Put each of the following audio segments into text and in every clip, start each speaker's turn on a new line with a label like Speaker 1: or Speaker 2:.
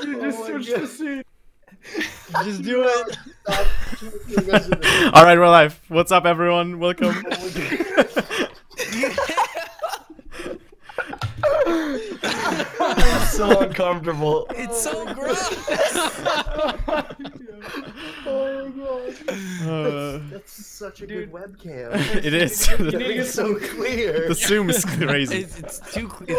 Speaker 1: You just switched the scene.
Speaker 2: Just do it.
Speaker 3: All right, we're live. What's up, everyone? Welcome.
Speaker 2: I'm so uncomfortable.
Speaker 4: It's so gross.
Speaker 1: Oh my god.
Speaker 2: That's such a good webcam.
Speaker 3: It is.
Speaker 1: You need to
Speaker 2: It's
Speaker 1: get
Speaker 2: so clear.
Speaker 3: The zoom is crazy.
Speaker 4: It's too clear.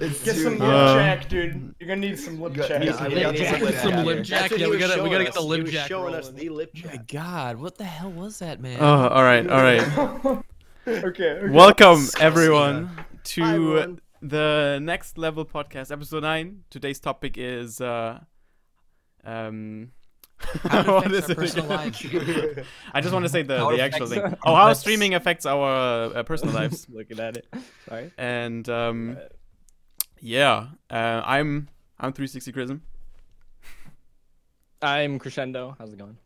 Speaker 2: It's
Speaker 1: Get some lip
Speaker 3: Uh,
Speaker 1: jack, dude. You're gonna need some lip jack.
Speaker 2: Yeah, we got
Speaker 4: Yeah,
Speaker 2: some lip
Speaker 4: some
Speaker 2: jack.
Speaker 4: lip
Speaker 2: That's
Speaker 4: jack.
Speaker 2: what
Speaker 4: Yeah,
Speaker 2: he
Speaker 4: we
Speaker 2: was
Speaker 4: gotta
Speaker 2: showing
Speaker 4: get the
Speaker 2: us.
Speaker 4: lip
Speaker 2: He was
Speaker 4: jack
Speaker 2: showing us
Speaker 4: rolling.
Speaker 2: the lip
Speaker 4: Oh my
Speaker 2: jack.
Speaker 4: god, what the hell was that, man?
Speaker 3: all right, all right.
Speaker 1: Okay.
Speaker 3: Welcome, everyone,
Speaker 2: Hi,
Speaker 3: to
Speaker 2: everyone.
Speaker 3: the Next Level Podcast, episode 9. Today's topic is
Speaker 4: How it
Speaker 3: what
Speaker 4: affects
Speaker 3: is
Speaker 4: our
Speaker 3: it
Speaker 4: personal
Speaker 3: again?
Speaker 4: lives.
Speaker 3: I just want to say
Speaker 4: How it
Speaker 3: the actual
Speaker 4: affects
Speaker 3: thing. Oh, how streaming affects our personal lives.
Speaker 2: Looking at it. Sorry.
Speaker 3: And yeah, I'm 360 Chrism.
Speaker 5: I'm Crescendo. How's it going?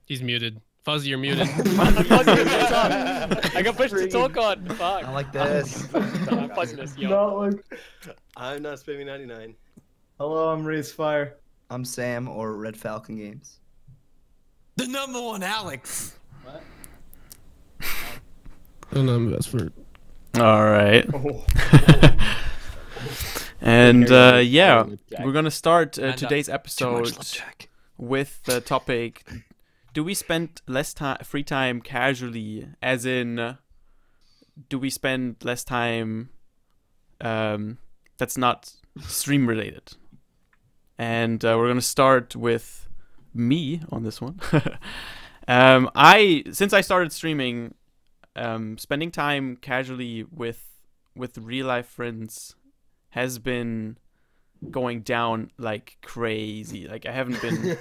Speaker 6: He's muted. Fuzzy, you're muted.
Speaker 5: I got pushed to talk on. Fuck.
Speaker 2: I like this.
Speaker 5: I'm fucking this, yo.
Speaker 1: Not like.
Speaker 2: I'm not Spivvy 99.
Speaker 1: Hello, I'm Raise Fire.
Speaker 7: I'm Sam or Red Falcon Games.
Speaker 4: The number one Alex.
Speaker 6: Oh no, I'm best for.
Speaker 3: All right.
Speaker 1: Oh.
Speaker 3: And yeah,
Speaker 5: Jack.
Speaker 3: we're gonna start
Speaker 4: And,
Speaker 3: today's
Speaker 4: Too
Speaker 3: episode
Speaker 4: much lip jack.
Speaker 3: with the topic: do we spend less free time casually? As in, do we spend less time that's not stream related? And we're gonna start with me on this one. Since I started streaming, spending time casually with real life friends has been going down like crazy. Like I haven't been.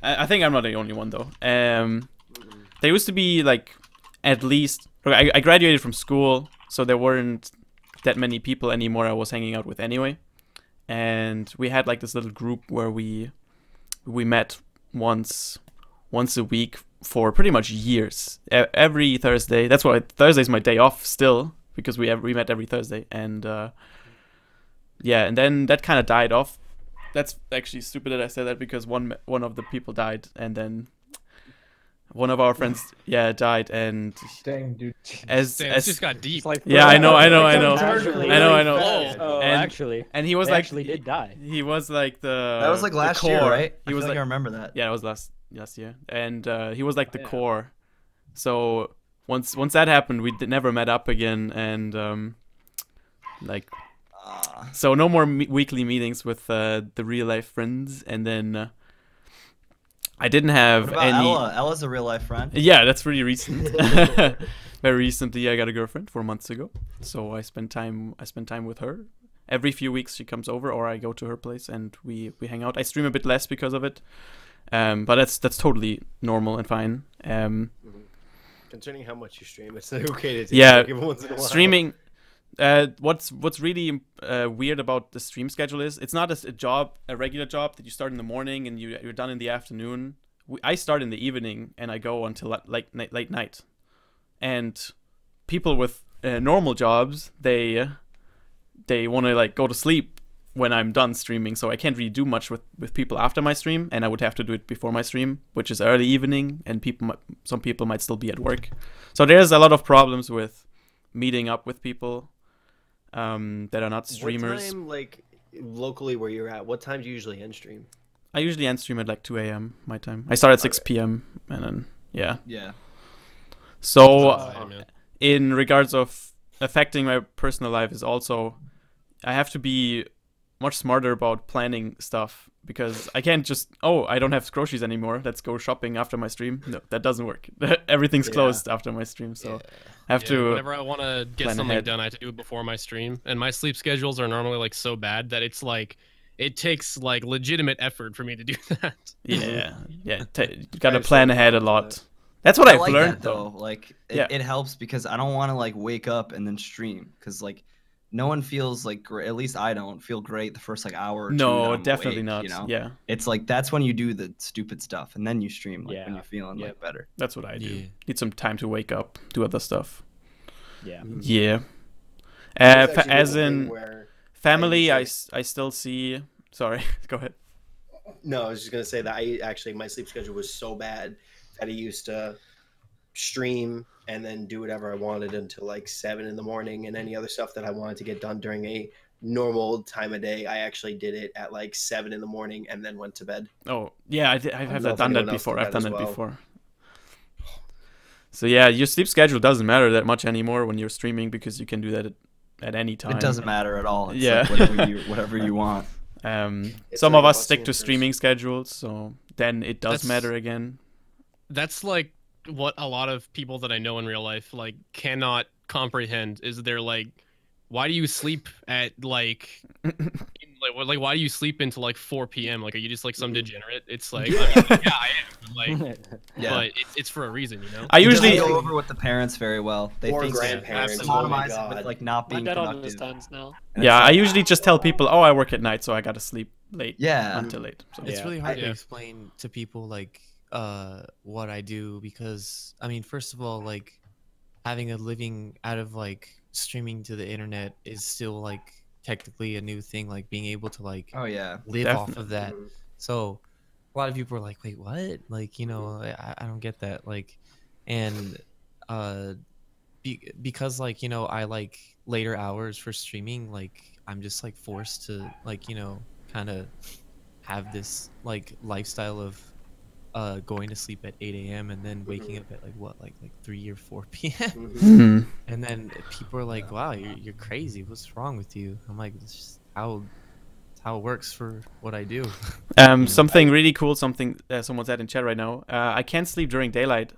Speaker 3: I think I'm not the only one though. There used to be like at least. I graduated from school, so there weren't that many people anymore I was hanging out with anyway. And we had like this little group where we met once a week for pretty much years. Every Thursday. That's why Thursday's my day off still, because we met every Thursday. And yeah, and then that kind of died off. That's actually stupid that I said that, because one of the people died, and then one of our friends died, and
Speaker 1: Dang, dude.
Speaker 6: Damn, it just got deep.
Speaker 5: It's like,
Speaker 3: Yeah, I know.
Speaker 5: Actually,
Speaker 3: I know.
Speaker 5: Oh,
Speaker 3: And-
Speaker 5: actually.
Speaker 3: and he was
Speaker 5: They
Speaker 3: like
Speaker 5: actually did die.
Speaker 3: he was like the
Speaker 7: That was like
Speaker 3: the
Speaker 7: last year,
Speaker 3: core.
Speaker 7: right?
Speaker 3: He was like
Speaker 7: I remember that.
Speaker 3: yeah, it was last year, and he was like the
Speaker 5: Yeah.
Speaker 3: core. So once that happened, we never met up again, and like so no more weekly meetings with the real life friends, and then I didn't have
Speaker 7: What about
Speaker 3: any.
Speaker 7: Ella? Ella's a real life friend.
Speaker 3: Yeah, that's pretty recent. Very recently, I got a girlfriend 4 months ago, so I spend time with her. Every few weeks, she comes over, or I go to her place and we hang out. I stream a bit less because of it, but that's totally normal and fine.
Speaker 2: Concerning how much you stream, it's okay to take
Speaker 3: Yeah,
Speaker 2: a break every once in a while.
Speaker 3: Streaming. What's really weird about the stream schedule is it's not a regular job that you start in the morning and you're done in the afternoon. I start in the evening and I go until late night. And people with normal jobs, they want to like go to sleep when I'm done streaming, so I can't really do much with people after my stream, and I would have to do it before my stream, which is early evening, and some people might still be at work. So there's a lot of problems with meeting up with people that are not streamers.
Speaker 2: What time, like, locally where you're at, what time do you usually end stream?
Speaker 3: I usually end stream at like 2 a.m. my time. I start at 6 p.m. and then yeah.
Speaker 7: Yeah.
Speaker 3: So
Speaker 6: Same, yeah.
Speaker 3: in regards of affecting my personal life is also I have to be much smarter about planning stuff, because I can't just I don't have groceries anymore, let's go shopping after my stream. No, that doesn't work. Everything's
Speaker 2: Yeah.
Speaker 3: closed after my stream, so I have
Speaker 6: Yeah,
Speaker 3: to
Speaker 6: whenever I want to get
Speaker 3: plan
Speaker 6: something
Speaker 3: ahead.
Speaker 6: done, I have to do it before my stream. And my sleep schedules are normally like so bad that it's like it takes like legitimate effort for me to do that.
Speaker 3: you gotta
Speaker 2: I've
Speaker 3: plan
Speaker 2: seen
Speaker 3: ahead a
Speaker 2: problems
Speaker 3: lot.
Speaker 2: with
Speaker 3: That's what
Speaker 7: I
Speaker 3: I've
Speaker 7: like
Speaker 3: learned
Speaker 7: that, though. Like,
Speaker 3: Yeah.
Speaker 7: it helps because I don't want to like wake up and then stream, because like no one feels like at least I don't feel great the first like hour or two that
Speaker 3: No,
Speaker 7: I'm
Speaker 3: definitely
Speaker 7: awake,
Speaker 3: not.
Speaker 7: You know?
Speaker 3: Yeah,
Speaker 7: It's like that's when you do the stupid stuff, and then you stream like when
Speaker 5: Yeah.
Speaker 7: you're feeling
Speaker 5: Yep.
Speaker 7: like better.
Speaker 3: that's what I do.
Speaker 4: Yeah.
Speaker 3: Need some time to wake up, do other stuff.
Speaker 5: Yeah.
Speaker 3: Yeah.
Speaker 2: It's actually
Speaker 3: As
Speaker 2: the thing
Speaker 3: in,
Speaker 2: where
Speaker 3: family, I
Speaker 2: usually-
Speaker 3: still see. Sorry, go ahead.
Speaker 2: No, I was just gonna say that my sleep schedule was so bad that I used to stream and then do whatever I wanted until like 7 in the morning, and any other stuff that I wanted to get done during a normal time of day, I actually did it at like 7 in the morning and then went to bed.
Speaker 3: Oh, yeah, I
Speaker 2: know
Speaker 3: have
Speaker 2: if
Speaker 3: done that
Speaker 2: anyone else
Speaker 3: before.
Speaker 2: did
Speaker 3: I've
Speaker 2: that
Speaker 3: done
Speaker 2: as
Speaker 3: it
Speaker 2: well.
Speaker 3: before. So yeah, your sleep schedule doesn't matter that much anymore when you're streaming because you can do that at any time.
Speaker 7: It doesn't matter at all. It's
Speaker 3: Yeah.
Speaker 7: like whatever you want.
Speaker 2: It's
Speaker 3: Some
Speaker 2: like
Speaker 3: of
Speaker 2: a
Speaker 3: us
Speaker 2: busting
Speaker 3: stick to
Speaker 2: interest.
Speaker 3: streaming schedules, so then it does
Speaker 6: That's-
Speaker 3: matter again.
Speaker 6: That's like what a lot of people that I know in real life like cannot comprehend is they're like, why do you sleep at like why do you sleep until like 4 p.m.? Like, are you just like some degenerate? It's like, I mean, yeah, I am. Like,
Speaker 7: Yeah.
Speaker 6: but it's for a reason, you know.
Speaker 3: I
Speaker 7: It doesn't
Speaker 3: usually
Speaker 7: go over with the parents very well. They
Speaker 2: Or
Speaker 7: think
Speaker 2: grandparents.
Speaker 7: it's
Speaker 2: Oh my
Speaker 7: synonymized with
Speaker 2: God.
Speaker 7: like not
Speaker 5: My
Speaker 7: being
Speaker 5: dad
Speaker 7: productive.
Speaker 5: understands now.
Speaker 7: And
Speaker 3: yeah,
Speaker 7: it's
Speaker 3: I
Speaker 7: like,
Speaker 3: usually just tell people, oh, I work at night, so I gotta sleep late.
Speaker 7: Yeah.
Speaker 3: Until late. So.
Speaker 4: It's
Speaker 5: Yeah.
Speaker 4: really hard
Speaker 6: Yeah.
Speaker 4: to explain to people like what I do because I mean, first of all, like having a living out of like streaming to the internet is still like technically a new thing. Like being able to like
Speaker 7: Oh yeah.
Speaker 4: live off
Speaker 3: Definitely.
Speaker 4: of that. So a lot of people are like, wait, what? Like, you know, I don't get that. Like, and because like, you know, I like later hours for streaming, like I'm just like forced to like, you know, kind of have this like lifestyle of going to sleep at 8 a.m. and then waking up at like what, like 3 or 4 p.m.
Speaker 3: Mhm.
Speaker 4: And then people are like, wow, you're crazy. What's wrong with you? I'm like, it's just how it works for what I do.
Speaker 3: Something really cool. Something someone said in chat right now. I can't sleep during daylight.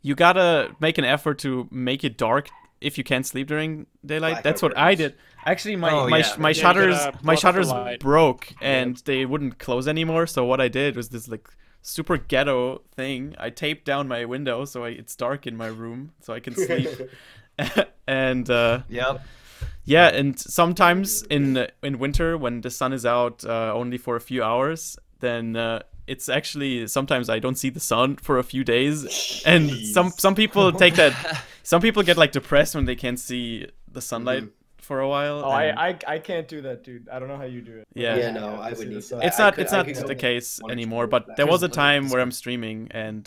Speaker 3: You gotta make an effort to make it dark if you can't sleep during daylight.
Speaker 2: Blackout
Speaker 3: That's what I
Speaker 2: curtains.
Speaker 3: did. Actually, my
Speaker 7: Oh,
Speaker 3: my
Speaker 7: yeah.
Speaker 3: sh- my
Speaker 5: Yeah, you
Speaker 3: shutters
Speaker 5: gotta
Speaker 3: my
Speaker 5: block the
Speaker 3: shutters
Speaker 5: light.
Speaker 3: broke and they wouldn't close anymore. So what I did was this like super ghetto thing. I taped down my window so it's dark in my room so I can sleep. And
Speaker 7: Yep.
Speaker 3: yeah, and sometimes in winter when the sun is out only for a few hours, then it's actually sometimes I don't see the sun for a few days, and some people take that. Some people get like depressed when they can't see the sunlight for a while.
Speaker 1: Oh,
Speaker 3: and
Speaker 1: I can't do that, dude. I don't know how you do it.
Speaker 3: Yeah.
Speaker 2: Yeah, no, I
Speaker 1: to see
Speaker 2: would
Speaker 1: the
Speaker 2: need
Speaker 1: sun.
Speaker 2: to.
Speaker 3: it's
Speaker 2: I
Speaker 3: not
Speaker 2: could-
Speaker 3: it's
Speaker 2: I
Speaker 3: not
Speaker 2: could go
Speaker 3: the case
Speaker 2: one
Speaker 3: anymore.
Speaker 2: extreme
Speaker 3: But
Speaker 2: back.
Speaker 3: there was a
Speaker 6: Here's
Speaker 3: time
Speaker 6: the-
Speaker 3: where I'm streaming and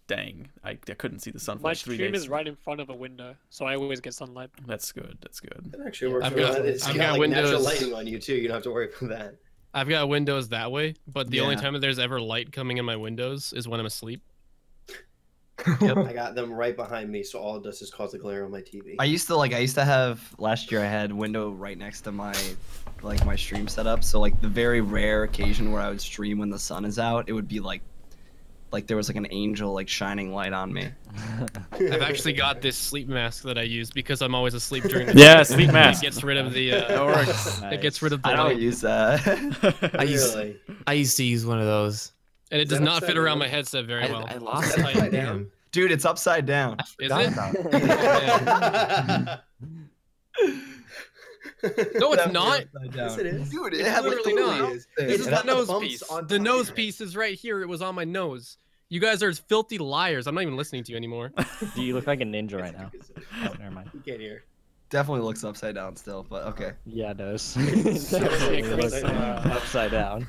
Speaker 3: dang, I couldn't see the sun for
Speaker 5: My
Speaker 3: like 3
Speaker 5: stream
Speaker 3: days.
Speaker 5: is right in front of a window, so I always get sunlight.
Speaker 3: That's good. That's good.
Speaker 2: It actually works
Speaker 6: I've
Speaker 2: really
Speaker 6: got-
Speaker 2: well. It's
Speaker 6: I've
Speaker 2: got,
Speaker 6: got
Speaker 2: like, natural
Speaker 6: windows-
Speaker 2: lighting on you too. You don't have to worry about that.
Speaker 6: I've got windows that way, but the only
Speaker 7: Yeah.
Speaker 6: time that there's ever light coming in my windows is when I'm asleep.
Speaker 2: I got them right behind me, so all it does is cause a glare on my TV.
Speaker 7: I used to have last year I had window right next to my my stream setup. So like the very rare occasion where I would stream when the sun is out, it would be like there was like an angel like shining light on me.
Speaker 6: I've actually got this sleep mask that I use because I'm always asleep during the
Speaker 3: Yeah,
Speaker 6: day.
Speaker 3: sleep mask.
Speaker 6: It gets rid of the
Speaker 3: That works.
Speaker 6: it gets rid of the
Speaker 7: I
Speaker 6: light,
Speaker 7: don't use that.
Speaker 2: Really?
Speaker 4: I used to use one of those.
Speaker 6: and it
Speaker 2: Is
Speaker 6: does
Speaker 2: that
Speaker 6: not
Speaker 2: upside
Speaker 6: fit around
Speaker 2: down?
Speaker 6: my headset very well.
Speaker 4: I lost
Speaker 2: Is that
Speaker 4: it.
Speaker 2: upside down?
Speaker 7: Dude, it's upside down.
Speaker 6: Is
Speaker 7: Forgot
Speaker 6: it?
Speaker 7: about it.
Speaker 6: No, it's
Speaker 7: Definitely
Speaker 6: not.
Speaker 7: upside
Speaker 2: Yes,
Speaker 7: down.
Speaker 2: it is.
Speaker 7: Dude, it
Speaker 2: It's
Speaker 7: had like
Speaker 6: literally
Speaker 7: the
Speaker 6: not.
Speaker 7: wheels.
Speaker 6: This
Speaker 2: It
Speaker 6: is
Speaker 2: had
Speaker 6: the
Speaker 2: the
Speaker 6: nose
Speaker 2: bumps
Speaker 6: piece.
Speaker 2: on
Speaker 6: The
Speaker 2: top
Speaker 6: nose
Speaker 2: of it.
Speaker 6: piece is right here. It was on my nose. You guys are filthy liars. I'm not even listening to you anymore.
Speaker 5: Do you look like a ninja right now? Oh, never mind.
Speaker 2: You can't hear.
Speaker 7: Definitely looks upside down still, but okay.
Speaker 5: Yeah, it does.
Speaker 1: Definitely
Speaker 5: Chris,
Speaker 1: looks
Speaker 5: upside down.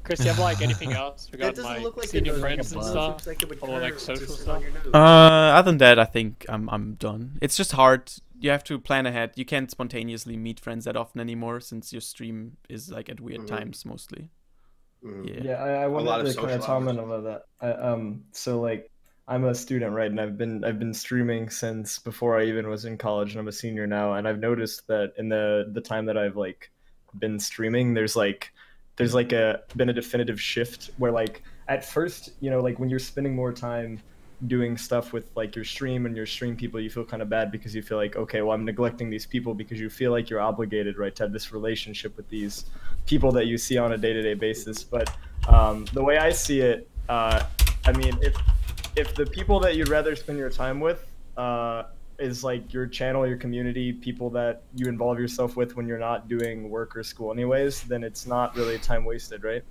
Speaker 5: Chris, you have like anything else
Speaker 2: That
Speaker 5: regarding
Speaker 2: doesn't
Speaker 5: my
Speaker 2: look like
Speaker 5: senior
Speaker 2: it does.
Speaker 5: friends and
Speaker 2: It
Speaker 5: stuff?
Speaker 2: looks like it would
Speaker 5: Or like
Speaker 2: curve
Speaker 5: social
Speaker 2: just
Speaker 5: stuff?
Speaker 2: on your nose.
Speaker 3: Other than that, I think I'm done. It's just hard. You have to plan ahead. You can't spontaneously meet friends that often anymore since your stream is like at weird times mostly.
Speaker 2: Mhm.
Speaker 3: Yeah.
Speaker 1: Yeah, I
Speaker 2: lot
Speaker 1: wanted
Speaker 2: of
Speaker 1: to kind
Speaker 2: social
Speaker 1: of comment
Speaker 2: hours.
Speaker 1: about that. So like, I'm a student, right? And I've been streaming since before I even was in college, and I'm a senior now. And I've noticed that in the time that I've like been streaming, there's been a definitive shift where like at first, you know, like when you're spending more time doing stuff with like your stream and your stream people, you feel kind of bad because you feel like, okay, well, I'm neglecting these people, because you feel like you're obligated, right, to have this relationship with these people that you see on a day-to-day basis. But the way I see it, I mean, if the people that you'd rather spend your time with is like your channel, your community, people that you involve yourself with when you're not doing work or school anyways, then it's not really time wasted, right?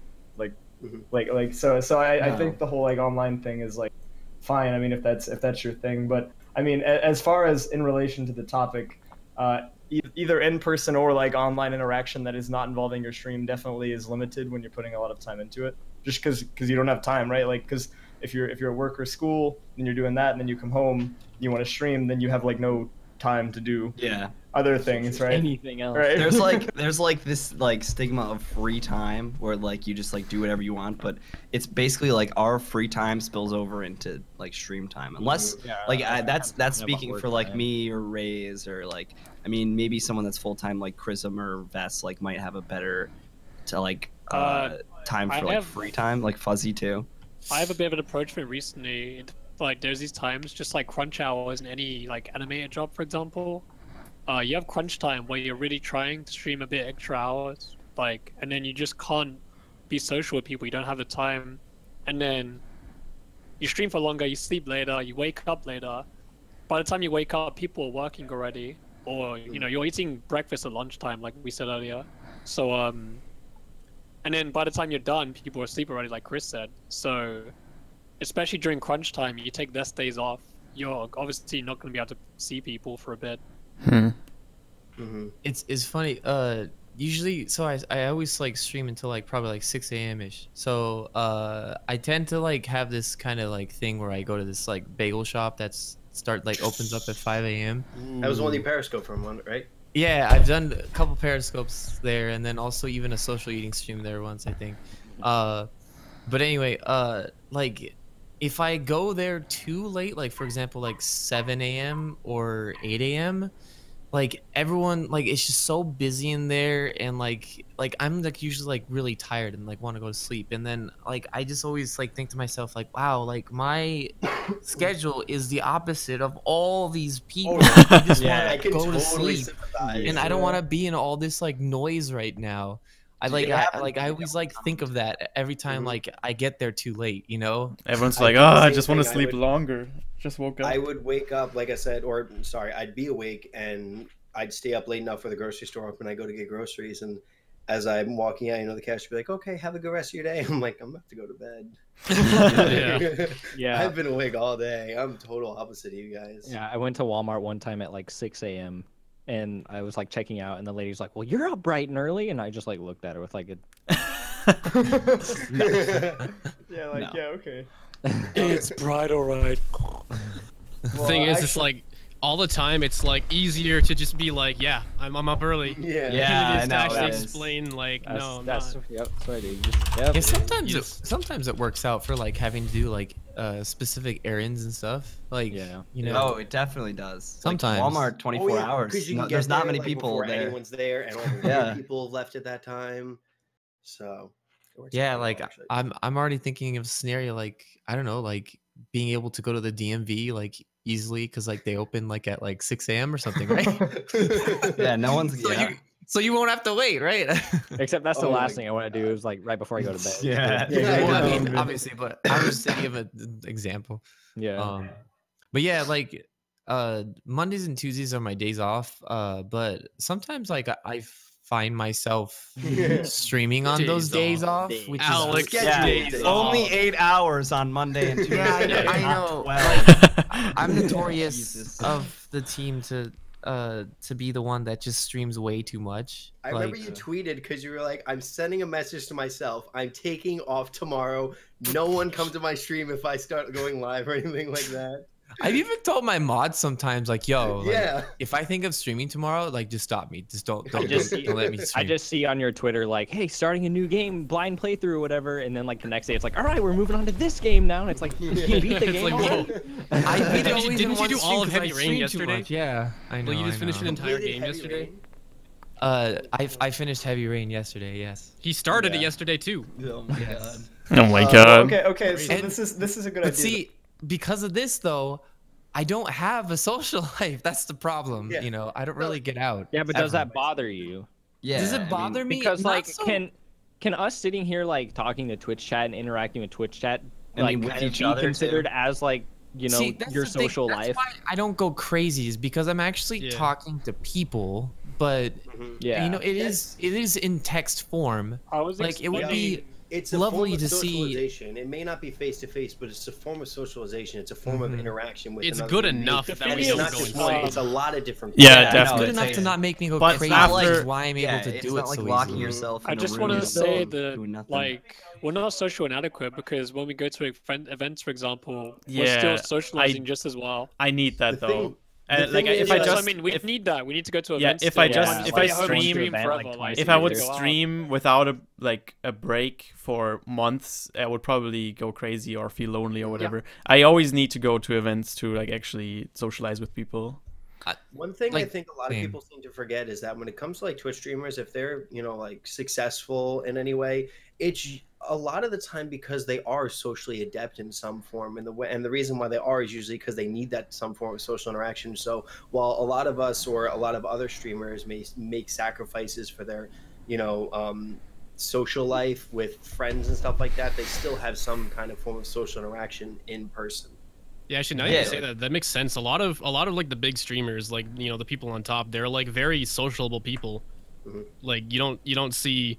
Speaker 1: Like, so I think the whole like online thing is like fine. I mean, if that's your thing, but I mean, as far as in relation to the topic, either in person or like online interaction that is not involving your stream definitely is limited when you're putting a lot of time into it. Just because you don't have time, right? Like because if you're at work or school and you're doing that, and then you come home, you want to stream, then you have like no time to do other things, right?
Speaker 5: Anything else.
Speaker 1: Right.
Speaker 7: There's like this like stigma of free time where like you just like do whatever you want, but it's basically like our free time spills over into like stream time, unless that's speaking for like me or Rays or like I mean maybe someone that's full time like Chrism or Vest like might have a better to like time for like free time, like Fuzzy too.
Speaker 5: I have a bit of an approach for it recently. Like there's these times, just like crunch hours in any like animated job, for example. You have crunch time where you're really trying to stream a bit extra hours, like, and then you just can't be social with people. You don't have the time, and then you stream for longer. You sleep later. You wake up later. By the time you wake up, people are working already, or you know you're eating breakfast at lunchtime, like we said earlier. So and then by the time you're done, people are asleep already, like Chris said. So especially during crunch time, you take less days off. You're obviously not going to be able to see people for a bit.
Speaker 4: It's funny. Usually, so I always like stream until like probably like 6 a.m. ish. So I tend to like have this kind of like thing where I go to this like bagel shop that's opens up at 5 a.m.
Speaker 2: That was the one you Periscope from, right?
Speaker 4: Yeah, I've done a couple Periscopes there, and then also even a social eating stream there once, I think. But anyway, like if I go there too late, like for example, like 7 a.m. or 8 a.m., like everyone, like it's just so busy in there, and like I'm like usually like really tired and like want to go to sleep, and then like I just always like think to myself like, wow, like my schedule is the opposite of all these people. I just want to go to sleep, and I don't want to be in all this like noise right now. I always like think of that every time like I get there too late, you know?
Speaker 3: Everyone's like, oh, I just want to sleep longer. Just woke up.
Speaker 2: I would wake up, like I said, or sorry, I'd be awake and I'd stay up late enough for the grocery store open. I go to get groceries, and as I'm walking out, you know, the cashier would be like, okay, have a good rest of your day. I'm like, I'm about to go to bed.
Speaker 5: Yeah.
Speaker 2: I've been awake all day. I'm total opposite of you guys.
Speaker 5: Yeah, I went to Walmart one time at like 6 a.m. and I was like checking out, and the lady's like, well, you're up bright and early, and I just like looked at her with like a
Speaker 1: Yeah, like, yeah, okay.
Speaker 5: it's bright, all right.
Speaker 6: The thing is, it's like all the time. It's like easier to just be like, yeah, I'm up early.
Speaker 2: Yeah,
Speaker 6: Than it is to
Speaker 7: I know,
Speaker 6: actually
Speaker 7: that is.
Speaker 6: explain like, no, I'm
Speaker 5: that's
Speaker 6: not.
Speaker 5: yep, that's what I do. Yep.
Speaker 4: Yeah, sometimes it works out for like having to do like specific errands and stuff. Like you know.
Speaker 7: Oh, it definitely does.
Speaker 4: Sometimes.
Speaker 7: Like Walmart 24 hours.
Speaker 2: Because you can
Speaker 7: There's
Speaker 2: get
Speaker 7: not
Speaker 2: there,
Speaker 7: many
Speaker 2: like,
Speaker 7: people
Speaker 2: before
Speaker 7: there.
Speaker 2: anyone's there, and all the weird people have left at that time. So it works
Speaker 4: Yeah,
Speaker 2: out
Speaker 4: like
Speaker 2: well, actually.
Speaker 4: I'm already thinking of a scenario like I don't know, like being able to go to the DMV like easily because like they open like at like 6 a.m. or something, right?
Speaker 7: Yeah, no one's.
Speaker 4: So you won't have to wait, right?
Speaker 5: Except that's the
Speaker 2: Oh my
Speaker 5: last thing I want to do is like right before I go to bed.
Speaker 7: Yeah.
Speaker 4: Well, I mean,
Speaker 1: Yeah.
Speaker 4: obviously, but I was thinking of an example.
Speaker 5: Yeah.
Speaker 4: But yeah, like Mondays and Tuesdays are my days off. But sometimes like I find myself streaming on those
Speaker 6: Days
Speaker 4: days
Speaker 6: off.
Speaker 4: off, which
Speaker 6: Alex,
Speaker 4: is
Speaker 6: days
Speaker 7: Only
Speaker 6: off.
Speaker 7: 8 hours on Monday and Tuesday.
Speaker 4: Yeah, I
Speaker 7: not
Speaker 4: know.
Speaker 7: 12.
Speaker 4: Like, I'm notorious
Speaker 7: Jesus.
Speaker 4: of the team to be the one that just streams way too much.
Speaker 2: I remember you tweeted because you were like, I'm sending a message to myself. I'm taking off tomorrow. No one come to my stream if I start going live or anything like that.
Speaker 4: I've even told my mods sometimes, like, yo, like,
Speaker 2: Yeah.
Speaker 4: if I think of streaming tomorrow, like, just stop me. Just don't
Speaker 5: I just see-
Speaker 4: let me stream.
Speaker 5: I just see on your Twitter like, hey, starting a new game, blind playthrough or whatever, and then like the next day it's like, all right, we're moving on to this game now, and it's like, you beat the
Speaker 6: It's
Speaker 5: game
Speaker 6: like,
Speaker 5: already?
Speaker 4: I beat it
Speaker 6: Didn't you-
Speaker 4: always in
Speaker 6: didn't you
Speaker 4: one
Speaker 6: do
Speaker 4: stream
Speaker 6: all of
Speaker 4: 'cause I
Speaker 6: Heavy Rain
Speaker 4: streamed too
Speaker 6: yesterday?
Speaker 4: much. Yeah, I know.
Speaker 6: Well, you just
Speaker 4: I
Speaker 6: finished
Speaker 4: know.
Speaker 6: an entire
Speaker 2: Completed
Speaker 6: game
Speaker 2: Heavy
Speaker 6: yesterday.
Speaker 2: Rain?
Speaker 4: I finished Heavy Rain yesterday. Yes.
Speaker 6: He started it
Speaker 2: Yeah.
Speaker 6: yesterday too.
Speaker 2: Oh my
Speaker 4: Yes.
Speaker 2: god.
Speaker 3: Oh my
Speaker 1: well,
Speaker 3: god.
Speaker 1: okay. So
Speaker 4: And-
Speaker 1: this is a good
Speaker 4: But
Speaker 1: idea.
Speaker 4: see, because of this though, I don't have a social life. That's the problem.
Speaker 2: Yeah.
Speaker 4: You know, I don't really get out.
Speaker 5: Yeah, but does
Speaker 4: ever.
Speaker 5: that bother you?
Speaker 7: Yeah.
Speaker 4: Does
Speaker 7: I
Speaker 4: it
Speaker 7: mean,
Speaker 4: bother me?
Speaker 5: Because
Speaker 4: Not
Speaker 5: like,
Speaker 4: so-
Speaker 5: can us sitting here like talking to Twitch chat and interacting with Twitch chat
Speaker 7: I
Speaker 5: like
Speaker 7: mean, with
Speaker 5: kind of
Speaker 7: each
Speaker 5: be
Speaker 7: other, too.
Speaker 5: considered as like that's your
Speaker 4: the thing.
Speaker 5: social
Speaker 4: That's
Speaker 5: life?
Speaker 4: why I don't go crazy is because I'm actually
Speaker 6: Yeah.
Speaker 4: talking to people, but
Speaker 5: Yeah.
Speaker 4: you know, it is in text form.
Speaker 5: I was
Speaker 4: Like it would be
Speaker 2: it's a
Speaker 4: lovely
Speaker 2: form of
Speaker 4: to see.
Speaker 2: socialization. It may not be face to face, but it's a form of socialization. It's a form of interaction with.
Speaker 6: It's
Speaker 2: another
Speaker 6: good
Speaker 2: human
Speaker 6: enough
Speaker 2: being.
Speaker 6: that
Speaker 2: And
Speaker 6: we
Speaker 2: it's
Speaker 6: don't
Speaker 2: not
Speaker 6: go
Speaker 2: just
Speaker 6: insane.
Speaker 2: one. It's a lot of different.
Speaker 3: Yeah,
Speaker 2: things.
Speaker 4: It's
Speaker 3: definitely.
Speaker 4: good enough to not make me go
Speaker 3: But
Speaker 4: crazy,
Speaker 3: after-
Speaker 4: which is why I'm able to
Speaker 7: it's
Speaker 4: do
Speaker 7: not
Speaker 4: it
Speaker 7: like
Speaker 4: so
Speaker 7: locking
Speaker 4: easily.
Speaker 7: yourself.
Speaker 5: I
Speaker 7: in a
Speaker 5: just
Speaker 7: room
Speaker 5: want to
Speaker 7: and
Speaker 5: say
Speaker 7: doing
Speaker 5: that,
Speaker 7: nothing.
Speaker 5: like, we're not social inadequate because when we go to events, for example, we're
Speaker 3: Yeah,
Speaker 5: still socializing just as well.
Speaker 3: I need that
Speaker 2: The
Speaker 3: though.
Speaker 2: thing- the
Speaker 3: Like
Speaker 2: thing is,
Speaker 3: if I
Speaker 5: Yeah,
Speaker 3: just
Speaker 5: so I mean, we
Speaker 3: if,
Speaker 5: need that. We need to go to
Speaker 3: Yeah,
Speaker 5: events.
Speaker 3: if I
Speaker 5: still.
Speaker 3: just-
Speaker 5: Can't
Speaker 3: if I
Speaker 5: stay home and
Speaker 3: stream-
Speaker 5: stream forever,
Speaker 8: like,
Speaker 5: like,
Speaker 3: if
Speaker 5: we
Speaker 3: I
Speaker 5: need
Speaker 3: would
Speaker 5: to go out.
Speaker 3: stream without a break for months, I would probably go crazy or feel lonely or whatever. I always need to go to events to like actually socialize with people.
Speaker 2: One thing I
Speaker 4: Like,
Speaker 2: think a lot of
Speaker 4: same.
Speaker 2: people seem to forget is that when it comes to like Twitch streamers, if they're like successful in any way, it's a lot of the time because they are socially adept in some form, and the reason why they are is usually because they need that some form of social interaction. So while a lot of us or a lot of other streamers may make sacrifices for their social life with friends and stuff like that, they still have some kind of form of social interaction in person.
Speaker 6: Yeah, actually, now you say that makes sense. A lot of like the big streamers, like the people on top, they're like very sociable people.
Speaker 2: Mhm.
Speaker 6: Like you don't see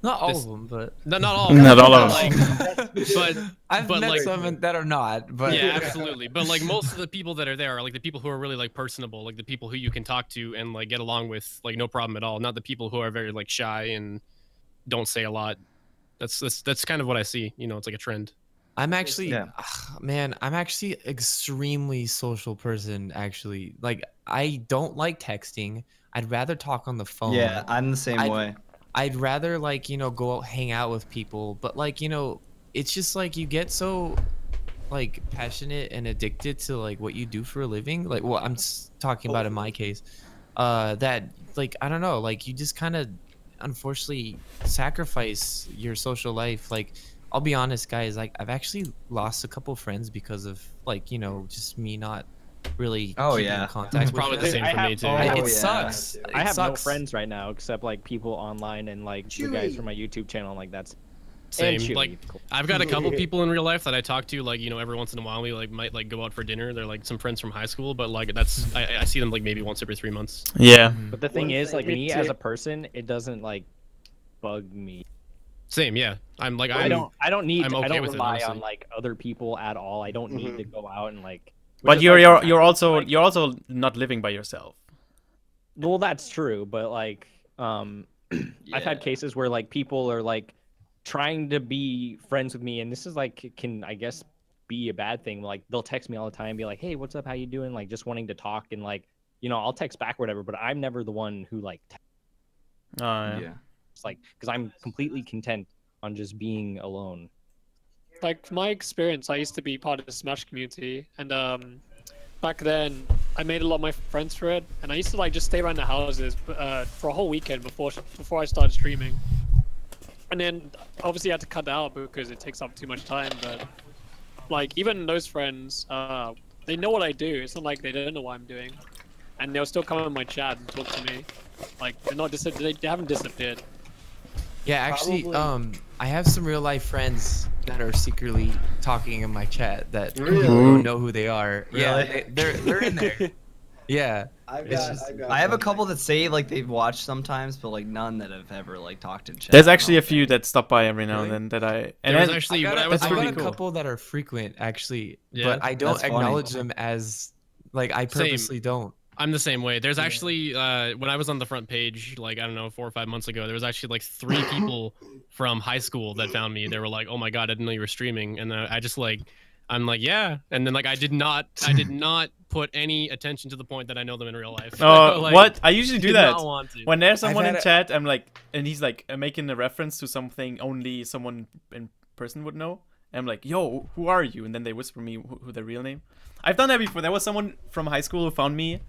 Speaker 4: Not all
Speaker 6: This-
Speaker 4: of them, but
Speaker 6: not all of them,
Speaker 3: Not all of
Speaker 6: but, but
Speaker 4: I've
Speaker 6: but,
Speaker 4: met
Speaker 6: like-
Speaker 4: some that are not. But
Speaker 6: yeah, absolutely. But like most of the people that are there are like the people who are really like personable, like the people who you can talk to and like get along with, like no problem at all. Not the people who are very like shy and don't say a lot. That's kind of what I see. It's like a trend.
Speaker 4: I'm actually,
Speaker 7: Yeah.
Speaker 4: man, I'm actually extremely social person. Actually, like I don't like texting. I'd rather talk on the phone.
Speaker 7: Yeah, I'm the same way.
Speaker 4: I'd rather like go out, hang out with people, but like it's just like you get so like passionate and addicted to like what you do for a living. Like what I'm talking about in my case, that like I don't know, like you just kind of unfortunately sacrifice your social life. Like I'll be honest, guys, like I've actually lost a couple friends because of like just me not really
Speaker 7: Oh,
Speaker 4: keeping
Speaker 7: yeah.
Speaker 4: in contact
Speaker 6: It's
Speaker 4: with
Speaker 6: probably
Speaker 4: them.
Speaker 6: the same for me too.
Speaker 8: Oh,
Speaker 4: It
Speaker 7: yeah.
Speaker 4: sucks.
Speaker 2: I
Speaker 8: I
Speaker 4: It
Speaker 8: have no
Speaker 4: sucks.
Speaker 8: friends right now except like people online and like the guys from my YouTube channel. Like that's and
Speaker 6: Same.
Speaker 8: Chewy.
Speaker 6: Like I've got a couple people in real life that I talk to, like every once in a while we like might like go out for dinner. They're like some friends from high school, but like that's I see them like maybe once every 3 months.
Speaker 3: Yeah.
Speaker 8: But the thing
Speaker 2: One
Speaker 8: is,
Speaker 2: thing
Speaker 8: like
Speaker 2: me
Speaker 8: me
Speaker 2: too-
Speaker 8: as a person, it doesn't like bug me.
Speaker 6: Same, yeah. I'm like
Speaker 8: I don't need.
Speaker 6: I'm
Speaker 8: I
Speaker 6: okay
Speaker 8: don't
Speaker 6: with it,
Speaker 8: rely on
Speaker 6: honestly.
Speaker 8: like other people at all. I don't need
Speaker 2: Mhm.
Speaker 8: to go out and like. which
Speaker 3: But
Speaker 8: is,
Speaker 3: you're
Speaker 8: like,
Speaker 3: you're
Speaker 8: sometimes
Speaker 3: you're also
Speaker 8: like-
Speaker 3: you're also not living by yourself.
Speaker 8: Well, that's true, but like, I've had cases where like people are like trying to be friends with me, and this is like can I guess be a bad thing. Like they'll text me all the time, and be like, "Hey, what's up? How you doing?" Like just wanting to talk, and like I'll text back or whatever, but I'm never the one who like
Speaker 3: Yeah.
Speaker 8: texts, like because I'm completely content on just being alone.
Speaker 5: Like from my experience, I used to be part of the Smash community, and back then I made a lot of my friends for it, and I used to like just stay around the houses for a whole weekend before I started streaming. And then obviously I had to cut that out because it takes up too much time. But like even those friends, they know what I do. It's not like they don't know what I'm doing, and they'll still come in my chat and talk to me. Like they're not they haven't disappeared.
Speaker 4: Yeah, actually,
Speaker 2: Probably-
Speaker 4: I have some real life friends that are secretly talking in my chat that
Speaker 2: Really?
Speaker 4: don't know who they are.
Speaker 2: Really?
Speaker 4: Yeah, they're in there. Yeah,
Speaker 2: I've
Speaker 4: It's
Speaker 2: got,
Speaker 4: just-
Speaker 2: I've got
Speaker 7: I have a
Speaker 2: one.
Speaker 7: couple that say like they've watched sometimes, but like none that have ever like talked in chat.
Speaker 3: There's actually a few that stop by every now and
Speaker 7: Really?
Speaker 3: then that I and
Speaker 6: There was
Speaker 3: then,
Speaker 6: actually when I
Speaker 4: I
Speaker 6: was
Speaker 3: that's
Speaker 4: got
Speaker 3: really
Speaker 4: a
Speaker 3: cool.
Speaker 4: couple that are frequent actually,
Speaker 6: Yeah,
Speaker 4: but I don't
Speaker 7: that's funny.
Speaker 4: acknowledge them as like I
Speaker 6: Same.
Speaker 4: purposely don't.
Speaker 6: I'm the same way. There's actually when I was on the front page, like I don't know, 4 or 5 months ago, there was actually like 3 people from high school that found me. They were like, "Oh my god, I didn't know you were streaming," and I just like, I'm like, "Yeah," and then like I did not put any attention to the point that I know them in real life.
Speaker 3: Oh,
Speaker 6: Like,
Speaker 3: what? I usually do
Speaker 6: did
Speaker 3: that.
Speaker 6: not want to.
Speaker 3: When there's someone in
Speaker 4: had a-
Speaker 3: chat, I'm like, and he's like making a reference to something only someone in person would know. And I'm like, yo, who are you? And then they whisper me who their real name. I've done that before. There was someone from high school who found me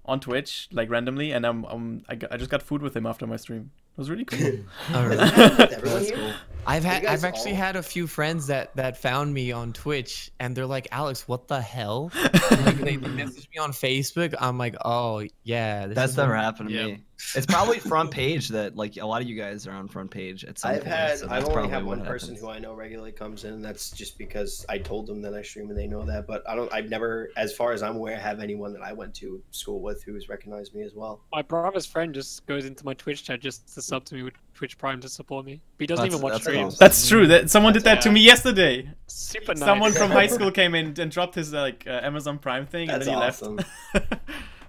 Speaker 3: on Twitch, like randomly, and I just got food with him after my stream. It was really cool.
Speaker 4: Oh, really?
Speaker 2: Everyone here?
Speaker 4: I've
Speaker 2: You guys
Speaker 4: actually
Speaker 2: all-
Speaker 4: had a few friends that found me on Twitch and they're like, "Alex, what the hell?" And, like they message me on Facebook. I'm like, "Oh yeah, this
Speaker 7: That's
Speaker 4: is
Speaker 7: never
Speaker 4: one-
Speaker 7: happened to
Speaker 6: Yeah.
Speaker 7: me. It's probably front page that like a lot of you guys are on front page at some
Speaker 2: I've
Speaker 7: point,
Speaker 2: had
Speaker 7: so
Speaker 2: I've
Speaker 7: that's
Speaker 2: only
Speaker 7: probably
Speaker 2: had
Speaker 7: what
Speaker 2: one person
Speaker 7: happens.
Speaker 2: who I know regularly comes in, and that's just because I told them that I stream and they know that. But I've never, as far as I'm aware, have anyone that I went to school with who has recognized me as well.
Speaker 5: My brother's friend just goes into my Twitch chat just to sub to me, which Twitch Prime to support me. But he doesn't even watch
Speaker 7: That's
Speaker 5: streams.
Speaker 7: awesome.
Speaker 3: That's true. That someone did that to
Speaker 5: Yeah.
Speaker 3: me yesterday.
Speaker 5: Super nice.
Speaker 3: Someone from high school came in and dropped his Amazon Prime thing,
Speaker 2: That's
Speaker 3: and then he
Speaker 2: awesome.
Speaker 3: left. I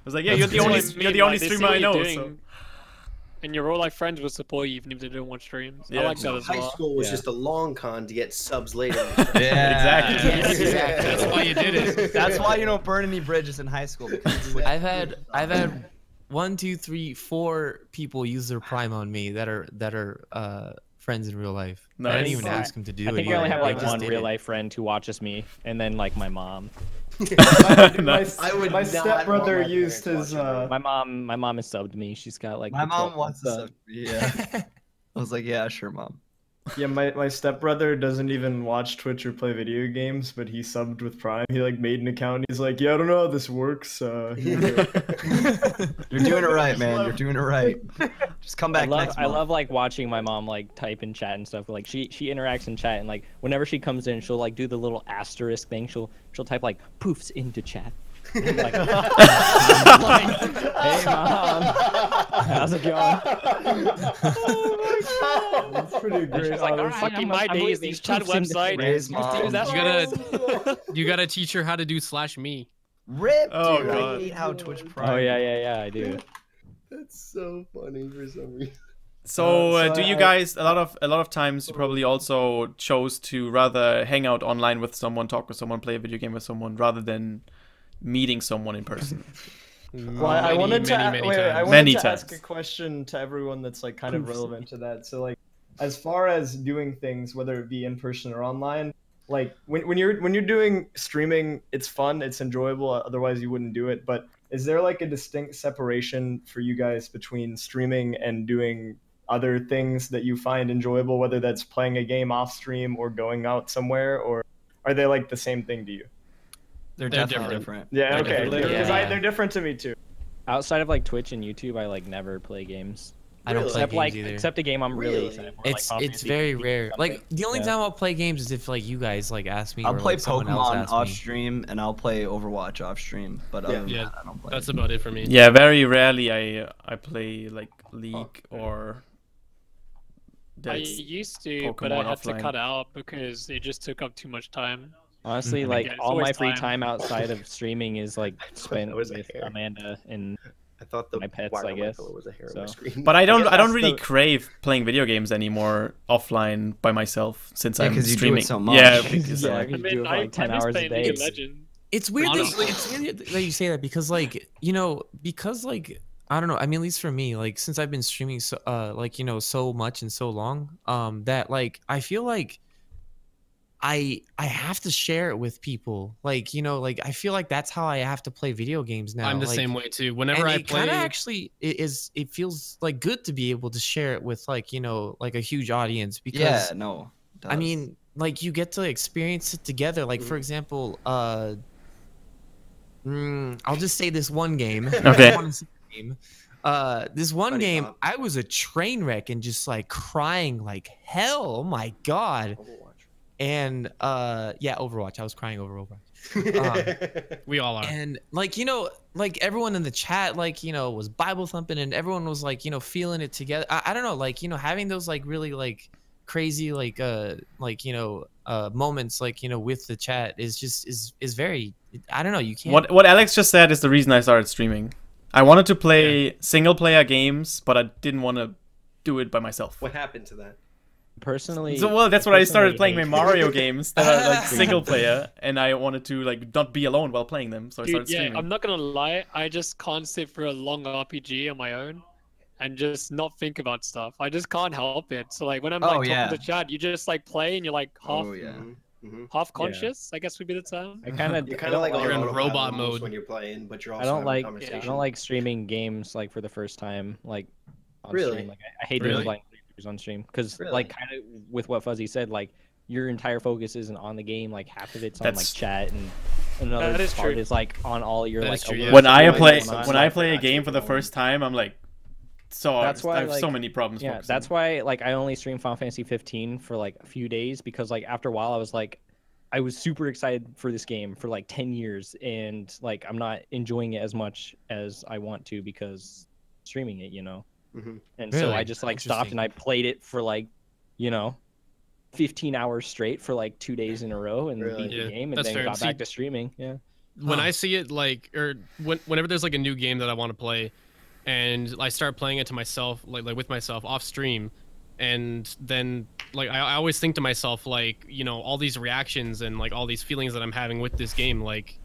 Speaker 3: was like, yeah,
Speaker 7: That's
Speaker 3: you're the only
Speaker 7: great.
Speaker 3: you're the only
Speaker 5: They see
Speaker 3: streamer
Speaker 5: what
Speaker 3: I
Speaker 5: you're
Speaker 3: know.
Speaker 5: doing,
Speaker 3: So.
Speaker 5: And your real life friends will support you even if they don't watch streams.
Speaker 3: Yeah.
Speaker 5: I like that as
Speaker 2: High
Speaker 5: well.
Speaker 2: school was
Speaker 8: Yeah.
Speaker 2: just a long con to get subs later.
Speaker 3: Exactly.
Speaker 7: Yes, exactly.
Speaker 6: That's why you did it.
Speaker 7: That's why you don't burn any bridges in high school. Because
Speaker 4: I've had 1, 2, 3, 4 people use their Prime on me that are friends in real life. I
Speaker 3: Nice.
Speaker 4: didn't even ask them to do it.
Speaker 8: I think I only
Speaker 4: either.
Speaker 8: have like
Speaker 4: They just
Speaker 8: one
Speaker 4: did
Speaker 8: real
Speaker 4: it.
Speaker 8: life friend who watches me, and then like my mom.
Speaker 3: Nice.
Speaker 2: I would
Speaker 1: my
Speaker 2: not
Speaker 1: stepbrother
Speaker 2: want my
Speaker 1: used
Speaker 2: parents
Speaker 1: his
Speaker 2: watching
Speaker 8: My mom has subbed me. She's got like
Speaker 7: my
Speaker 8: the
Speaker 7: mom
Speaker 8: 12
Speaker 7: wants to
Speaker 8: sub.
Speaker 7: sub. Yeah. I was like, yeah, sure, mom.
Speaker 1: Yeah, my stepbrother doesn't even watch Twitch or play video games, but he subbed with Prime. He like made an account. He's like, yeah, I don't know how this works.
Speaker 7: You're doing it right, man. You're doing it right. Just come back next
Speaker 8: I
Speaker 7: month.
Speaker 8: love like watching my mom like type in chat and stuff. Like she interacts in chat, and like whenever she comes in, she'll like do the little asterisk thing. She'll type like poofs into chat. I'm like, hey mom, how's it going?
Speaker 1: That's pretty
Speaker 8: And
Speaker 1: great.
Speaker 8: she's like, all right,
Speaker 5: Fucking
Speaker 8: I'm
Speaker 5: my
Speaker 8: I'm
Speaker 5: days,
Speaker 8: leaving
Speaker 5: these chat
Speaker 8: poofs into
Speaker 5: websites.
Speaker 7: Raise
Speaker 8: chat."
Speaker 7: mom.
Speaker 6: You gotta teach her how to do /me.
Speaker 7: Rip,
Speaker 3: Oh,
Speaker 7: dude.
Speaker 3: God.
Speaker 7: I hate how Twitch Prime.
Speaker 8: Oh yeah, I do.
Speaker 2: That's so funny for some reason.
Speaker 3: So,
Speaker 1: So
Speaker 3: do you
Speaker 1: I-
Speaker 3: guys a lot of times you probably also chose to rather hang out online with someone, talk with someone, play a video game with someone, rather than meeting someone in person?
Speaker 1: Well, I wanted to
Speaker 6: many
Speaker 1: wait, I
Speaker 6: times.
Speaker 1: wanted
Speaker 3: Many
Speaker 1: to ask
Speaker 3: times.
Speaker 1: a question to everyone that's like kind of relevant to that. So like, as far as doing things, whether it be in person or online, like when you're doing streaming, it's fun, it's enjoyable. Otherwise, you wouldn't do it. But is there like a distinct separation for you guys between streaming and doing other things that you find enjoyable, whether that's playing a game off stream or going out somewhere, or are they like the same thing to you?
Speaker 7: They're
Speaker 6: They're
Speaker 7: definitely
Speaker 6: different.
Speaker 7: different.
Speaker 1: Yeah,
Speaker 6: They're
Speaker 1: okay.
Speaker 6: different.
Speaker 1: Because
Speaker 8: Yeah.
Speaker 1: they're different to me too.
Speaker 8: Outside of like Twitch and YouTube, I like never play games.
Speaker 4: I don't
Speaker 2: Really?
Speaker 4: play
Speaker 8: Except
Speaker 4: games
Speaker 8: like
Speaker 4: either.
Speaker 8: except a game I'm really
Speaker 2: Really?
Speaker 8: excited for.
Speaker 4: It's
Speaker 8: like Final
Speaker 4: it's
Speaker 8: Fantasy
Speaker 4: very
Speaker 8: 15
Speaker 4: rare.
Speaker 8: or
Speaker 4: Like
Speaker 8: something.
Speaker 4: the only
Speaker 8: Yeah.
Speaker 4: time I'll play games is if like you guys like ask me.
Speaker 7: I'll
Speaker 4: or,
Speaker 7: play
Speaker 4: like, someone else
Speaker 7: Pokemon
Speaker 4: asks
Speaker 7: off
Speaker 4: me.
Speaker 7: stream, and I'll play Overwatch off stream. But other than
Speaker 6: Yeah.
Speaker 7: that, I don't play.
Speaker 6: That's about it for me.
Speaker 3: Yeah, very rarely I play like League or.
Speaker 5: I
Speaker 3: That's,
Speaker 5: used to, but I
Speaker 3: Pokemon
Speaker 5: had to
Speaker 3: offline.
Speaker 5: cut out because it just took up too much time.
Speaker 8: Honestly,
Speaker 4: Mhm.
Speaker 8: like
Speaker 5: Yeah, it's
Speaker 8: all my
Speaker 5: always
Speaker 8: free
Speaker 5: time.
Speaker 8: time outside of streaming is like spent
Speaker 2: was a
Speaker 8: with
Speaker 2: hair.
Speaker 8: Amanda and
Speaker 2: I thought the
Speaker 8: My pets,
Speaker 2: wire
Speaker 8: I
Speaker 2: on my
Speaker 8: guess.
Speaker 2: pillow was a hair on
Speaker 8: So.
Speaker 2: my screen.
Speaker 3: but I don't
Speaker 8: guess
Speaker 3: I don't
Speaker 8: that's
Speaker 3: really
Speaker 8: the-
Speaker 3: crave playing video games anymore offline by myself since
Speaker 7: Yeah,
Speaker 3: I'm
Speaker 7: 'cause you do it
Speaker 3: streaming.
Speaker 7: so much.
Speaker 3: Yeah, because
Speaker 8: Yeah,
Speaker 3: I-
Speaker 8: I could do it for
Speaker 5: I
Speaker 8: like 10
Speaker 5: miss
Speaker 8: hours a
Speaker 5: playing
Speaker 8: day.
Speaker 5: League of Legends.
Speaker 4: It's weird.
Speaker 5: Honestly.
Speaker 4: It's weird that you say that because like because like I don't know. I mean, at least for me, like since I've been streaming so like so much and so long, that like I feel like I have to share it with people. Like like I feel like that's how I have to play video games now.
Speaker 6: I'm the
Speaker 4: like,
Speaker 6: same way too. Whenever
Speaker 4: and
Speaker 6: I
Speaker 4: it kind
Speaker 6: play,
Speaker 4: of actually it feels like good to be able to share it with like like a huge audience because
Speaker 7: Yeah, no. it
Speaker 4: I
Speaker 7: does.
Speaker 4: mean, like you get to experience it together. Like for example, I'll just say this one game. I
Speaker 3: Okay.
Speaker 4: don't wanna say the game. This one
Speaker 2: Buddy
Speaker 4: game,
Speaker 2: cop.
Speaker 4: I was a train wreck and just like crying like hell. Oh my god.
Speaker 2: Overwatch.
Speaker 4: And yeah, Overwatch. I was crying over Overwatch.
Speaker 6: we all are.
Speaker 4: And like like everyone in the chat like was Bible thumping and everyone was like feeling it together. I don't know, like having those like really like crazy like moments like with the chat is just is very, I don't know, you can't.
Speaker 3: what Alex just said is the reason I started streaming. I wanted to play single player games, but I didn't want to do it by myself.
Speaker 2: What happened to that?
Speaker 8: personally.
Speaker 3: So well, that's what I started playing my
Speaker 8: hate-
Speaker 3: Mario games that are like single player, and I wanted to like not be alone while playing them, so I
Speaker 5: Dude,
Speaker 3: started
Speaker 5: yeah,
Speaker 3: streaming.
Speaker 5: I'm not gonna lie. I just can't sit for a long RPG on my own and just not think about stuff. I just can't help it. So like when I'm like talking
Speaker 7: yeah.
Speaker 5: to chat, you just like play and you're like half
Speaker 7: Oh yeah.
Speaker 2: Mm-hmm.
Speaker 5: half conscious. I guess would be the term.
Speaker 8: I kind of
Speaker 2: You're kind of like
Speaker 6: You're in
Speaker 2: on autopilot
Speaker 6: robot
Speaker 2: almost
Speaker 6: mode.
Speaker 2: when you're playing, but you're also
Speaker 8: I don't
Speaker 2: having a
Speaker 8: like
Speaker 2: conversation.
Speaker 8: I don't like streaming games like for the first time like on
Speaker 2: Really?
Speaker 8: stream. Like I hate
Speaker 6: Really?
Speaker 8: doing blind playthroughs on stream because
Speaker 2: Really?
Speaker 8: like kind of with what Fuzzy said, like your entire focus isn't on the game. Like half of it's on like
Speaker 3: That's-
Speaker 8: chat, and another
Speaker 5: That is
Speaker 8: part
Speaker 5: true.
Speaker 8: is like on all your
Speaker 6: That
Speaker 8: like
Speaker 6: is true, yeah.
Speaker 8: alerts
Speaker 3: when
Speaker 8: and
Speaker 3: I
Speaker 8: what's
Speaker 3: play
Speaker 8: going on.
Speaker 3: when I play a
Speaker 2: Actually
Speaker 3: game for the
Speaker 2: going.
Speaker 3: first time, I'm like,
Speaker 8: That's why,
Speaker 3: I have so
Speaker 8: like-
Speaker 3: many problems.
Speaker 8: Yeah,
Speaker 3: focusing.
Speaker 8: that's why like I only streamed Final Fantasy 15 for like a few days because like after a while I was like I was super excited for this game for like 10 years and like I'm not enjoying it as much as I want to because streaming it, And so
Speaker 4: Really?
Speaker 8: I just like stopped and I played it for like, 15 hours straight for like 2 days in a row and
Speaker 2: Really?
Speaker 8: beat
Speaker 6: Yeah,
Speaker 8: the game and
Speaker 6: that's
Speaker 8: then
Speaker 6: fair.
Speaker 8: got
Speaker 6: See,
Speaker 8: back to streaming. Yeah.
Speaker 6: When I see it like, or whenever there's like a new game that I want to play, and I start playing it to myself, like with myself off stream, and then like I always think to myself like, all these reactions and like all these feelings that I'm having with this game, like,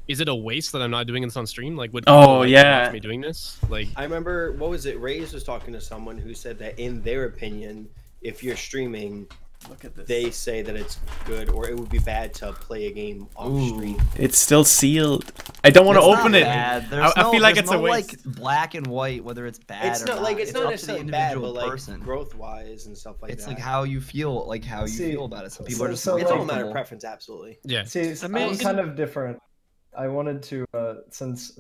Speaker 6: is it a waste that I'm not doing this on stream? Like, would people like to watch me doing this? Like,
Speaker 2: I remember, what was it? Reyes was talking to someone who said that in their opinion, if you're streaming,
Speaker 3: Look at this.
Speaker 2: they say that it's good, or it would be bad to play a game off stream.
Speaker 3: It's still sealed. I don't want to
Speaker 7: It's
Speaker 3: open
Speaker 7: not
Speaker 3: it.
Speaker 7: bad. There's
Speaker 3: I feel like
Speaker 7: there's
Speaker 3: it's a
Speaker 7: no,
Speaker 3: waste.
Speaker 7: like black and white whether it's bad
Speaker 2: It's
Speaker 7: or
Speaker 2: not like it's not
Speaker 7: up to the
Speaker 2: necessarily bad,
Speaker 7: individual
Speaker 2: but like
Speaker 7: person.
Speaker 2: growth wise and stuff like
Speaker 7: It's
Speaker 2: that.
Speaker 7: like how you feel, like how you
Speaker 1: See,
Speaker 7: feel about it. Some people
Speaker 1: so-
Speaker 7: are just
Speaker 1: so,
Speaker 2: it's all a
Speaker 1: like-
Speaker 2: matter of preference, absolutely.
Speaker 6: yeah.
Speaker 1: See,
Speaker 5: I mean,
Speaker 1: I'm kind of different. I wanted to, since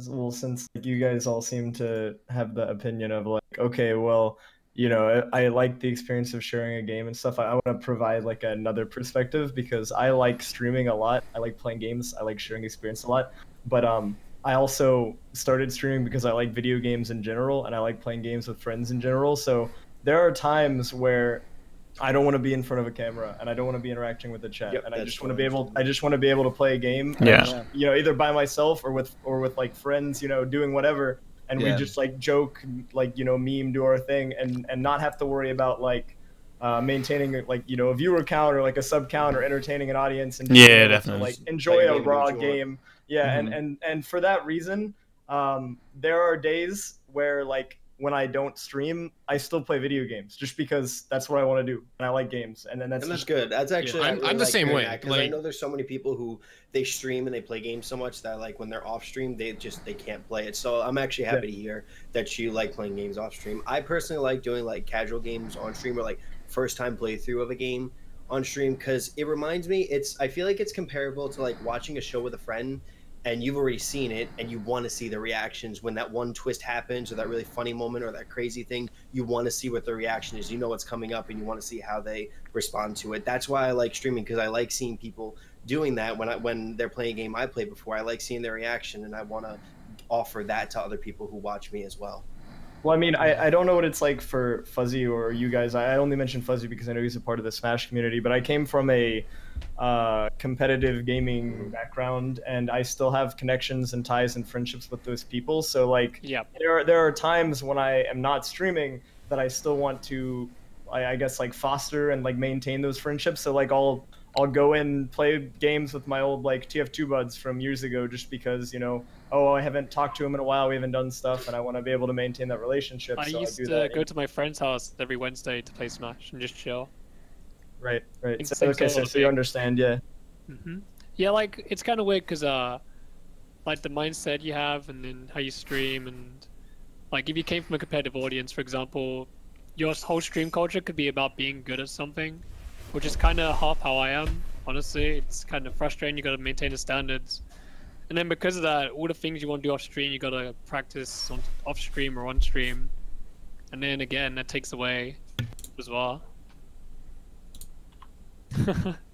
Speaker 1: like, you guys all seem to have the opinion of like, okay, well, I like the experience of sharing a game and stuff. I want to provide like another perspective because I like streaming a lot. I like playing games. I like sharing experience a lot. But I also started streaming because I like video games in general and I like playing games with friends in general. So there are times where I don't want to be in front of a camera and I don't want to be interacting with the chat,
Speaker 2: Yep,
Speaker 1: and I
Speaker 2: that's
Speaker 1: just want to
Speaker 2: totally
Speaker 1: be able. I just want to be able to play a game.
Speaker 3: Yeah.
Speaker 1: Either by myself or with like friends. Doing whatever, and we
Speaker 7: Yeah.
Speaker 1: just like joke, like meme, do our thing, and not have to worry about like maintaining like a viewer count or like a sub count or entertaining an audience and just
Speaker 3: Yeah,
Speaker 1: being able to,
Speaker 3: definitely.
Speaker 1: like enjoy
Speaker 2: Play a
Speaker 1: a
Speaker 2: game, do
Speaker 1: raw
Speaker 2: what you want.
Speaker 1: game. Yeah, and for that reason, there are days where like when I don't stream, I still play video games just because that's what I want to do and I like games, and then that's
Speaker 2: And that's
Speaker 1: just
Speaker 2: good. That's actually
Speaker 6: I'm- I'm the same way,
Speaker 2: because I
Speaker 6: like-
Speaker 2: know there's so many people who they stream and they play games so much that like when they're off stream they can't play it. So I'm actually happy to hear that you like playing games off stream. I personally like doing like casual games on stream or like first time playthrough of a game on stream because it reminds me. I feel like it's comparable to like watching a show with a friend. And you've already seen it, and you want to see the reactions when that one twist happens, or that really funny moment, or that crazy thing. You want to see what the reaction is. You know what's coming up, and you want to see how they respond to it. That's why I like streaming, because I like seeing people doing that when they're playing a game I played before. I like seeing their reaction, and I want to offer that to other people who watch me as well.
Speaker 1: Well, I mean, I don't know what it's like for Fuzzy or you guys. I only mentioned Fuzzy because I know he's a part of the Smash community, but I came from a competitive gaming background, and I still have connections and ties and friendships with those people. So, like,
Speaker 5: Yeah.
Speaker 1: there are times when I am not streaming that I still want to, I guess, like foster and like maintain those friendships. So, like, I'll go in play games with my old like TF2 buds from years ago, just because I haven't talked to him in a while, we haven't done stuff, and I want to be able to maintain that relationship.
Speaker 5: I
Speaker 1: so
Speaker 5: used
Speaker 1: do
Speaker 5: to
Speaker 1: that.
Speaker 5: go to my friend's house every Wednesday to play Smash and just chill.
Speaker 1: Right.
Speaker 5: It's
Speaker 1: So,
Speaker 5: like
Speaker 1: okay,
Speaker 5: sort
Speaker 1: so
Speaker 5: of
Speaker 1: you
Speaker 5: thing.
Speaker 1: understand, yeah.
Speaker 5: Yeah, like it's kind of weird because like the mindset you have and then how you stream, and like if you came from a competitive audience, for example, your whole stream culture could be about being good at something, which is kind of half how I am. Honestly, it's kind of frustrating. You got to maintain the standards, and then because of that, all the things you want to do off stream, you got to practice off stream or on stream, and then again that takes away as well.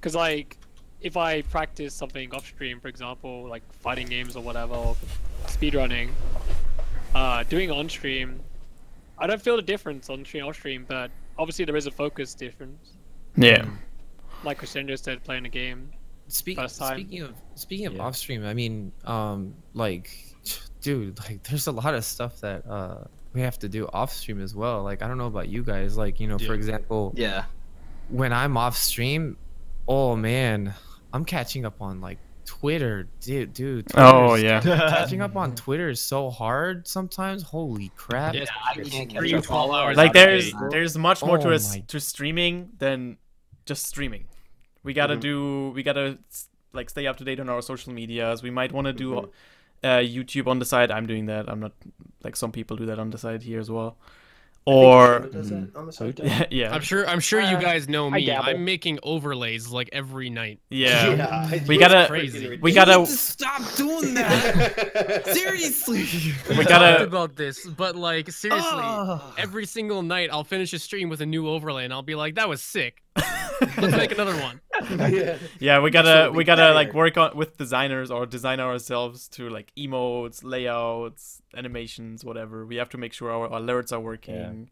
Speaker 5: Because like if I practice something off stream, for example, like fighting games or whatever, or speedrunning, doing it on stream, I don't feel the difference on stream, off stream, but obviously there is a focus difference.
Speaker 3: Yeah.
Speaker 5: Like Crescendo said, playing a game. First time.
Speaker 4: Speaking of
Speaker 3: Yeah.
Speaker 4: off stream, I mean, like, dude, like, there's a lot of stuff that we have to do off stream as well. Like, I don't know about you guys, like, for
Speaker 6: Yeah.
Speaker 4: example,
Speaker 7: Yeah.
Speaker 4: when I'm off stream, oh man, I'm catching up on like Twitter, dude.
Speaker 3: Oh,
Speaker 4: Twitter's-
Speaker 3: yeah.
Speaker 4: catching up on Twitter is so hard sometimes. Holy crap!
Speaker 6: Yeah,
Speaker 7: I can't catch
Speaker 6: Stream
Speaker 7: up.
Speaker 6: 12 hours
Speaker 3: Like
Speaker 6: out of the
Speaker 3: there's
Speaker 6: day.
Speaker 3: much more
Speaker 4: Oh
Speaker 3: to
Speaker 4: my-
Speaker 3: to streaming than just streaming. We gotta like stay up to date on our social medias. We might want to do YouTube on the side. I'm doing that. I'm not like some people do that on the side here as well. Or
Speaker 2: Does that on the side?
Speaker 3: yeah,
Speaker 6: I'm sure you guys know
Speaker 8: I
Speaker 6: me.
Speaker 8: dabble.
Speaker 6: I'm making overlays like every night.
Speaker 3: yeah.
Speaker 2: Yeah,
Speaker 3: We
Speaker 2: it's
Speaker 3: gotta-
Speaker 2: crazy
Speaker 3: we
Speaker 4: You
Speaker 3: gotta-
Speaker 4: need to stop doing that. Seriously.
Speaker 3: We
Speaker 6: We
Speaker 3: gotta-
Speaker 6: talked about this, but like seriously,
Speaker 4: Oh.
Speaker 6: every single night I'll finish a stream with a new overlay, and I'll be like, "That was sick." Let's make another one.
Speaker 3: Yeah, we
Speaker 2: Just so
Speaker 3: gotta
Speaker 2: it'll
Speaker 3: we
Speaker 2: be
Speaker 3: gotta like
Speaker 2: better.
Speaker 3: work on with designers or design ourselves to like emotes, layouts, animations, whatever. We have to make sure our alerts are working.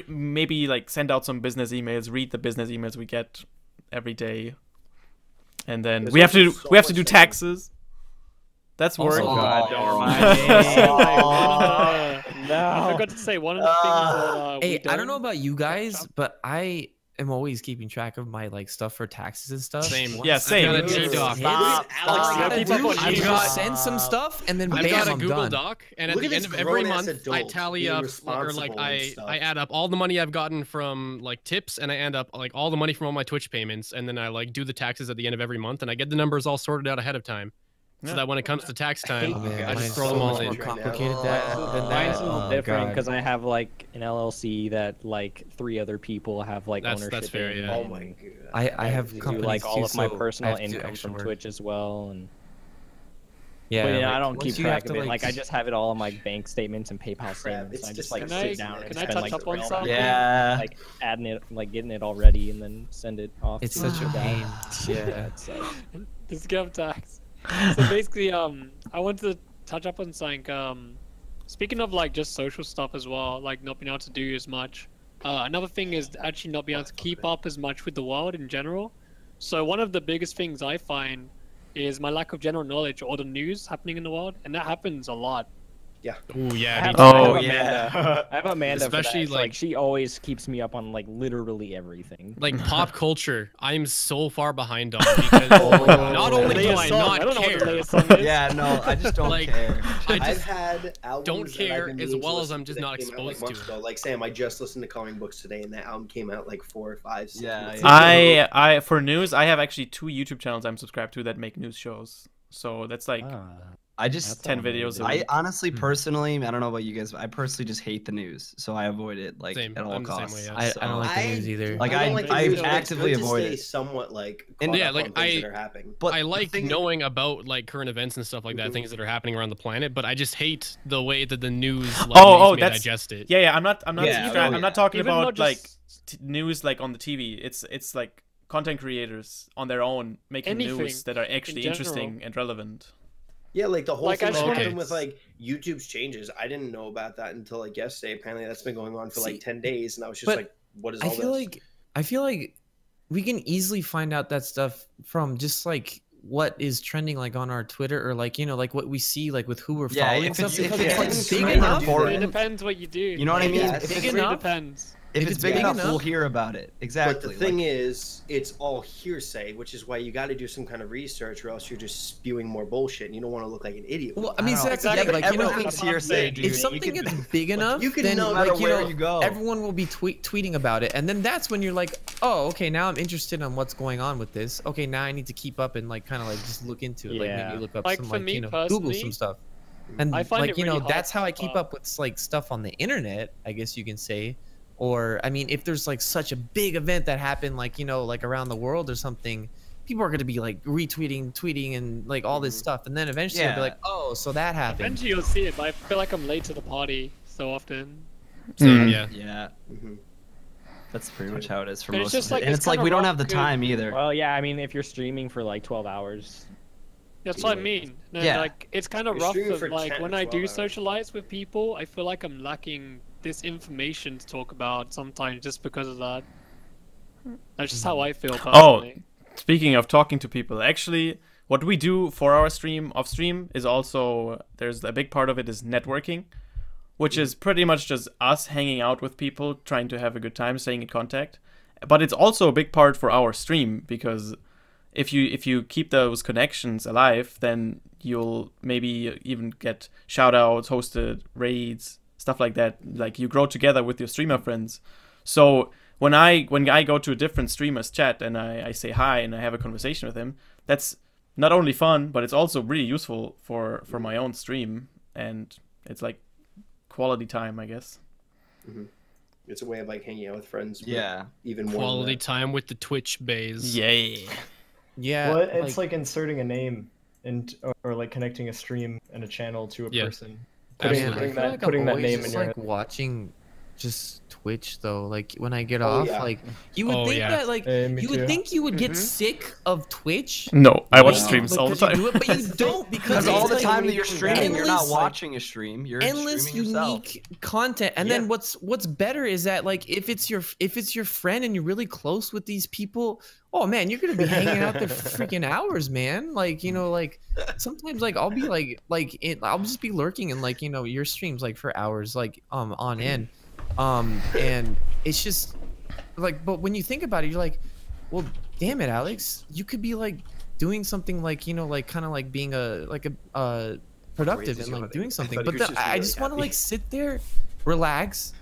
Speaker 3: Maybe like send out some business emails, read the business emails we get every day, and then
Speaker 2: There's
Speaker 3: we have to
Speaker 2: also so
Speaker 3: we have to
Speaker 2: much
Speaker 3: do
Speaker 2: that-
Speaker 3: taxes. That's
Speaker 4: Also,
Speaker 3: work.
Speaker 8: God, don't
Speaker 7: Oh.
Speaker 8: remind me.
Speaker 5: I
Speaker 8: No.
Speaker 5: forgot to say one of the things that we
Speaker 4: Hey, I don't know
Speaker 5: don't-
Speaker 4: about you guys, but I am always keeping track of my like stuff for taxes and stuff.
Speaker 6: Same.
Speaker 3: Yeah, same.
Speaker 6: I've got a
Speaker 7: Dude,
Speaker 6: G-Doc.
Speaker 7: stop,
Speaker 2: Alex,
Speaker 7: stop.
Speaker 2: you
Speaker 5: gotta keep up on
Speaker 4: I
Speaker 5: G-Doc.
Speaker 4: just send some stuff and then
Speaker 6: I've
Speaker 4: bam,
Speaker 6: got a
Speaker 4: I'm
Speaker 6: Google
Speaker 4: done.
Speaker 6: Doc, and at
Speaker 2: Look
Speaker 6: the
Speaker 2: at
Speaker 6: end
Speaker 2: this
Speaker 6: of every
Speaker 2: grown-ass
Speaker 6: month, I
Speaker 2: adult
Speaker 6: tally
Speaker 2: being
Speaker 6: up, or
Speaker 2: responsible
Speaker 6: like
Speaker 2: and
Speaker 6: I
Speaker 2: stuff.
Speaker 6: add up all the money I've gotten from like tips, and I add up like all the money from all my Twitch payments, and then I like do the taxes at the end of every month, and I get the numbers all sorted out ahead of time, so
Speaker 3: Yeah.
Speaker 6: that when it comes to tax time,
Speaker 4: Oh, man,
Speaker 6: I
Speaker 4: mine's
Speaker 6: just throw
Speaker 4: so
Speaker 6: them all
Speaker 4: much
Speaker 6: in.
Speaker 4: more
Speaker 2: Right now.
Speaker 4: complicated than
Speaker 8: Mine's
Speaker 4: that. Oh my
Speaker 8: different
Speaker 4: God.
Speaker 8: because I have like an LLC that like 3 other people have like
Speaker 6: That's
Speaker 8: ownership
Speaker 6: fair,
Speaker 8: in,
Speaker 6: yeah.
Speaker 2: Oh
Speaker 8: and
Speaker 2: my god.
Speaker 4: I have
Speaker 8: do
Speaker 4: companies
Speaker 8: like all
Speaker 4: too,
Speaker 8: of my
Speaker 4: so I
Speaker 8: personal
Speaker 4: have to do
Speaker 8: income
Speaker 4: extra
Speaker 8: from
Speaker 4: work.
Speaker 8: Twitch as well, and
Speaker 4: Yeah,
Speaker 8: but, I
Speaker 4: like,
Speaker 8: don't
Speaker 4: once
Speaker 8: keep
Speaker 4: you have
Speaker 8: track of
Speaker 4: to,
Speaker 8: it. Like I just have it all on my bank statements and PayPal statements.
Speaker 2: it's
Speaker 8: I just
Speaker 2: just
Speaker 8: like
Speaker 2: like-
Speaker 8: sit
Speaker 2: Can
Speaker 8: down
Speaker 2: I-
Speaker 8: and
Speaker 5: can I
Speaker 8: spend
Speaker 5: touch
Speaker 8: like
Speaker 5: up on
Speaker 8: real
Speaker 5: something?
Speaker 7: Yeah.
Speaker 8: like adding it, like getting it all ready, and then send it off.
Speaker 4: It's
Speaker 8: to
Speaker 4: such a
Speaker 8: the
Speaker 4: pain.
Speaker 8: guy.
Speaker 4: Yeah.
Speaker 8: It sucks.
Speaker 5: This scam tax. So basically, I wanted to touch up on something. Speaking of like just social stuff as well, like not being able to do as much. Another thing is actually not being able to keep up as much with the world in general. So one of the biggest things I find is my lack of general knowledge or the news happening in the world, and that happens a lot.
Speaker 6: Ooh, yeah.
Speaker 8: I
Speaker 6: me
Speaker 8: have,
Speaker 6: too.
Speaker 8: I
Speaker 3: Oh,
Speaker 8: have
Speaker 7: yeah.
Speaker 8: Amanda. I have Amanda
Speaker 6: Especially,
Speaker 8: for that. So, like
Speaker 6: like-
Speaker 8: she always keeps me up on like literally everything.
Speaker 6: Like pop culture, I'm so far behind on because not only
Speaker 5: Lay
Speaker 6: do
Speaker 5: a
Speaker 6: I
Speaker 5: song.
Speaker 6: not
Speaker 5: I don't know what the
Speaker 6: care,
Speaker 5: latest song is.
Speaker 7: Yeah, no, I just don't
Speaker 6: Like,
Speaker 7: care.
Speaker 6: I
Speaker 2: I've
Speaker 6: just
Speaker 2: had albums
Speaker 6: don't
Speaker 2: that I've
Speaker 6: care
Speaker 2: been
Speaker 6: as
Speaker 2: meaning to
Speaker 6: well as
Speaker 2: listen
Speaker 6: I'm just
Speaker 2: that
Speaker 6: not
Speaker 2: came out, like,
Speaker 6: exposed
Speaker 2: months
Speaker 6: to.
Speaker 2: ago. Like Sam, I just listened to comic books today, and that album came out like 4 or 5, 6
Speaker 7: Yeah,
Speaker 2: months
Speaker 7: yeah.
Speaker 2: ago.
Speaker 3: I for news, I have actually 2 YouTube channels I'm subscribed to that make news shows. So that's like
Speaker 7: I just
Speaker 8: That's
Speaker 3: 10
Speaker 8: not really
Speaker 3: videos a
Speaker 8: good.
Speaker 7: I
Speaker 3: week.
Speaker 7: honestly, personally, I don't know about you guys, but I personally just hate the news, so I avoid it like
Speaker 6: Same.
Speaker 7: at all
Speaker 6: I'm the same
Speaker 7: costs.
Speaker 6: way, yeah.
Speaker 4: I don't like the
Speaker 2: I-
Speaker 4: news either.
Speaker 7: Like,
Speaker 2: I,
Speaker 7: I-
Speaker 2: don't like the
Speaker 7: I
Speaker 2: news, but it's
Speaker 7: actively
Speaker 2: good to
Speaker 7: avoid
Speaker 2: stay
Speaker 7: it.
Speaker 2: somewhat like
Speaker 7: And-
Speaker 2: caught
Speaker 6: Yeah,
Speaker 2: up
Speaker 6: like,
Speaker 2: on things
Speaker 6: I-
Speaker 2: that are happening.
Speaker 7: But
Speaker 6: I
Speaker 7: the
Speaker 6: like
Speaker 7: thing-
Speaker 6: knowing about like current events and stuff like that, things that are happening around the planet, but I just hate the way that the news like,
Speaker 3: Oh,
Speaker 6: makes me
Speaker 3: that's-
Speaker 6: digest it.
Speaker 3: Yeah, yeah, I'm not
Speaker 7: Yeah,
Speaker 3: subscribed-
Speaker 7: oh,
Speaker 3: I'm not
Speaker 7: yeah.
Speaker 3: talking
Speaker 5: Even
Speaker 3: about
Speaker 5: not
Speaker 3: like
Speaker 5: just
Speaker 3: news like on the TV. It's like content creators on their own making news
Speaker 5: Anything
Speaker 3: that are actually
Speaker 5: general.
Speaker 3: interesting and relevant.
Speaker 2: Yeah, like the whole
Speaker 5: Like,
Speaker 2: thing
Speaker 5: I
Speaker 2: that
Speaker 6: just-
Speaker 2: happened with like YouTube's changes. I didn't know about that until like yesterday. Apparently, that's been going on for
Speaker 4: See,
Speaker 2: like 10 days, and I was just
Speaker 4: but
Speaker 2: like, "What is
Speaker 4: I
Speaker 2: all
Speaker 4: feel
Speaker 2: this?"
Speaker 4: like we can easily find out that stuff from just like what is trending like on our Twitter or like like what we see like with who we're
Speaker 7: Yeah,
Speaker 4: following.
Speaker 7: if
Speaker 4: and
Speaker 7: it's-
Speaker 4: stuff,
Speaker 7: if
Speaker 4: because
Speaker 7: it's,
Speaker 4: like
Speaker 7: like,
Speaker 4: big
Speaker 7: super
Speaker 4: enough.
Speaker 5: It
Speaker 7: important-
Speaker 5: depends what you do.
Speaker 7: You know what I mean?
Speaker 2: Yeah,
Speaker 7: If
Speaker 2: it's
Speaker 7: it's
Speaker 4: big
Speaker 5: It really
Speaker 4: enough.
Speaker 5: depends.
Speaker 7: If
Speaker 4: If
Speaker 7: it's
Speaker 4: it's
Speaker 7: big
Speaker 4: big
Speaker 7: enough, we'll
Speaker 4: enough-
Speaker 7: hear about it. Exactly.
Speaker 2: But the thing is, it's all hearsay, which is why you got to do some kind of research, or else you're just spewing more bullshit, and you don't want to look like an idiot.
Speaker 4: Well,
Speaker 2: with
Speaker 4: I mean,
Speaker 2: it.
Speaker 4: so that's the
Speaker 5: Exactly.
Speaker 4: thing. Like
Speaker 7: everything's hearsay, dude.
Speaker 4: if something gets big enough,
Speaker 2: you can
Speaker 4: then
Speaker 2: know
Speaker 4: like
Speaker 7: no matter where you go.
Speaker 4: everyone will be tweeting about it, and then that's when you're like, oh, okay, now I'm interested in what's going on with this. Okay, now I need to keep up and like kind of like just look into it, like
Speaker 8: Yeah.
Speaker 4: maybe look up
Speaker 5: Like,
Speaker 4: some
Speaker 5: for
Speaker 4: like
Speaker 5: me
Speaker 4: Google
Speaker 5: personally,
Speaker 4: some stuff. And
Speaker 5: I find
Speaker 4: like
Speaker 5: it really hard
Speaker 4: that's how I
Speaker 5: to
Speaker 4: keep
Speaker 5: keep
Speaker 4: up with like stuff on the internet, I guess you can say. Or I mean, if there's like such a big event that happened, like like around the world or something, people are gonna be like retweeting, tweeting, and like all this stuff, and then eventually they'll be
Speaker 7: Yeah.
Speaker 4: like, oh, so that happened.
Speaker 5: Eventually you'll see it, but I feel like I'm late to the party so often.
Speaker 6: Same, yeah.
Speaker 7: Yeah,
Speaker 2: Mhm.
Speaker 7: that's pretty much how it is for
Speaker 5: But it's
Speaker 7: most
Speaker 5: just
Speaker 7: of it.
Speaker 5: like-
Speaker 7: And
Speaker 5: it's
Speaker 7: it's like
Speaker 5: kinda
Speaker 7: we don't
Speaker 5: rough
Speaker 7: have the
Speaker 5: because-
Speaker 7: time either.
Speaker 8: Well, yeah, I mean, if you're streaming for like 12 hours,
Speaker 5: That's what I mean. No,
Speaker 7: Yeah.
Speaker 5: like it's kind of
Speaker 2: You're
Speaker 5: rough.
Speaker 2: streaming
Speaker 5: Of,
Speaker 2: for
Speaker 5: like
Speaker 2: 10
Speaker 5: when
Speaker 2: to
Speaker 5: I do
Speaker 2: 12 hours.
Speaker 5: socialize with people, I feel like I'm lacking this information to talk about sometimes just because of that. That's just how I feel personally.
Speaker 3: Speaking of talking to people, actually, what we do for our stream off stream is also there's a big part of it is networking, which is pretty much just us hanging out with people, trying to have a good time, staying in contact. But it's also a big part for our stream because if you keep those connections alive, then you'll maybe even get shout outs, hosted raids, stuff like that. Like you grow together with your streamer friends. So when I go to a different streamer's chat and I say hi and I have a conversation with him, that's not only fun, but it's also really useful for my own stream, and it's like quality time, I guess.
Speaker 2: It's a way of like hanging out with friends. but
Speaker 7: Yeah.
Speaker 2: even more.
Speaker 6: Quality
Speaker 2: than that.
Speaker 6: time with the Twitch bays.
Speaker 3: Yay.
Speaker 4: Yeah,
Speaker 1: Well, it's like inserting a name and or like connecting a stream and a channel to a
Speaker 6: Yeah.
Speaker 4: man,
Speaker 1: person.
Speaker 6: Absolutely.
Speaker 1: Putting
Speaker 4: I feel
Speaker 1: that
Speaker 4: like
Speaker 1: putting
Speaker 4: I'm
Speaker 1: that
Speaker 4: always
Speaker 1: name in
Speaker 4: just
Speaker 1: your
Speaker 4: like
Speaker 1: head.
Speaker 4: watching just Twitch though. Like when I get
Speaker 2: Oh,
Speaker 4: off,
Speaker 2: yeah.
Speaker 4: like you would
Speaker 6: Oh,
Speaker 4: think
Speaker 6: yeah.
Speaker 4: that like
Speaker 1: Me
Speaker 4: you would
Speaker 1: too.
Speaker 4: think you would get sick of Twitch.
Speaker 3: No, I watch
Speaker 7: Wow.
Speaker 3: streams
Speaker 4: like,
Speaker 3: all the
Speaker 4: 'cause you
Speaker 3: time.
Speaker 4: do it, but you don't because
Speaker 7: Because all
Speaker 4: it's,
Speaker 7: the
Speaker 4: like,
Speaker 7: time that you're streaming, you're not
Speaker 4: endless,
Speaker 7: watching a stream. You're
Speaker 4: endless
Speaker 7: streaming yourself.
Speaker 4: unique content. And
Speaker 2: Yeah.
Speaker 4: then what's better is that like if it's your friend and you're really close with these people, oh man, you're gonna be hanging out there for freaking hours, man. Like like sometimes like I'll be I'll just be lurking in like your streams like for hours like on end, and it's just like, but when you think about it, you're like, well, damn it, Alex, you could be like doing something like like kind of like being a productive and like doing something,
Speaker 2: thought
Speaker 4: but
Speaker 2: you were
Speaker 4: then
Speaker 2: just
Speaker 4: I
Speaker 2: really
Speaker 4: just want to
Speaker 2: happy.
Speaker 4: like sit there, relax,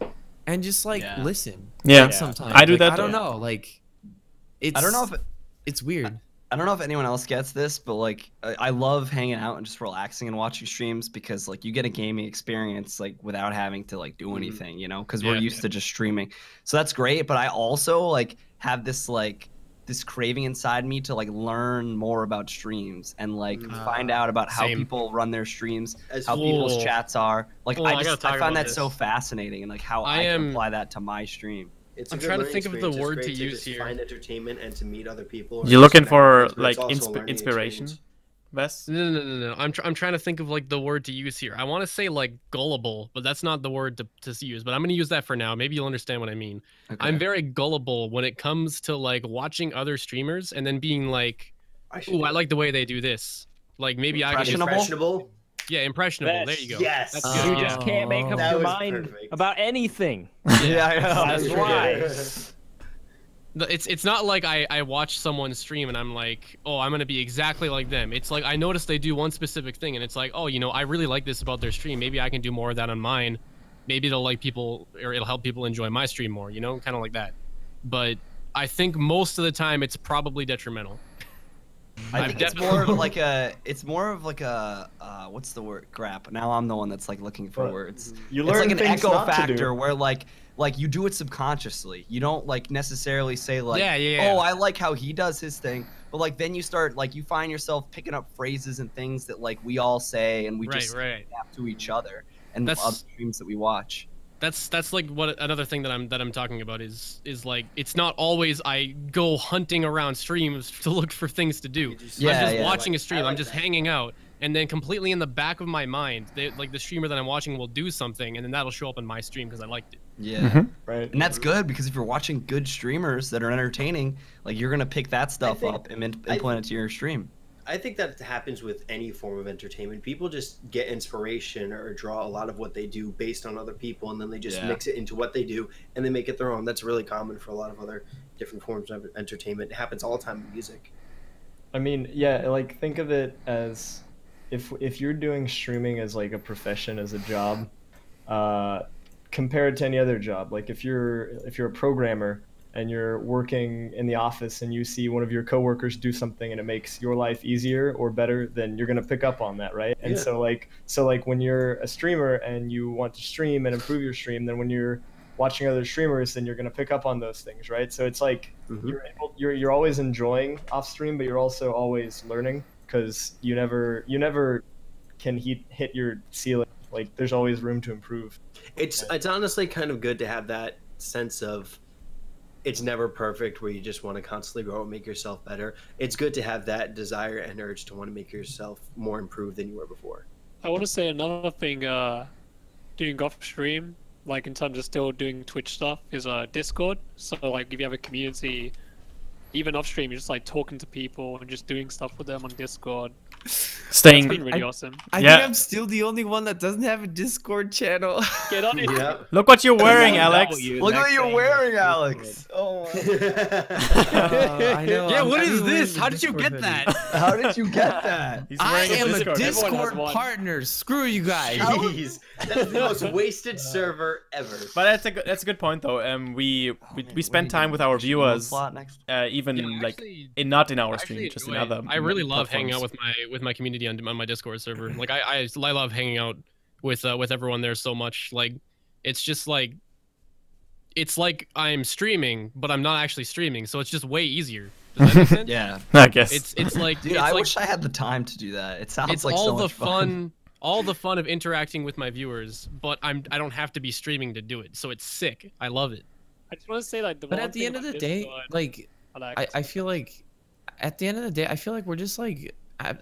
Speaker 4: and just like
Speaker 7: Yeah.
Speaker 4: listen.
Speaker 3: Yeah.
Speaker 4: Like, sometimes
Speaker 3: I do
Speaker 4: like,
Speaker 3: that
Speaker 4: I don't
Speaker 3: too.
Speaker 4: know, like it's
Speaker 7: I don't know if
Speaker 4: it's weird.
Speaker 7: I don't know if anyone else gets this, but like I love hanging out and just relaxing and watching streams because like you get a gaming experience like without having to like do anything, because we're
Speaker 6: Yeah.
Speaker 7: used to just streaming. So that's great, but I also like have this craving inside me to like learn more about streams and like find out about how
Speaker 6: Same.
Speaker 7: people run their streams,
Speaker 2: As
Speaker 7: how people's
Speaker 6: Cool.
Speaker 7: chats are. Like
Speaker 6: Cool, I
Speaker 7: I
Speaker 6: gotta talk
Speaker 7: find
Speaker 6: about
Speaker 7: that so
Speaker 6: this.
Speaker 7: fascinating and like how
Speaker 6: I
Speaker 7: I can
Speaker 6: am-
Speaker 7: apply that to my stream.
Speaker 2: It's a
Speaker 6: I'm
Speaker 2: good
Speaker 6: trying to
Speaker 2: learning
Speaker 6: think of the
Speaker 2: experience. It's
Speaker 6: word
Speaker 2: great
Speaker 6: to use
Speaker 2: just
Speaker 6: here.
Speaker 2: Find entertainment and to meet other people. or
Speaker 3: You're
Speaker 2: just
Speaker 3: looking
Speaker 2: connect
Speaker 3: for
Speaker 2: with friends, but
Speaker 3: like
Speaker 2: it's also a learning
Speaker 3: inspiration,
Speaker 2: experience.
Speaker 3: Bess?
Speaker 6: No. I'm trying to think of like the word to use here. I want to say like gullible, but that's not the word to use. But I'm gonna use that for now. Maybe you'll understand what I mean.
Speaker 7: Okay.
Speaker 6: I'm very gullible when it comes to like watching other streamers and then being like, "Ooh, I like the way they do this." Like maybe I can.
Speaker 2: Impressionable.
Speaker 6: Yeah, impressionable. There you go.
Speaker 2: Yes.
Speaker 6: That's
Speaker 8: You
Speaker 6: good.
Speaker 8: just can't make up
Speaker 2: That
Speaker 8: your
Speaker 2: was
Speaker 8: mind
Speaker 2: perfect.
Speaker 8: about anything.
Speaker 7: Yeah, I know.
Speaker 8: That's
Speaker 2: true.
Speaker 8: why.
Speaker 6: It's not like I watch someone stream and I'm like, oh, I'm gonna be exactly like them. It's like I notice they do one specific thing and it's like, oh, I really like this about their stream. Maybe I can do more of that on mine. Maybe it'll like people or it'll help people enjoy my stream more. Kind of like that. But I think most of the time it's probably detrimental.
Speaker 7: I
Speaker 6: I've
Speaker 7: think it's
Speaker 6: definitely-
Speaker 7: more of like a what's the word? Crap. Now I'm the one that's like looking for
Speaker 1: But
Speaker 7: words.
Speaker 1: You
Speaker 7: It's
Speaker 1: learn
Speaker 7: like an
Speaker 1: things
Speaker 7: echo
Speaker 1: not to
Speaker 7: factor
Speaker 1: do.
Speaker 7: where like you do it subconsciously. You don't like necessarily say like,
Speaker 6: Yeah.
Speaker 7: oh, I like how he does his thing. But like then you start like you find yourself picking up phrases and things that like we all say and we just
Speaker 6: Right.
Speaker 7: adapt to each other and
Speaker 6: That's-
Speaker 7: other streams that we watch.
Speaker 6: That's like what another thing that I'm talking about is like it's not always I go hunting around streams to look for things to do.
Speaker 7: Yeah,
Speaker 6: I'm just
Speaker 7: yeah.
Speaker 6: watching
Speaker 2: I
Speaker 6: a stream.
Speaker 2: like
Speaker 6: I'm just
Speaker 2: that.
Speaker 6: hanging out, and then completely in the back of my mind, like the streamer that I'm watching will do something, and then that'll show up in my stream because I liked it.
Speaker 7: Yeah.
Speaker 1: Right.
Speaker 7: And that's good because if you're watching good streamers that are entertaining, like you're gonna pick that stuff
Speaker 2: think-
Speaker 7: up and implement it to your stream.
Speaker 2: I think that happens with any form of entertainment. People just get inspiration or draw a lot of what they do based on other people, and then they just
Speaker 7: Yeah.
Speaker 2: mix it into what they do, and they make it their own. That's really common for a lot of other different forms of entertainment. It happens all the time in music.
Speaker 1: I mean, yeah, like think of it as if you're doing streaming as like a profession, as a job, compared to any other job. Like if you're a programmer and you're working in the office and you see one of your coworkers do something and it makes your life easier or better, then you're gonna pick up on that, right? And
Speaker 2: Yeah.
Speaker 1: so like when you're a streamer and you want to stream and improve your stream, then when you're watching other streamers, then you're gonna pick up on those things, right? So it's like you're always enjoying off stream, but you're also always learning because you never can hit your ceiling. Like there's always room to improve.
Speaker 2: It's honestly kind of good to have that sense of it's never perfect where you just want to constantly grow and make yourself better. It's good to have that desire and urge to want to make yourself more improved than you were before.
Speaker 5: I want to say another thing, doing off stream, like in terms of still doing Twitch stuff, is Discord. So like if you have a community, even off stream, you're just like talking to people and just doing stuff with them on Discord. It's been
Speaker 3: Staying.
Speaker 5: really awesome.
Speaker 4: I
Speaker 3: Yeah.
Speaker 4: think I'm still the only one that doesn't have a Discord channel.
Speaker 5: Get on it.
Speaker 2: Yeah.
Speaker 3: Look what you're wearing, Alex.
Speaker 7: Look what you're wearing, Alex. Oh,
Speaker 4: I know.
Speaker 6: Yeah, what
Speaker 4: I'm
Speaker 6: is
Speaker 4: wearing
Speaker 6: this?
Speaker 4: the
Speaker 6: How did you
Speaker 4: Discord
Speaker 6: get
Speaker 4: hoodie.
Speaker 6: that?
Speaker 7: how did you get that?
Speaker 3: He's
Speaker 4: I
Speaker 3: wearing
Speaker 4: am a
Speaker 5: Discord. Everyone has
Speaker 4: Discord
Speaker 5: one.
Speaker 4: partner. Screw you guys.
Speaker 2: Jeez, that's the most wasted server ever.
Speaker 3: But that's a good point though. We spend time with our viewers,
Speaker 7: Slot next.
Speaker 3: even
Speaker 6: Yeah, I
Speaker 3: like
Speaker 6: actually-
Speaker 3: not in our
Speaker 6: I
Speaker 3: stream,
Speaker 6: actually
Speaker 3: just in
Speaker 6: enjoy it.
Speaker 3: other.
Speaker 6: I really love hanging out
Speaker 3: platforms.
Speaker 6: with my community on my Discord server. Like I love hanging out with everyone there so much. Like it's just like it's like I'm streaming, but I'm not actually streaming, so it's just way easier. Does that make sense?
Speaker 7: Yeah,
Speaker 3: I guess.
Speaker 6: It's like
Speaker 7: dude,
Speaker 6: it's
Speaker 7: I
Speaker 6: like
Speaker 7: wish I had the time to do that. It sounds
Speaker 6: it's
Speaker 7: like
Speaker 6: all
Speaker 7: so
Speaker 6: the
Speaker 7: much fun.
Speaker 6: all the fun of interacting with my viewers, but I don't have to be streaming to do it. So it's sick. I love it.
Speaker 5: I just want to say like
Speaker 4: But at the end of the day, like I feel like at the end of the day, I feel like we're just like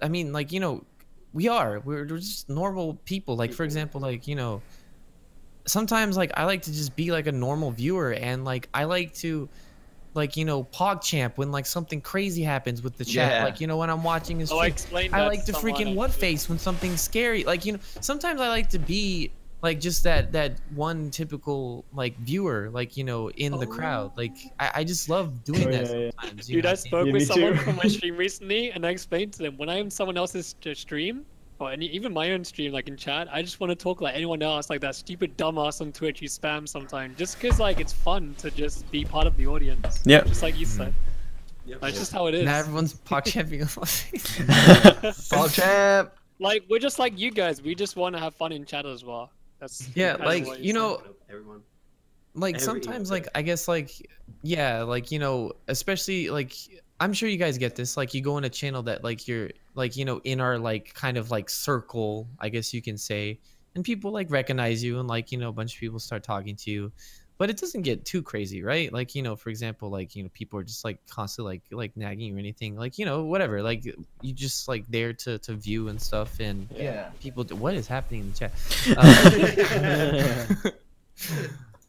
Speaker 4: I mean, like, you know, we're just normal people. Like, for example, like, you know, sometimes like I like to just be like a normal viewer, and like I like to like, you know, PogChamp when like something crazy happens with the chat.
Speaker 7: Yeah.
Speaker 4: Like, you know, when I'm watching his
Speaker 5: Oh,
Speaker 4: stream, I like to freaking what face when something's scary. Like, you know, sometimes I like to be like just that one typical like viewer, like, you know, in the crowd. Like I just love doing that sometimes.
Speaker 5: Dude, I spoke
Speaker 1: Yeah,
Speaker 5: with
Speaker 1: me
Speaker 5: someone
Speaker 1: too.
Speaker 5: from my stream recently, and I explained to them when I'm someone else's stream, or even my own stream, like in chat, I just want to talk like anyone else, like that stupid dumbass on Twitch you spam sometimes, just because like it's fun to just be part of the audience.
Speaker 3: Yeah.
Speaker 5: Just like you said.
Speaker 2: Yep.
Speaker 5: That's just how it is.
Speaker 4: Now everyone's PogChamping.
Speaker 7: PogChamp.
Speaker 5: Like we're just like you guys. We just want to have fun in chat as well. That's
Speaker 4: Yeah,
Speaker 5: kind of
Speaker 4: like,
Speaker 5: what
Speaker 4: you know,
Speaker 2: everyone.
Speaker 4: like
Speaker 2: Every
Speaker 4: sometimes
Speaker 2: event.
Speaker 4: like I guess like yeah, like, you know, especially like I'm sure you guys get this, like you go on a channel that like you're like, you know, in our like kind of like circle, I guess you can say, and people like recognize you, and like, you know, a bunch of people start talking to you, but it doesn't get too crazy, right? Like, you know, for example, like, you know, people are just like constantly like nagging or anything, like, you know, whatever, like you just like there to view and stuff, and
Speaker 7: Yeah.
Speaker 4: people what is happening in the chat.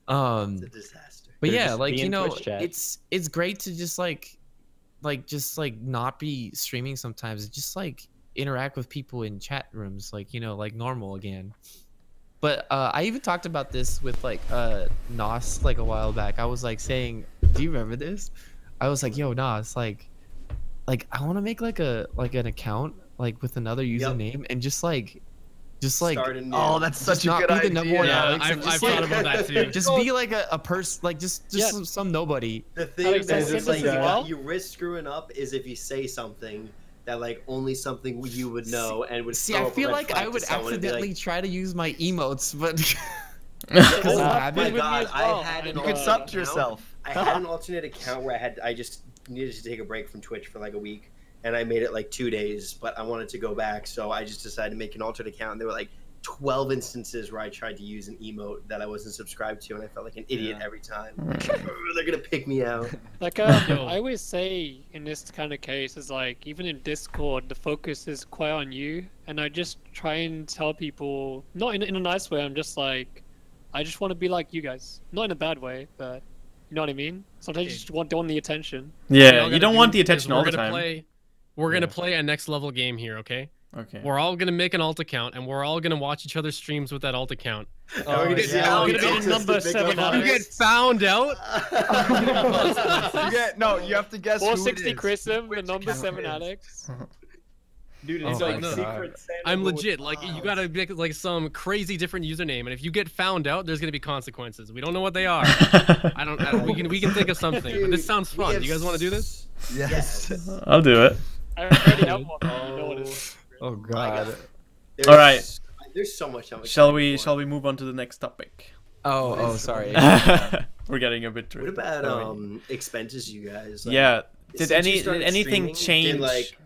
Speaker 2: It's a disaster.
Speaker 4: But
Speaker 8: They're
Speaker 4: yeah,
Speaker 8: just
Speaker 4: like, you
Speaker 8: being
Speaker 4: know,
Speaker 8: Twitch chat.
Speaker 4: it's great to just like not be streaming sometimes. Just like interact with people in chat rooms, like, you know, like normal again. But I even talked about this with like Nos like a while back. I was like saying, do you remember this? I was like, yo, Nos, like I want to make like an account like with another username, and just like
Speaker 2: Start anew.
Speaker 7: Oh, that's such
Speaker 4: just
Speaker 7: a
Speaker 4: not
Speaker 7: good
Speaker 4: be the number
Speaker 7: idea.
Speaker 4: one
Speaker 6: Yeah,
Speaker 4: Alex, and
Speaker 6: I've
Speaker 4: just,
Speaker 6: thought
Speaker 4: like,
Speaker 6: about that too.
Speaker 4: just be like a person, like just
Speaker 5: Yeah.
Speaker 4: some nobody.
Speaker 2: The thing
Speaker 5: Alex,
Speaker 2: that
Speaker 5: that's
Speaker 2: is like
Speaker 5: simple as well.
Speaker 2: you risk screwing up is if you say something that like only something you would know and would.
Speaker 4: See,
Speaker 2: throw
Speaker 4: I
Speaker 2: up a
Speaker 4: feel
Speaker 2: red
Speaker 4: like
Speaker 2: flag
Speaker 4: I
Speaker 2: to
Speaker 4: would
Speaker 2: someone and be
Speaker 4: accidentally
Speaker 2: Like,
Speaker 4: try to use my emotes, but
Speaker 5: That's
Speaker 2: oh
Speaker 4: happened
Speaker 2: my
Speaker 5: with me
Speaker 2: god!
Speaker 5: as well.
Speaker 2: I had an
Speaker 5: And,
Speaker 7: You can
Speaker 5: uh,
Speaker 7: sub to yourself.
Speaker 2: I had an alternate account where I just needed to take a break from Twitch for like a week, and I made it like 2 days, but I wanted to go back, so I just decided to make an alternate account. And there were like 12 instances where I tried to use an emote that I wasn't subscribed to, and I felt like an idiot every time. They're gonna pick me out.
Speaker 5: Like
Speaker 6: Yo.
Speaker 5: I always say in this kind of case is like even in Discord the focus is quite on you, and I just try and tell people not in a nice way. I'm just like I just want to be like you guys, not in a bad way, but you know what I mean. Sometimes you just want the attention.
Speaker 6: What
Speaker 3: Yeah,
Speaker 6: y'all
Speaker 3: you
Speaker 6: gotta
Speaker 3: don't
Speaker 6: do
Speaker 3: want the
Speaker 6: is
Speaker 3: attention all the
Speaker 6: we're gonna
Speaker 3: time.
Speaker 6: We're gonna play a next level game here, okay?
Speaker 3: Okay.
Speaker 6: We're all gonna make an alt account, and we're all gonna watch each other's streams with that alt account.
Speaker 2: Oh,
Speaker 6: yeah.
Speaker 2: yeah,
Speaker 5: I'm
Speaker 2: we
Speaker 5: gonna be
Speaker 2: did
Speaker 5: the number
Speaker 2: just to pick
Speaker 5: 7
Speaker 2: up
Speaker 5: out
Speaker 6: You
Speaker 5: of
Speaker 6: get found out.
Speaker 7: You get no. You have to guess who it
Speaker 5: 460
Speaker 7: is.
Speaker 5: Chrism, the
Speaker 7: Which
Speaker 5: number
Speaker 7: account
Speaker 5: 7
Speaker 7: it is.
Speaker 5: Alex.
Speaker 1: Dude,
Speaker 4: Oh
Speaker 1: it's
Speaker 4: my
Speaker 1: like
Speaker 6: God.
Speaker 1: secret Santa
Speaker 6: I'm
Speaker 1: with
Speaker 6: legit. Like you gotta pick like some crazy different username, and if you get found out, there's gonna be consequences. We don't know what they are. I don't. We can think of something. But this sounds
Speaker 2: We
Speaker 6: fun.
Speaker 2: have
Speaker 6: You guys want to do this?
Speaker 7: Yes.
Speaker 3: I'll do it.
Speaker 5: I already have one. You know what it is.
Speaker 4: oh
Speaker 2: God.
Speaker 3: All right.
Speaker 2: There's so much.
Speaker 3: Shall we move on to the next topic?
Speaker 4: oh sorry.
Speaker 3: We're getting a bit.
Speaker 2: What about expenses, you guys? Like,
Speaker 3: Yeah. Did
Speaker 2: since you
Speaker 3: did
Speaker 2: started
Speaker 3: anything
Speaker 2: streaming,
Speaker 3: change?
Speaker 2: Did like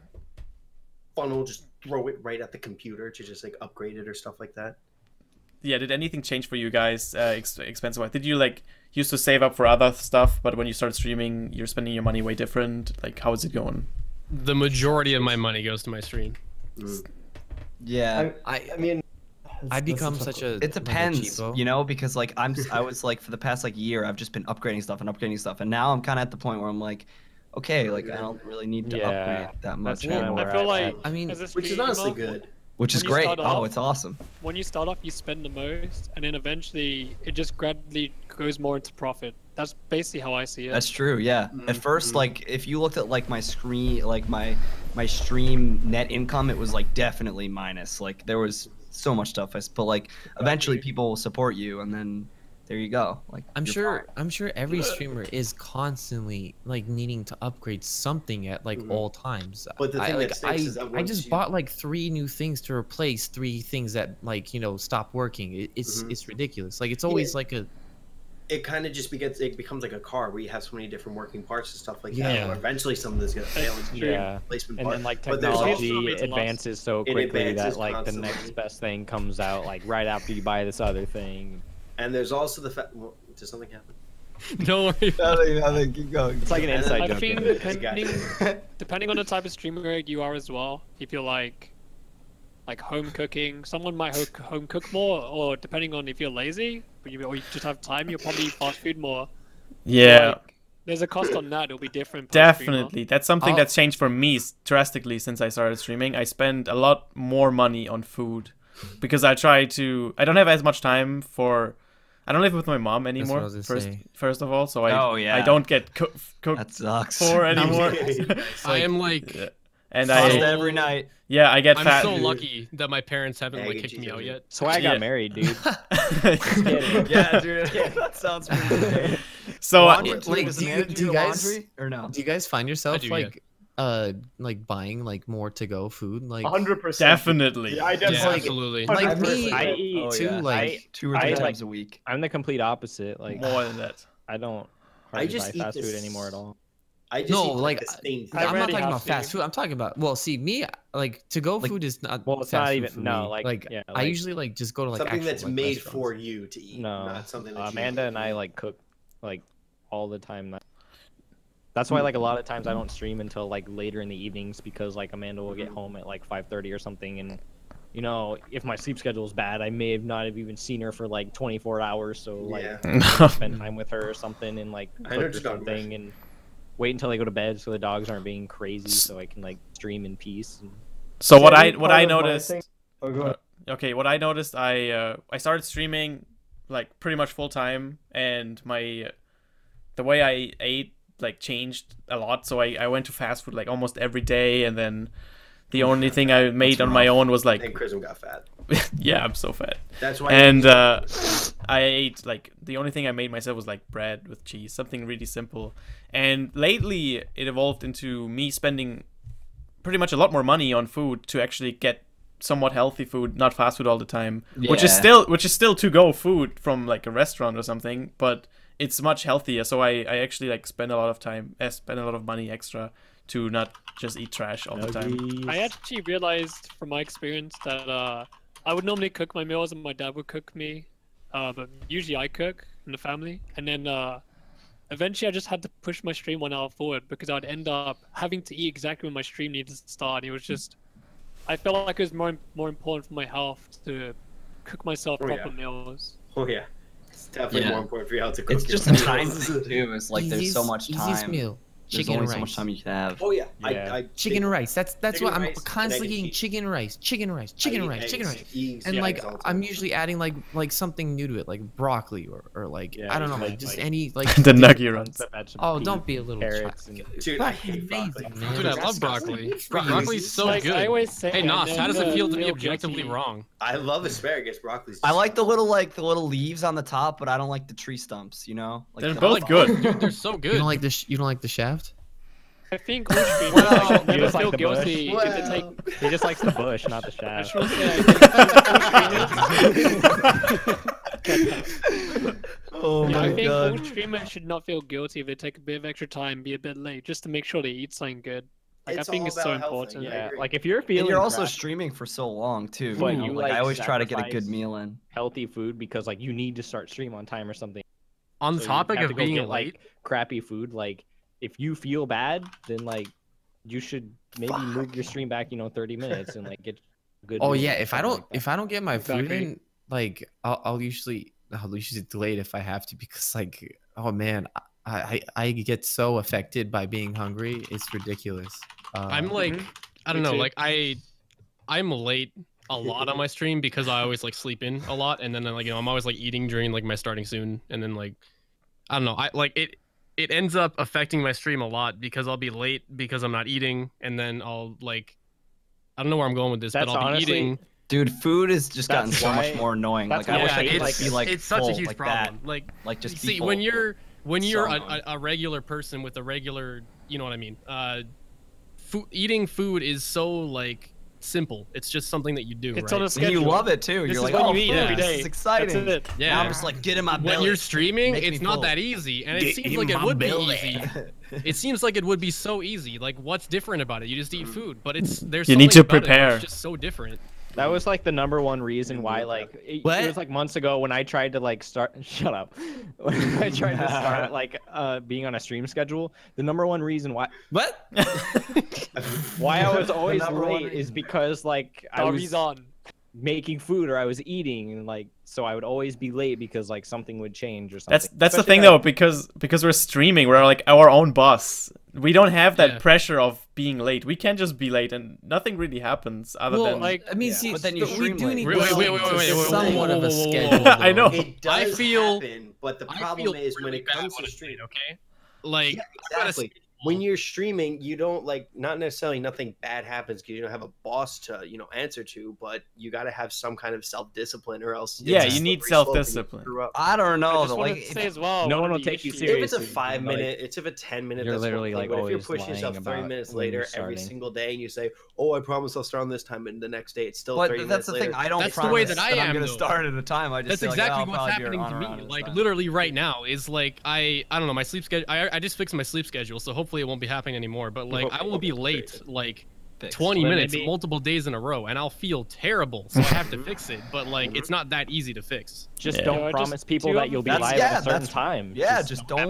Speaker 2: Funnel just throw it right at the computer to just like upgrade it or stuff like that?
Speaker 3: Yeah, did anything change for you guys expense wise? Did you like used to save up for other stuff, but when you started streaming, you're spending your money way different? Like, how is it going?
Speaker 6: The majority of my money goes to my stream.
Speaker 7: Yeah.
Speaker 4: I
Speaker 1: mean,
Speaker 4: I become such a
Speaker 7: It depends,
Speaker 4: cheapo.
Speaker 7: you know, because like I was like for the past like year I've just been upgrading stuff, and now I'm kind of at the point where I'm like, okay, like I don't really need to
Speaker 8: Yeah,
Speaker 7: upgrade that much
Speaker 8: that's kinda
Speaker 7: anymore.
Speaker 8: where
Speaker 5: I feel
Speaker 8: I'm
Speaker 5: like
Speaker 4: I mean,
Speaker 5: as a
Speaker 2: Which is honestly
Speaker 5: streamer,
Speaker 2: good.
Speaker 7: Which is
Speaker 5: when you
Speaker 7: great.
Speaker 5: start
Speaker 7: Oh,
Speaker 5: off-
Speaker 7: it's awesome.
Speaker 5: when you start off, you spend the most, and then eventually it just gradually goes more into profit. That's basically how I see it.
Speaker 7: That's true. Yeah. At first, like if you looked at like my screen, like my stream net income, it was like definitely minus. Like there was so much stuff. But like eventually people will support you, and then there you go. Like you're
Speaker 4: I'm sure every streamer is constantly like needing to upgrade something at like all times.
Speaker 2: But the thing that sticks is that
Speaker 4: I
Speaker 2: once
Speaker 4: just
Speaker 2: you-
Speaker 4: bought like 3 new things to replace 3 things that like, you know, stopped working. It's ridiculous. Like it's always like a
Speaker 2: it kind of just becomes like a car where you have so many different working parts and stuff like
Speaker 6: Yeah.
Speaker 2: that. Where eventually some of this is gonna fail.
Speaker 8: Yeah.
Speaker 2: Replacement
Speaker 8: And
Speaker 2: part.
Speaker 8: then like
Speaker 2: But there's also-
Speaker 8: technology advances so quickly
Speaker 2: advances
Speaker 8: that like
Speaker 2: constantly.
Speaker 8: the next best thing comes out like right after you buy this other thing.
Speaker 2: And there's also the fact. Well, does something happen?
Speaker 6: Don't worry.
Speaker 7: Nothing. Keep going.
Speaker 8: It's like an
Speaker 2: And
Speaker 8: inside
Speaker 5: I
Speaker 8: joke.
Speaker 5: think
Speaker 2: Yeah.
Speaker 5: depending on the type of streamer you are as well, if you're like home cooking, someone might home cook more, or depending on if you're lazy or you just have time, you'll probably eat fast food more.
Speaker 3: Yeah,
Speaker 5: Like, there's a cost on that. It'll be different. per streamer.
Speaker 3: definitely. That's something
Speaker 4: Oh.
Speaker 3: that's changed for me drastically since I started streaming. I spend a lot more money on food because I don't have as much time for. I don't live with my mom anymore.
Speaker 4: I was gonna say.
Speaker 3: First of all, so
Speaker 7: Oh, yeah.
Speaker 3: I don't get cooked
Speaker 7: That sucks.
Speaker 3: for anymore.
Speaker 6: I am like,
Speaker 3: Yeah. And
Speaker 7: Pasta
Speaker 6: So-
Speaker 7: every night.
Speaker 3: yeah, I get
Speaker 6: I'm
Speaker 3: fat.
Speaker 6: so lucky that my parents haven't
Speaker 2: Egg
Speaker 6: like
Speaker 2: and
Speaker 6: kicked me
Speaker 2: cheese
Speaker 6: out
Speaker 2: every
Speaker 6: yet.
Speaker 8: So I got
Speaker 3: Yeah.
Speaker 8: married, dude.
Speaker 7: Yeah, dude. That sounds pretty good.
Speaker 3: So
Speaker 7: Laundry,
Speaker 4: Like,
Speaker 7: like, does
Speaker 4: do you-
Speaker 7: Amanda
Speaker 4: do you
Speaker 7: the
Speaker 4: guys-
Speaker 7: laundry or no?
Speaker 4: Do you guys find yourself
Speaker 6: do, yeah.
Speaker 4: like buying like more to go food? Like
Speaker 1: 100%.
Speaker 3: definitely.
Speaker 1: Yeah, I
Speaker 6: Yeah,
Speaker 1: definitely.
Speaker 6: absolutely.
Speaker 4: like me,
Speaker 8: I eat
Speaker 4: too,
Speaker 7: yeah.
Speaker 4: like
Speaker 7: 2 or
Speaker 8: I
Speaker 7: 3
Speaker 8: like-
Speaker 7: times a week.
Speaker 8: I'm the complete opposite. Like
Speaker 3: More than that.
Speaker 8: I don't
Speaker 2: I
Speaker 8: hardly
Speaker 2: just
Speaker 8: buy
Speaker 2: eat
Speaker 8: fast
Speaker 2: this-
Speaker 8: food anymore at all.
Speaker 2: I just
Speaker 4: No,
Speaker 2: eat
Speaker 4: like,
Speaker 2: the same
Speaker 5: I
Speaker 4: I'm not
Speaker 5: already
Speaker 4: talking
Speaker 5: have
Speaker 4: about
Speaker 5: to.
Speaker 4: fast food. I'm talking about see me like to go
Speaker 2: Like-
Speaker 4: food is not
Speaker 8: Well, it's
Speaker 4: fast
Speaker 8: not
Speaker 4: food
Speaker 8: even-
Speaker 4: for
Speaker 8: no,
Speaker 4: me.
Speaker 8: like, yeah,
Speaker 4: I
Speaker 8: like-
Speaker 4: usually like just go to like
Speaker 2: something
Speaker 4: actual,
Speaker 2: that's
Speaker 4: like,
Speaker 2: made
Speaker 4: restaurants.
Speaker 2: for you to eat,
Speaker 8: No,
Speaker 2: not something that you
Speaker 8: Amanda
Speaker 2: eat.
Speaker 8: and I like cook like all the time. That's why like a lot of times I don't stream until like later in the evenings because like Amanda will get home at like 5:30 or something, and you know if my sleep schedule is bad, I may have not have even seen her for like 24 hours. So like
Speaker 2: Yeah.
Speaker 8: spend time with her or something and like
Speaker 2: I know
Speaker 8: cook
Speaker 2: what
Speaker 8: or
Speaker 2: you're talking about.
Speaker 8: something and wait until they go to bed so the dogs aren't being crazy so I can like stream in peace. And...
Speaker 3: So what
Speaker 1: See,
Speaker 3: I
Speaker 1: part of my
Speaker 3: noticed.
Speaker 1: thing- Oh, go ahead.
Speaker 3: Okay, what I noticed, I started streaming like pretty much full time, and the way I ate like changed a lot. So I went to fast food like almost every day, and then the only thing I made on my own was
Speaker 2: I think
Speaker 3: like,
Speaker 2: Chrism got fat.
Speaker 3: yeah, I'm so fat.
Speaker 2: That's why.
Speaker 3: And I ate like the only thing I made myself was like bread with cheese, something really simple. And lately, it evolved into me spending pretty much a lot more money on food to actually get somewhat healthy food, not fast food all the time, which is
Speaker 7: Yeah.
Speaker 3: still to go food from like a restaurant or something, but it's much healthier. So I actually like spend a lot of money extra to not just eat trash all the time.
Speaker 5: I actually realized from my experience that I would normally cook my meals and my dad would cook me, but usually I cook in the family. And then eventually I just had to push my stream 1 hour forward because I'd end up having to eat exactly when my stream needed to start. And it was just, I felt like it was more important for my health to cook myself
Speaker 2: Oh, yeah.
Speaker 5: proper meals.
Speaker 2: Oh yeah, it's definitely
Speaker 7: Yeah.
Speaker 2: more important for you how to cook.
Speaker 7: It's
Speaker 2: your
Speaker 7: just a time
Speaker 2: meals.
Speaker 7: thing too. It's like there's so much
Speaker 4: Easiest
Speaker 7: time.
Speaker 4: meal.
Speaker 7: There's
Speaker 4: Chicken
Speaker 7: only
Speaker 4: and
Speaker 7: so much
Speaker 4: rice.
Speaker 7: time you can have.
Speaker 2: Oh yeah,
Speaker 8: Yeah.
Speaker 2: I
Speaker 4: Chicken and rice. That's
Speaker 2: chicken
Speaker 4: what I'm
Speaker 2: rice and
Speaker 4: constantly
Speaker 2: egg and
Speaker 4: eating.
Speaker 2: cheese.
Speaker 4: Chicken rice. Chicken rice. Chicken rice. Chicken rice. And like I'm usually adding like something new to it, like broccoli or like
Speaker 8: Yeah,
Speaker 4: I don't know,
Speaker 8: like-
Speaker 4: like just
Speaker 8: like-
Speaker 4: any like
Speaker 3: The nugget
Speaker 8: Tons
Speaker 3: runs.
Speaker 8: of vegetables,
Speaker 4: Oh, don't be a little
Speaker 8: carrots
Speaker 4: child.
Speaker 8: and
Speaker 2: Dude, I hate broccoli.
Speaker 4: Amazing, man.
Speaker 6: Dude, I love broccoli. Broccoli's so
Speaker 5: Like,
Speaker 6: good.
Speaker 5: I always say,
Speaker 6: Hey,
Speaker 5: and
Speaker 6: Nos,
Speaker 5: then
Speaker 6: how does it feel to be
Speaker 5: feel
Speaker 6: objectively
Speaker 5: guilty.
Speaker 6: wrong?
Speaker 2: I love asparagus. Broccoli's.
Speaker 7: I like the little leaves on the top, but I don't like the tree stumps. You know, like
Speaker 3: They're
Speaker 7: the-
Speaker 3: both good.
Speaker 6: Dude, they're so
Speaker 4: You
Speaker 6: good.
Speaker 4: don't like you don't like the shaft?
Speaker 5: I think all streamers
Speaker 7: Well,
Speaker 5: like,
Speaker 8: you
Speaker 5: never
Speaker 8: just like
Speaker 5: feel
Speaker 8: the bush.
Speaker 5: guilty if they take.
Speaker 8: He just likes the bush, not the
Speaker 5: I
Speaker 8: shaft.
Speaker 5: just want to say, I think
Speaker 7: Oh
Speaker 5: Yeah,
Speaker 7: my
Speaker 5: I think all
Speaker 7: god.
Speaker 5: streamers should not feel guilty if they take a bit of extra time, be a bit late, just to make sure they eat something good. Like
Speaker 2: It's
Speaker 5: I think
Speaker 2: all
Speaker 5: it's so
Speaker 2: about health,
Speaker 5: important.
Speaker 2: I
Speaker 8: Yeah,
Speaker 2: agree.
Speaker 8: like if you're feeling
Speaker 7: And you're also
Speaker 8: crap,
Speaker 7: streaming for so long too.
Speaker 8: But
Speaker 7: you know?
Speaker 8: you,
Speaker 7: Like I
Speaker 8: like,
Speaker 7: always try to get a good
Speaker 8: sacrifice-
Speaker 7: meal in.
Speaker 8: healthy food because like you need to start stream on time or something.
Speaker 6: On the
Speaker 8: So you
Speaker 6: topic
Speaker 8: have to
Speaker 6: of
Speaker 8: go
Speaker 6: being
Speaker 8: get,
Speaker 6: late,
Speaker 8: like crappy food, like if you feel bad, then like you should maybe move your stream back, 30 minutes and like get good.
Speaker 4: Oh
Speaker 8: meal
Speaker 4: yeah,
Speaker 8: or
Speaker 4: if I
Speaker 8: something
Speaker 4: don't
Speaker 8: like that.
Speaker 4: if I don't get my food
Speaker 5: Exactly.
Speaker 4: in, like I'll usually delay it if I have to because like oh man, I get so affected by being hungry. It's ridiculous.
Speaker 6: I'm like, I don't
Speaker 5: Me
Speaker 6: know,
Speaker 5: too.
Speaker 6: like I'm late a lot on my stream because I always like sleep in a lot, and then like I'm always like eating during like my starting soon, and then like I don't know, I like it ends up affecting my stream a lot because I'll be late because I'm not eating, and then I'll like I don't know where I'm going with this,
Speaker 8: That's
Speaker 6: but I'll be
Speaker 8: honestly-
Speaker 6: eating.
Speaker 7: Dude, food has just gotten
Speaker 8: That's
Speaker 7: so much
Speaker 8: why-
Speaker 7: more annoying.
Speaker 8: that's
Speaker 7: Like I
Speaker 8: why
Speaker 7: wish
Speaker 8: I
Speaker 7: I
Speaker 8: hate,
Speaker 7: could
Speaker 8: like,
Speaker 7: be like
Speaker 6: it's such
Speaker 7: full,
Speaker 6: a huge
Speaker 7: like
Speaker 6: problem.
Speaker 7: that. Like just
Speaker 6: See,
Speaker 7: be
Speaker 6: when
Speaker 7: full.
Speaker 6: you're
Speaker 7: So annoying.
Speaker 6: a regular person with a regular, you know what I mean, eating food is so like simple. It's just something that you do.
Speaker 5: It's
Speaker 6: right?
Speaker 5: on a
Speaker 7: And
Speaker 5: schedule.
Speaker 7: you love it too.
Speaker 5: This
Speaker 7: You're
Speaker 5: is
Speaker 7: like,
Speaker 5: what
Speaker 7: oh,
Speaker 5: you eat
Speaker 7: food,
Speaker 5: every
Speaker 7: this
Speaker 5: day.
Speaker 7: is exciting.
Speaker 5: That's it.
Speaker 6: Yeah.
Speaker 7: Now I'm just like, get in my belly.
Speaker 6: When you're streaming,
Speaker 7: Make me
Speaker 6: it's not
Speaker 7: full.
Speaker 6: that easy, and it
Speaker 7: Get
Speaker 6: seems
Speaker 7: in
Speaker 6: like it
Speaker 7: my
Speaker 6: would be
Speaker 7: belly.
Speaker 6: easy. It seems like it would be so easy. Like, what's different about it? You just eat food, but there's
Speaker 3: You need
Speaker 6: something
Speaker 3: to
Speaker 6: about it
Speaker 3: prepare.
Speaker 6: that's just so different.
Speaker 8: That was like the #1 reason why, like, it was like months ago when I tried to like start. Shut up. When I tried to start like being on a stream schedule, the #1 reason why I was always late is because like I was
Speaker 5: Darby's on.
Speaker 8: making food or I was eating, and like so I would always be late because like something would change or something.
Speaker 3: That's the
Speaker 8: Especially
Speaker 3: thing
Speaker 8: if I-
Speaker 3: though, because we're streaming, we're like our own boss. We don't have that
Speaker 6: Yeah.
Speaker 3: pressure of being late. We can just be late, and nothing really happens other
Speaker 6: Well,
Speaker 3: than
Speaker 5: like
Speaker 9: I mean,
Speaker 7: Yeah,
Speaker 9: see,
Speaker 7: but then you
Speaker 9: we
Speaker 7: stream
Speaker 9: do
Speaker 7: late.
Speaker 9: need
Speaker 6: Wait,
Speaker 9: to
Speaker 6: wait, wait, wait, wait,
Speaker 9: to
Speaker 6: wait,
Speaker 9: somewhat
Speaker 6: whoa,
Speaker 9: of a
Speaker 6: whoa, whoa, whoa,
Speaker 9: schedule.
Speaker 3: I know.
Speaker 9: though.
Speaker 2: It does
Speaker 6: I feel-
Speaker 2: happen, but the
Speaker 6: I
Speaker 2: problem
Speaker 6: feel
Speaker 2: is when
Speaker 6: really
Speaker 2: it
Speaker 6: bad
Speaker 2: comes
Speaker 6: when
Speaker 2: to
Speaker 6: it's late,
Speaker 2: streaming.
Speaker 6: okay? Like,
Speaker 2: Yeah,
Speaker 6: I'm on a
Speaker 2: exactly. When you're streaming, you don't like not necessarily nothing bad happens because you don't have a boss to answer to, but you got to have some kind of self discipline or else. it's
Speaker 3: Yeah,
Speaker 2: a
Speaker 3: you need
Speaker 2: slippery slope and you
Speaker 3: self-discipline.
Speaker 2: screw up.
Speaker 7: I don't
Speaker 5: I
Speaker 7: know.
Speaker 5: just
Speaker 7: Like,
Speaker 5: wanted to say as well.
Speaker 8: No one
Speaker 5: of
Speaker 8: will
Speaker 5: the
Speaker 8: take you
Speaker 5: issues-
Speaker 8: serious.
Speaker 2: If it's a
Speaker 8: Seriously,
Speaker 2: 5-minute, it's if a 10-minute.
Speaker 8: you're
Speaker 2: That's one
Speaker 8: literally,
Speaker 2: thing,
Speaker 8: like,
Speaker 2: but if you
Speaker 8: always
Speaker 2: push yourself
Speaker 8: lying
Speaker 2: 30
Speaker 8: about
Speaker 2: minutes
Speaker 8: when you're
Speaker 2: later every
Speaker 8: starting.
Speaker 2: single day and you say, "Oh, I promise I'll start on this time," and the next day it's still
Speaker 7: but
Speaker 2: 30
Speaker 7: that's
Speaker 2: minutes
Speaker 7: the
Speaker 2: later.
Speaker 7: thing. I don't
Speaker 6: That's the
Speaker 7: promise
Speaker 6: way that I
Speaker 7: I'm
Speaker 6: am,
Speaker 7: gonna
Speaker 6: though.
Speaker 7: start at a time. I just
Speaker 6: That's
Speaker 7: say, like,
Speaker 6: exactly
Speaker 7: oh,
Speaker 6: what's
Speaker 7: probably
Speaker 6: happening
Speaker 7: on
Speaker 6: to
Speaker 7: around
Speaker 6: me.
Speaker 7: this
Speaker 6: Like
Speaker 7: time.
Speaker 6: literally right now is like I don't know, my sleep schedule. I just fixed my sleep schedule, so hopefully it won't be happening anymore. But like I will be late like
Speaker 7: Fixed.
Speaker 6: 20
Speaker 8: Well,
Speaker 6: minutes
Speaker 8: maybe-
Speaker 6: multiple days in a row, and I'll feel terrible. So I have to fix it. But like it's not that easy to fix.
Speaker 8: Just
Speaker 3: Yeah.
Speaker 8: don't
Speaker 5: Yeah, just
Speaker 8: promise people
Speaker 5: do
Speaker 8: that you'll be
Speaker 7: That's-
Speaker 8: live
Speaker 7: yeah,
Speaker 8: at a certain
Speaker 7: that's-
Speaker 8: time.
Speaker 7: Yeah, just don't.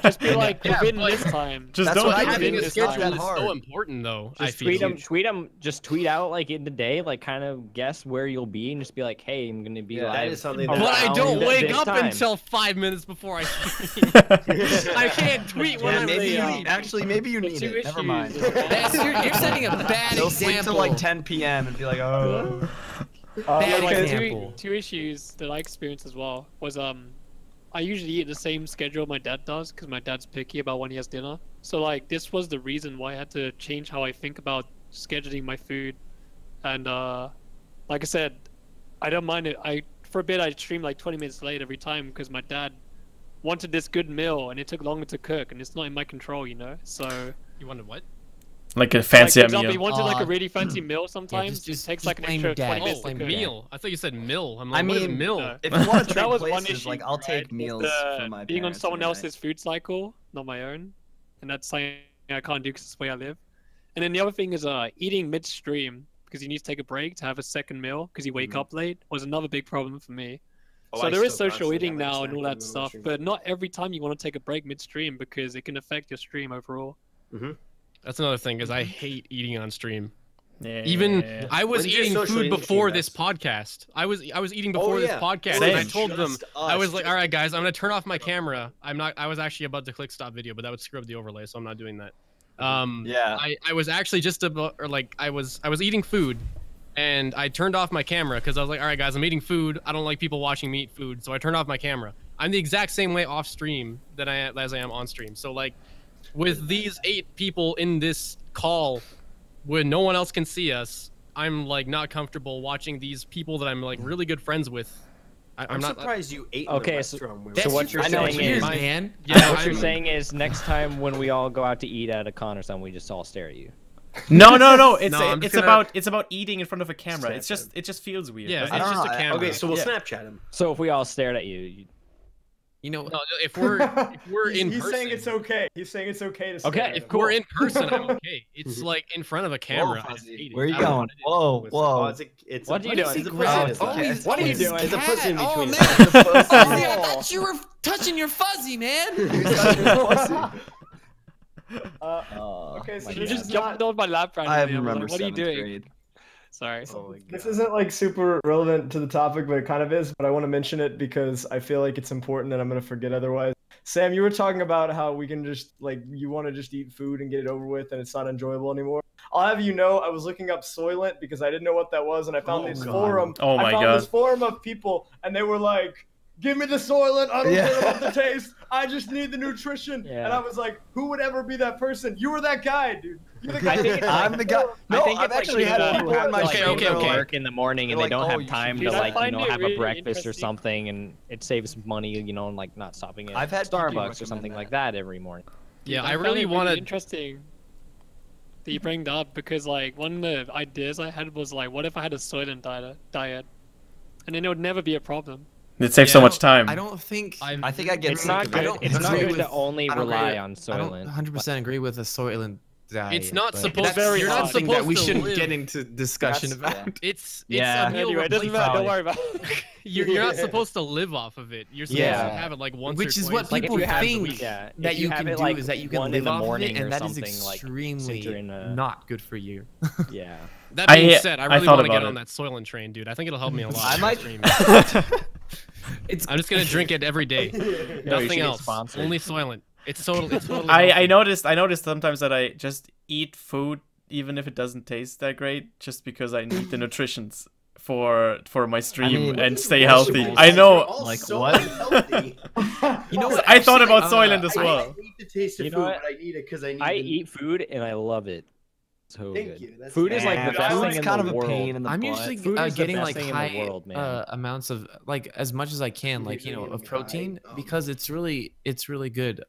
Speaker 5: Just be like,
Speaker 7: Yeah,
Speaker 5: within
Speaker 6: but-
Speaker 5: this time.
Speaker 3: Just
Speaker 7: That's
Speaker 3: don't
Speaker 7: what I
Speaker 3: do
Speaker 6: Having
Speaker 7: did.
Speaker 6: a
Speaker 5: It's
Speaker 7: It's not
Speaker 6: schedule
Speaker 7: that
Speaker 6: is
Speaker 7: hard.
Speaker 6: so important, though. I
Speaker 8: Just
Speaker 6: feel.
Speaker 8: tweet them. Just tweet out like in the day, like kind of guess where you'll be, and just be like, "Hey, I'm gonna be
Speaker 7: Yeah,
Speaker 8: live."
Speaker 2: that is something
Speaker 6: But
Speaker 2: that
Speaker 6: I don't
Speaker 8: around
Speaker 6: wake
Speaker 8: this
Speaker 6: up
Speaker 8: time.
Speaker 6: until 5 minutes before I sleep. I can't tweet when
Speaker 7: Yeah,
Speaker 6: I'm
Speaker 7: maybe you
Speaker 6: asleep.
Speaker 7: actually maybe you need
Speaker 5: two
Speaker 7: it. Never
Speaker 5: issues.
Speaker 7: mind.
Speaker 9: Yes, you're setting a bad
Speaker 7: They'll sleep
Speaker 9: example.
Speaker 7: till like 10 p.m. and be like, oh.
Speaker 9: Bad
Speaker 5: Like,
Speaker 9: example.
Speaker 5: two issues that I experienced as well was I usually eat the same schedule my dad does because my dad's picky about when he has dinner. So like this was the reason why I had to change how I think about scheduling my food. And like I said, I don't mind it. For a bit I streamed like 20 minutes late every time because my dad wanted this good meal and it took longer to cook and it's not in my control, you know. So
Speaker 6: You wanted what?
Speaker 3: like a
Speaker 5: like,
Speaker 3: fancy
Speaker 5: for example, he
Speaker 3: meal.
Speaker 5: wanted like a really fancy meal sometimes.
Speaker 9: just
Speaker 5: it takes
Speaker 9: just
Speaker 5: like an
Speaker 9: blame
Speaker 5: extra
Speaker 9: your dad.
Speaker 5: 20 minutes
Speaker 6: Oh,
Speaker 5: to cook.
Speaker 6: meal. I thought you said mill. I'm like,
Speaker 7: I
Speaker 6: what is
Speaker 7: mean,
Speaker 6: mill?
Speaker 5: No.
Speaker 7: If you want to
Speaker 5: That
Speaker 7: trade
Speaker 5: was one
Speaker 7: places,
Speaker 5: issue,
Speaker 7: like I'll take
Speaker 5: right?
Speaker 7: meals from my
Speaker 5: being on
Speaker 7: parents
Speaker 5: someone
Speaker 7: every
Speaker 5: else's food cycle, not my own, and that's something I can't do because it's the way I live. And then the other thing is eating midstream because you need to take a break to have a second meal because you wake up late was another big problem for me.
Speaker 2: Oh,
Speaker 5: So
Speaker 2: I
Speaker 5: there is
Speaker 2: still
Speaker 5: social
Speaker 2: constantly
Speaker 5: eating
Speaker 2: have, like,
Speaker 5: now
Speaker 2: a
Speaker 5: and all
Speaker 2: snack
Speaker 5: that
Speaker 2: in the
Speaker 5: stuff,
Speaker 2: midstream.
Speaker 5: but not every time you want to take a break midstream because it can affect your stream overall.
Speaker 6: That's another thing, is I hate eating on stream.
Speaker 3: Yeah.
Speaker 6: Even I was
Speaker 2: When's your
Speaker 6: eating
Speaker 2: social
Speaker 6: food
Speaker 2: eating
Speaker 6: before
Speaker 2: stream,
Speaker 6: this
Speaker 2: Max?
Speaker 6: podcast. I was eating before this
Speaker 2: yeah.
Speaker 6: podcast,
Speaker 3: Same.
Speaker 6: and I told them
Speaker 2: Just
Speaker 6: I was
Speaker 2: us,
Speaker 6: like,
Speaker 2: just
Speaker 6: all right, guys, I'm gonna turn off my camera. I was actually about to click stop video, but that would screw up the overlay, so I'm not doing that.
Speaker 7: Yeah.
Speaker 6: I was actually just about, or like I was eating food, and I turned off my camera because I was like, all right, guys, I'm eating food. I don't like people watching me eat food, so I turned off my camera. I'm the exact same way off stream as I am on stream. So like, with these 8 people in this call, when no one else can see us, I'm like not comfortable watching these people that I'm like really good friends with.
Speaker 2: I'm
Speaker 6: not
Speaker 2: surprised you ate in
Speaker 8: Okay,
Speaker 2: the
Speaker 8: so-
Speaker 2: restaurant. where
Speaker 8: so
Speaker 2: we-
Speaker 8: what you're
Speaker 9: I know
Speaker 8: saying
Speaker 9: it's weird,
Speaker 8: is-
Speaker 9: man.
Speaker 6: Yeah,
Speaker 8: What you're
Speaker 6: I'm-
Speaker 8: saying is next time when we all go out to eat at a con or something, we just all stare at you.
Speaker 3: No. It's
Speaker 6: No, I'm just
Speaker 3: it's
Speaker 6: gonna-
Speaker 3: about eating in front of a camera.
Speaker 2: Snapchat.
Speaker 3: It just feels weird.
Speaker 6: Yeah,
Speaker 3: doesn't
Speaker 6: it's
Speaker 3: it?
Speaker 6: just a camera.
Speaker 2: Okay, so we'll
Speaker 3: Yeah.
Speaker 2: Snapchat him.
Speaker 8: So if we all stared at you,
Speaker 9: You know,
Speaker 6: No, if we're in
Speaker 1: He's
Speaker 6: person,
Speaker 1: saying it's okay. He's saying it's okay to.
Speaker 8: Okay,
Speaker 1: stare at
Speaker 6: if
Speaker 1: him.
Speaker 6: we're in person, I'm okay. It's like in front of a camera. I just
Speaker 7: Fuzzy.
Speaker 6: hate it.
Speaker 7: Where are you
Speaker 6: I don't know
Speaker 7: going?
Speaker 6: what it is.
Speaker 7: Whoa,
Speaker 2: Oh,
Speaker 7: whoa.
Speaker 2: it's
Speaker 8: What are you
Speaker 2: it's
Speaker 8: doing?
Speaker 2: a
Speaker 7: Oh,
Speaker 2: person.
Speaker 7: it's okay.
Speaker 8: What are you doing?
Speaker 2: It's a person in
Speaker 9: Oh,
Speaker 2: between.
Speaker 9: man.
Speaker 2: It's a person.
Speaker 9: Oh, see, I thought you were touching your fuzzy, man.
Speaker 1: Okay, so
Speaker 8: my
Speaker 5: You
Speaker 1: this
Speaker 8: God.
Speaker 5: just
Speaker 1: is
Speaker 5: jumped
Speaker 1: not.
Speaker 5: on my lap
Speaker 7: I
Speaker 5: randomly. I was
Speaker 7: remember
Speaker 5: like, what are you
Speaker 7: 7th
Speaker 5: doing?
Speaker 7: grade.
Speaker 5: Sorry.
Speaker 2: Oh my
Speaker 1: This
Speaker 2: God.
Speaker 1: isn't like super relevant to the topic, but it kind of is. But I want to mention it because I feel like it's important, and I'm gonna forget otherwise. Sam, you were talking about how we can just like you want to just eat food and get it over with, and it's not enjoyable anymore. I'll have you know, I was looking up Soylent because I didn't know what that was, and I found this
Speaker 2: God.
Speaker 1: forum.
Speaker 3: Oh my
Speaker 1: I found
Speaker 3: God.
Speaker 1: this forum of people, and they were like, "Give me the Soylent. I don't
Speaker 7: Yeah.
Speaker 1: care about the taste. I just need the nutrition."
Speaker 8: Yeah.
Speaker 1: And I was like, "Who would ever be that person? You were that guy, dude. You're the guy."
Speaker 8: I think it's
Speaker 7: I'm the guy. No,
Speaker 8: I think
Speaker 7: I've
Speaker 8: it's like
Speaker 7: actually
Speaker 8: people
Speaker 7: had
Speaker 8: who
Speaker 7: people
Speaker 8: have
Speaker 7: in my
Speaker 8: to, like,
Speaker 7: stream
Speaker 6: okay,
Speaker 7: that are
Speaker 6: okay.
Speaker 7: like,
Speaker 8: work in the morning and
Speaker 7: They're
Speaker 8: they don't
Speaker 7: like,
Speaker 8: have
Speaker 7: "Oh, you
Speaker 8: time
Speaker 7: should
Speaker 8: to
Speaker 7: do that."
Speaker 8: like
Speaker 5: I find it
Speaker 8: have a
Speaker 5: really
Speaker 8: breakfast or
Speaker 5: interesting.
Speaker 8: something, and it saves money, and like not stopping at
Speaker 7: I've had people
Speaker 8: Starbucks or
Speaker 7: recommend
Speaker 8: something
Speaker 7: that.
Speaker 8: like that every morning.
Speaker 6: Yeah,
Speaker 5: Dude,
Speaker 6: I
Speaker 5: found
Speaker 6: really
Speaker 5: it
Speaker 6: want to.
Speaker 5: interesting. that you bring up because like one of the ideas I had was like, what if I had a Soylent diet, and then it would never be a problem.
Speaker 3: It saves so
Speaker 6: Yeah,
Speaker 3: much time.
Speaker 4: I don't think.
Speaker 7: I think I get
Speaker 8: It's
Speaker 7: sick
Speaker 8: not
Speaker 7: of
Speaker 8: good.
Speaker 7: it.
Speaker 8: It's not
Speaker 4: agree
Speaker 8: good
Speaker 4: with-
Speaker 8: to only
Speaker 4: I don't
Speaker 8: rely
Speaker 4: agree-
Speaker 8: on
Speaker 4: I don't
Speaker 8: Soylent.
Speaker 4: 100% agree with a Soylent diet.
Speaker 6: It's not
Speaker 4: but
Speaker 6: supposed.
Speaker 5: very
Speaker 6: You're not
Speaker 5: hard.
Speaker 4: something that
Speaker 6: supposed
Speaker 4: we
Speaker 6: to
Speaker 4: shouldn't
Speaker 6: live.
Speaker 4: get into discussion
Speaker 7: That's-
Speaker 4: about.
Speaker 6: It's
Speaker 7: Yeah.
Speaker 6: a meal
Speaker 5: Anyway, it doesn't
Speaker 6: replacement.
Speaker 5: matter. Don't worry about it.
Speaker 6: You're not supposed to live off of it. You're supposed
Speaker 4: Yeah.
Speaker 6: to have it like once
Speaker 4: Which
Speaker 6: or
Speaker 4: is
Speaker 6: twice.
Speaker 4: what
Speaker 8: Like, if
Speaker 4: people
Speaker 8: you have-
Speaker 4: think
Speaker 8: yeah,
Speaker 4: that
Speaker 8: if
Speaker 4: you
Speaker 8: have
Speaker 4: can
Speaker 8: it,
Speaker 4: do
Speaker 8: like,
Speaker 4: is that you can
Speaker 8: 1 in
Speaker 4: live
Speaker 8: the
Speaker 4: off of
Speaker 8: morning
Speaker 4: it,
Speaker 8: or
Speaker 4: and that is
Speaker 8: something, like,
Speaker 4: extremely
Speaker 8: since you're in a-
Speaker 4: not good for you.
Speaker 8: Yeah.
Speaker 6: That being
Speaker 3: I-
Speaker 6: said, I
Speaker 3: I
Speaker 6: really
Speaker 3: thought
Speaker 6: want to get
Speaker 3: about
Speaker 6: on
Speaker 3: it.
Speaker 6: that Soylent train, dude. I think it'll help me a lot.
Speaker 7: I
Speaker 6: on
Speaker 7: might-
Speaker 6: stream.
Speaker 4: It's
Speaker 6: I'm just gonna drink it every day.
Speaker 8: No, you should
Speaker 6: Nothing
Speaker 8: get
Speaker 6: else.
Speaker 8: sponsored.
Speaker 6: Only Soylent. It's totally.
Speaker 3: I noticed sometimes that I just eat food even if it doesn't taste that great, just because I need the nutritions for my stream
Speaker 7: mean,
Speaker 3: and stay healthy. I know.
Speaker 7: Like,
Speaker 2: so
Speaker 7: what?
Speaker 2: unhealthy.
Speaker 4: You know what?
Speaker 3: I thought
Speaker 4: actually,
Speaker 3: about Soylent as
Speaker 2: I
Speaker 3: well.
Speaker 2: hate the taste of
Speaker 8: You know
Speaker 2: food,
Speaker 8: what?
Speaker 2: but I need it because I need.
Speaker 8: I
Speaker 2: the-
Speaker 8: eat food and I love it. So
Speaker 2: Thank
Speaker 8: good.
Speaker 2: you. That's
Speaker 8: Food is like
Speaker 7: Yeah,
Speaker 8: the best
Speaker 7: food's
Speaker 8: thing in
Speaker 7: kind
Speaker 8: the
Speaker 7: of a
Speaker 8: world.
Speaker 7: pain in the
Speaker 4: I'm
Speaker 7: butt.
Speaker 4: usually
Speaker 8: Food is the
Speaker 4: getting
Speaker 8: best
Speaker 4: like
Speaker 8: thing in the
Speaker 4: high
Speaker 8: world, man.
Speaker 4: amounts of like as much as I can,
Speaker 2: You're
Speaker 4: like you know,
Speaker 2: getting
Speaker 4: of
Speaker 2: high.
Speaker 4: protein
Speaker 2: Oh.
Speaker 4: because it's really good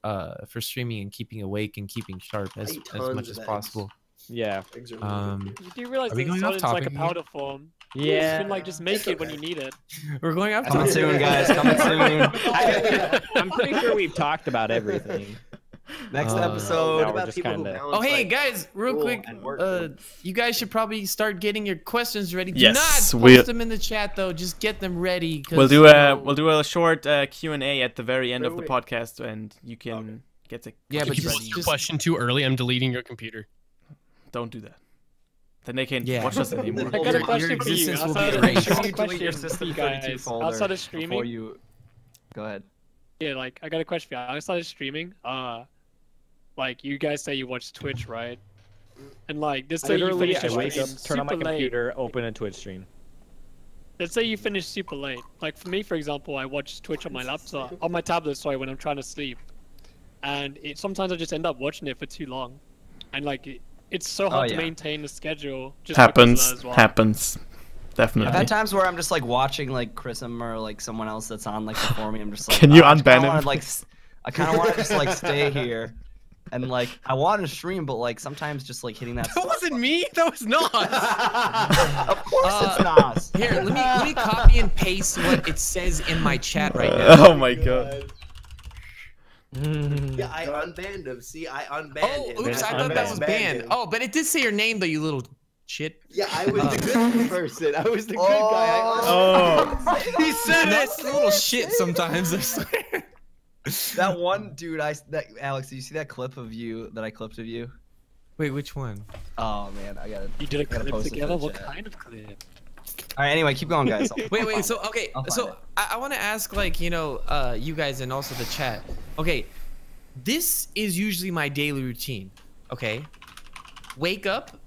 Speaker 4: for streaming and keeping awake and keeping sharp
Speaker 2: I
Speaker 4: as
Speaker 2: eat
Speaker 4: as
Speaker 2: tons
Speaker 4: much
Speaker 2: of
Speaker 4: as
Speaker 2: eggs.
Speaker 4: possible.
Speaker 8: Yeah.
Speaker 2: Eggs are really good.
Speaker 5: You do realize
Speaker 4: Are we
Speaker 5: that
Speaker 4: going off
Speaker 5: Soylent's like a
Speaker 4: topic here?
Speaker 5: powder form. You
Speaker 8: Yeah.
Speaker 5: can like just make it when you need it.
Speaker 4: We're going off
Speaker 7: Coming
Speaker 4: topic.
Speaker 7: soon, guys. Coming soon.
Speaker 8: I'm pretty sure we've talked about everything.
Speaker 7: Next
Speaker 4: Uh,
Speaker 7: episode.
Speaker 8: now
Speaker 2: What
Speaker 8: we're
Speaker 2: about
Speaker 8: just
Speaker 2: people who
Speaker 8: kinda-
Speaker 2: balance,
Speaker 4: Oh hey
Speaker 2: like,
Speaker 4: guys, real
Speaker 2: school
Speaker 4: quick,
Speaker 2: and work?
Speaker 4: you guys should probably start getting your questions ready. Do
Speaker 3: Yes,
Speaker 4: not post
Speaker 3: we'll-
Speaker 4: them in the chat though. Just get them ready. 'Cause,
Speaker 3: We'll do
Speaker 4: you
Speaker 3: a
Speaker 4: know-
Speaker 3: short Q&A at the very end of the
Speaker 2: Wait.
Speaker 3: podcast, and you can get the
Speaker 4: Yeah, but
Speaker 6: If you
Speaker 3: questions
Speaker 6: post
Speaker 3: ready.
Speaker 6: your question too early, I'm deleting your computer.
Speaker 3: Don't do that. Then they can't
Speaker 4: Yeah.
Speaker 3: watch us anymore.
Speaker 5: I got a
Speaker 7: Your
Speaker 5: question for you.
Speaker 4: existence will be
Speaker 5: Outside of
Speaker 4: erased.
Speaker 5: I got a
Speaker 7: You delete your
Speaker 5: question for
Speaker 7: System
Speaker 5: you
Speaker 7: 32
Speaker 5: guys.
Speaker 7: folder
Speaker 5: Outside of
Speaker 7: before
Speaker 5: streaming,
Speaker 7: you. Go ahead.
Speaker 5: yeah, like I got a question for you. Outside of streaming, like you guys say you watch Twitch, right? And like this say you
Speaker 8: Literally,
Speaker 5: finish
Speaker 8: I
Speaker 5: your
Speaker 8: wake
Speaker 5: stream
Speaker 8: up, turn on my
Speaker 5: super late.
Speaker 8: computer, open a Twitch stream.
Speaker 5: Let's say you finish super late. Like for me, for example, I watch Twitch on my laptop, on my tablet, sorry, when I'm trying to sleep. And sometimes I just end up watching it for too long. And like it's so hard to
Speaker 7: yeah.
Speaker 5: maintain the schedule. Just because of
Speaker 3: Happens.
Speaker 5: that as well.
Speaker 3: Happens.
Speaker 7: I've
Speaker 3: Definitely.
Speaker 7: had times where I'm just like watching like Chrism or like someone else that's on like before me. I'm just like,
Speaker 3: Can you
Speaker 7: I kinda
Speaker 3: unban him?
Speaker 7: wanna, like, I kind of want to just like stay here, and like I want to stream, but like sometimes just like hitting that.
Speaker 6: That wasn't me. That was not.
Speaker 7: Of course it's not.
Speaker 4: Here, let me copy and paste what it says in my chat right now.
Speaker 3: Oh my god.
Speaker 2: Yeah, I unbanned him. See, I unbanned him.
Speaker 4: Oh, oops! I
Speaker 8: Banned
Speaker 4: thought that was
Speaker 2: Unbanned
Speaker 4: banned.
Speaker 2: him.
Speaker 4: Oh, but it did say your name though, you little shit.
Speaker 2: Yeah, I was the good person. I was the good guy.
Speaker 3: Oh.
Speaker 4: He said it. Little shit sometimes. I swear.
Speaker 7: That one dude, Alex, did you see that clip of you that I clipped of you?
Speaker 4: Wait, which one?
Speaker 7: Oh man, I gotta.
Speaker 5: You did a
Speaker 7: Gotta
Speaker 5: clip
Speaker 7: post it for
Speaker 5: together?
Speaker 7: the
Speaker 5: What
Speaker 7: chat.
Speaker 5: kind of clip?
Speaker 7: All right, anyway, keep going, guys.
Speaker 4: Wait. So okay,
Speaker 7: I'll find
Speaker 4: so
Speaker 7: it.
Speaker 4: I want to ask like you know you guys and also the chat. Okay, this is usually my daily routine. Okay, wake up,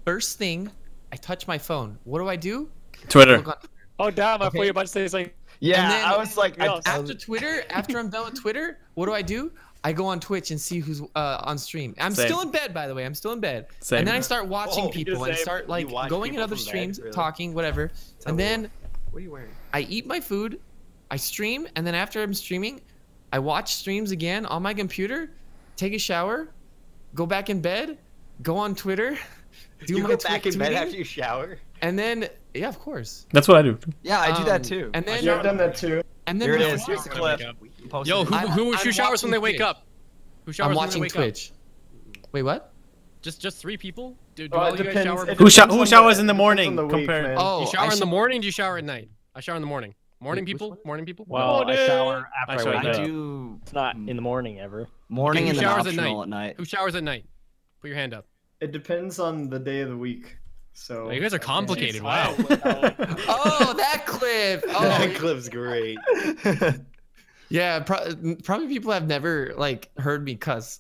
Speaker 4: first thing, I touch my phone. What do?
Speaker 3: Twitter.
Speaker 4: Look on-
Speaker 5: Oh damn! I thought
Speaker 4: Okay.
Speaker 5: you were about to say something.
Speaker 7: Yeah,
Speaker 4: And then-
Speaker 7: I was like,
Speaker 5: Yeah,
Speaker 4: After Twitter, after I'm done with Twitter, what do? I go on Twitch and see who's on stream. I'm
Speaker 3: Same.
Speaker 4: still in bed, by the way. I'm still in bed.
Speaker 3: Same.
Speaker 4: And then I start watching
Speaker 2: Oh,
Speaker 4: people
Speaker 5: you're
Speaker 4: and
Speaker 5: the
Speaker 4: start
Speaker 5: same.
Speaker 4: like
Speaker 2: You watch
Speaker 4: going in
Speaker 2: people
Speaker 4: other
Speaker 2: from bed?
Speaker 4: streams,
Speaker 2: Really?
Speaker 4: talking, whatever.
Speaker 2: Tell
Speaker 4: And
Speaker 2: me
Speaker 4: then
Speaker 2: What are you wearing?
Speaker 4: I eat my food, I stream, and then after I'm streaming, I watch streams again on my computer, take a shower, go back in bed, go on Twitter, do
Speaker 2: You
Speaker 4: my
Speaker 2: go back in bed
Speaker 4: tweeting,
Speaker 2: after you shower?
Speaker 4: and then yeah, of course.
Speaker 3: That's what I do.
Speaker 7: yeah, I do that
Speaker 4: Um,
Speaker 7: too.
Speaker 4: And then
Speaker 1: Yeah, I've done that too.
Speaker 4: and then
Speaker 7: Here it
Speaker 4: before-
Speaker 7: is. Here's the clip. Post
Speaker 6: Yo,
Speaker 7: it.
Speaker 6: who
Speaker 4: I'm
Speaker 6: showers when they
Speaker 4: watching
Speaker 6: wake
Speaker 4: Twitch.
Speaker 6: up? Who showers
Speaker 4: I'm
Speaker 6: when they
Speaker 4: watching
Speaker 6: wake
Speaker 4: Twitch. Wait, what?
Speaker 6: up? Just 3 people? Do
Speaker 1: Oh,
Speaker 6: all
Speaker 1: it
Speaker 6: you guys
Speaker 1: depends.
Speaker 6: shower?
Speaker 1: It
Speaker 3: Who
Speaker 1: depends on
Speaker 3: showers in the
Speaker 1: it depends
Speaker 3: morning
Speaker 1: on the week,
Speaker 3: compared-
Speaker 1: man.
Speaker 4: Oh,
Speaker 6: You shower
Speaker 4: I
Speaker 6: in the
Speaker 4: should-
Speaker 6: morning? Do you shower at night? I shower in the morning. Morning
Speaker 4: Wait, which
Speaker 6: people?
Speaker 4: one?
Speaker 6: Morning people?
Speaker 8: Well, I shower
Speaker 3: I
Speaker 8: after
Speaker 3: shower
Speaker 8: I
Speaker 3: at
Speaker 8: wake
Speaker 7: I
Speaker 8: up.
Speaker 7: do
Speaker 8: It's not in the morning ever.
Speaker 7: morning
Speaker 6: Okay,
Speaker 7: and
Speaker 6: who
Speaker 7: then
Speaker 6: showers at
Speaker 7: optional
Speaker 6: night?
Speaker 7: at night.
Speaker 6: Who showers at night? Put your hand up.
Speaker 1: It depends on the day of the week. So
Speaker 6: Oh, you guys are complicated. Wow.
Speaker 4: Oh, that clip. Oh,
Speaker 2: That clip's great.
Speaker 4: yeah. Probably people have never like heard me cuss.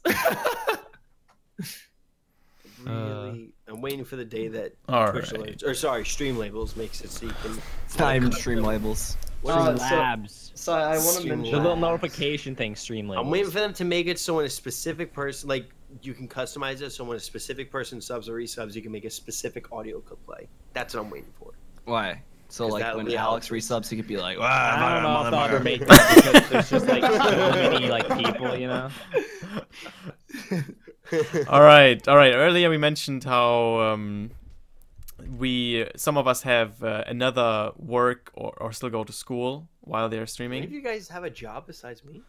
Speaker 2: Really, I'm waiting for the day that
Speaker 3: All
Speaker 2: Twitch
Speaker 3: right.
Speaker 2: alerts, or sorry, Stream Labels makes it so you can.
Speaker 7: It's not even stream labels.
Speaker 8: Labs.
Speaker 1: So I want to
Speaker 2: Stream
Speaker 1: mention.
Speaker 8: The little
Speaker 2: Labs.
Speaker 8: notification thing, Streamlabs.
Speaker 2: I'm waiting for them to make it so when a specific person, like you can customize it, so when a specific person subs or resubs, you can make a specific audio clip play. That's what I'm waiting for.
Speaker 7: Why? So
Speaker 2: Is
Speaker 7: like
Speaker 2: that
Speaker 7: when
Speaker 2: the
Speaker 7: Alex
Speaker 2: Alex?
Speaker 7: resubs, he could be like,
Speaker 8: I don't know if they'll ever make that because there's just like so many like people, you know.
Speaker 3: All right. Earlier we mentioned how some of us have another work or still go to school while they're
Speaker 2: Any of
Speaker 3: streaming.
Speaker 2: you guys have a job besides me?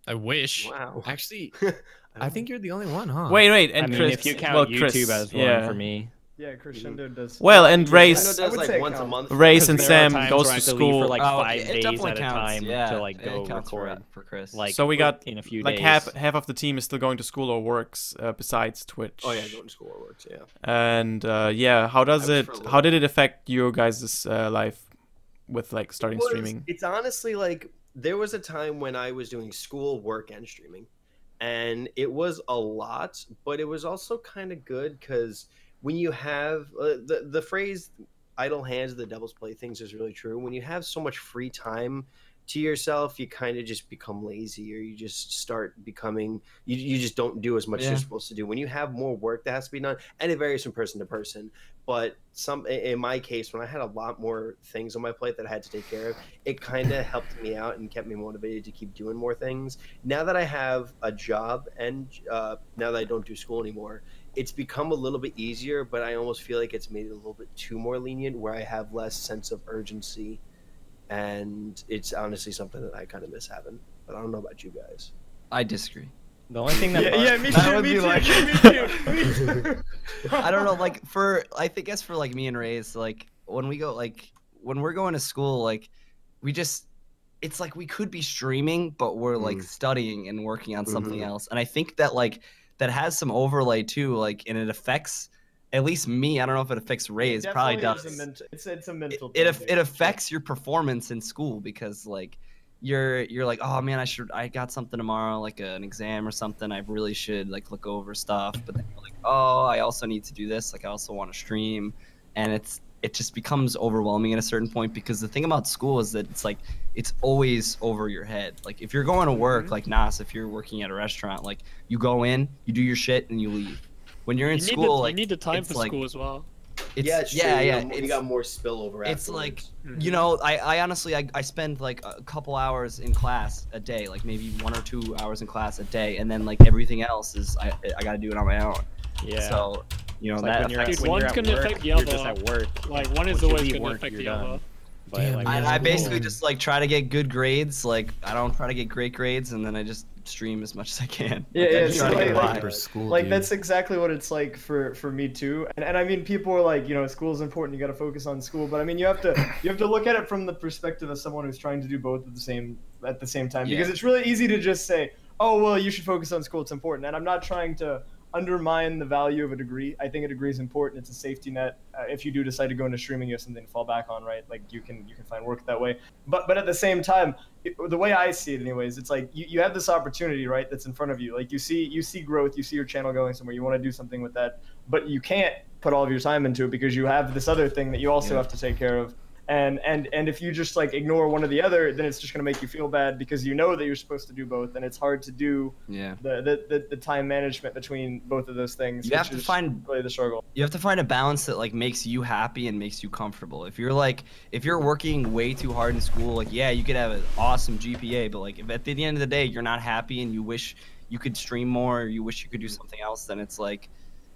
Speaker 6: I wish.
Speaker 2: Wow.
Speaker 9: Actually, I think you're the only one, huh?
Speaker 3: Wait, and
Speaker 8: I mean,
Speaker 3: Chris,
Speaker 8: if you count
Speaker 3: well,
Speaker 8: YouTube
Speaker 3: Chris,
Speaker 8: as one
Speaker 3: yeah.
Speaker 8: for me.
Speaker 1: Yeah, Crescendo does.
Speaker 3: Well, and
Speaker 2: I
Speaker 3: Race,
Speaker 2: know
Speaker 1: I
Speaker 2: does
Speaker 1: would
Speaker 2: like
Speaker 1: say it
Speaker 2: once a
Speaker 1: counts.
Speaker 2: month.
Speaker 3: Race and
Speaker 8: Because there are
Speaker 3: Sam
Speaker 8: times
Speaker 3: goes
Speaker 8: where I
Speaker 3: to
Speaker 8: have to leave
Speaker 3: school.
Speaker 8: for like
Speaker 7: Oh,
Speaker 8: 5
Speaker 7: it
Speaker 8: days
Speaker 7: definitely
Speaker 8: at a
Speaker 7: counts,
Speaker 8: time
Speaker 7: yeah.
Speaker 8: to like
Speaker 7: It
Speaker 8: go
Speaker 7: counts
Speaker 8: record.
Speaker 7: for Chris.
Speaker 8: Like
Speaker 3: So we got
Speaker 8: in a few
Speaker 3: like
Speaker 8: days.
Speaker 3: half of the team is still going to school or works besides Twitch.
Speaker 2: Oh yeah, going to school or works. Yeah.
Speaker 3: And yeah, how
Speaker 2: I was for a
Speaker 3: how
Speaker 2: little-
Speaker 3: did it affect your guys' life with like starting streaming?
Speaker 2: It's honestly like there was a time when I was doing school, work, and streaming, and it was a lot, but it was also kind of good because when you have the phrase "idle hands, the devil's playthings" is really true. When you have so much free time to yourself, you kind of just become lazy, or you just start becoming you just don't do as much as you're supposed to do. When you have more work that has to be done, and it varies from person to person, but in my case, when I had a lot more things on my plate that I had to take care of, it kind of helped me out and kept me motivated to keep doing more things. Now that I have a job and now that I don't do school anymore, it's become a little bit easier, but I almost feel like it's made it a little bit too more lenient, where I have less sense of urgency, and it's honestly something that I kind of miss having. But I don't know about you guys.
Speaker 7: I disagree.
Speaker 8: The only thing that
Speaker 1: me
Speaker 7: That
Speaker 1: too,
Speaker 7: would
Speaker 1: me
Speaker 7: be
Speaker 1: too,
Speaker 7: like-
Speaker 1: me too.
Speaker 7: I don't know, like I think guess for like me and Ray's, like when we go when we're going to school, like we just it's like we could be streaming, but we're like studying and working on something else. And I think that like that has some overlay too, like and it affects at least me. I don't know if it affects Ray's, probably does.
Speaker 1: It's a mental.
Speaker 7: It
Speaker 1: thing,
Speaker 7: it affects your performance in school because like you're like, oh man, I got something tomorrow, like an exam or something. I really should like look over stuff. But then you're like, oh, I also need to do this. Like I also want to stream, and it just becomes overwhelming at a certain point because the thing about school is that it's like it's always over your head. Like if you're going to work, like Nas, if you're working at a restaurant, like you go in, you do your shit, and you leave. When you're in school,
Speaker 5: you need the time
Speaker 7: it's
Speaker 5: for
Speaker 7: like,
Speaker 5: school as well.
Speaker 2: It's true. You got more spillover.
Speaker 7: It's like
Speaker 2: afterwards.
Speaker 7: you know, I honestly I spend like a couple hours in class a day, like maybe 1 or 2 hours in class a day, and then like everything else is I got to do it on my own.
Speaker 8: Yeah.
Speaker 7: So you know
Speaker 8: It's
Speaker 7: that
Speaker 8: like when you're,
Speaker 7: affects
Speaker 8: when
Speaker 5: one's
Speaker 8: you're at
Speaker 5: gonna
Speaker 8: work,
Speaker 5: affect the
Speaker 8: you're
Speaker 5: other.
Speaker 8: just at work.
Speaker 5: Like one is
Speaker 8: Once you
Speaker 5: always
Speaker 8: leave
Speaker 5: going to
Speaker 8: work,
Speaker 5: affect
Speaker 8: you're
Speaker 5: the
Speaker 8: done.
Speaker 5: other.
Speaker 8: But
Speaker 9: Damn,
Speaker 8: like,
Speaker 9: man.
Speaker 7: I
Speaker 8: school-
Speaker 7: basically just like try to get good grades. Like I don't try to get great grades, and then I just stream as much as I can.
Speaker 1: Yeah,
Speaker 7: Like,
Speaker 1: yeah,
Speaker 7: I
Speaker 1: it's
Speaker 7: try to get
Speaker 1: like-
Speaker 7: by.
Speaker 9: For school,
Speaker 1: Like
Speaker 9: dude.
Speaker 1: that's exactly what it's like for me too. And I mean, people are like, you know, school's important. You got to focus on school. But I mean, you have to look at it from the perspective of someone who's trying to do both at the same time. Because
Speaker 7: Yeah.
Speaker 1: it's really easy to just say, oh well, you should focus on school. It's important. And I'm not trying to undermine the value of a degree. I think a degree is important. It's a safety net. If you do decide to go into streaming, you have something to fall back on, right? Like you can find work that way. But at the same time, the way I see it, anyways, it's like you have this opportunity, right? That's in front of you. Like you see growth. You see your channel going somewhere. You want to do something with that, but you can't put all of your time into it because you have this other thing that you also have to take care of. And if you just like ignore one or the other, then it's just gonna make you feel bad because you know that you're supposed to do both, and it's hard to do
Speaker 7: Yeah.
Speaker 1: the time management between both of those things.
Speaker 7: You have
Speaker 1: which
Speaker 7: to
Speaker 1: is
Speaker 7: find
Speaker 1: really the struggle.
Speaker 7: You have to find a balance that like makes you happy and makes you comfortable. If you're working way too hard in school, like yeah, you could have an awesome GPA, but like if at the end of the day you're not happy and you wish you could stream more, or you wish you could do something else, then it's like,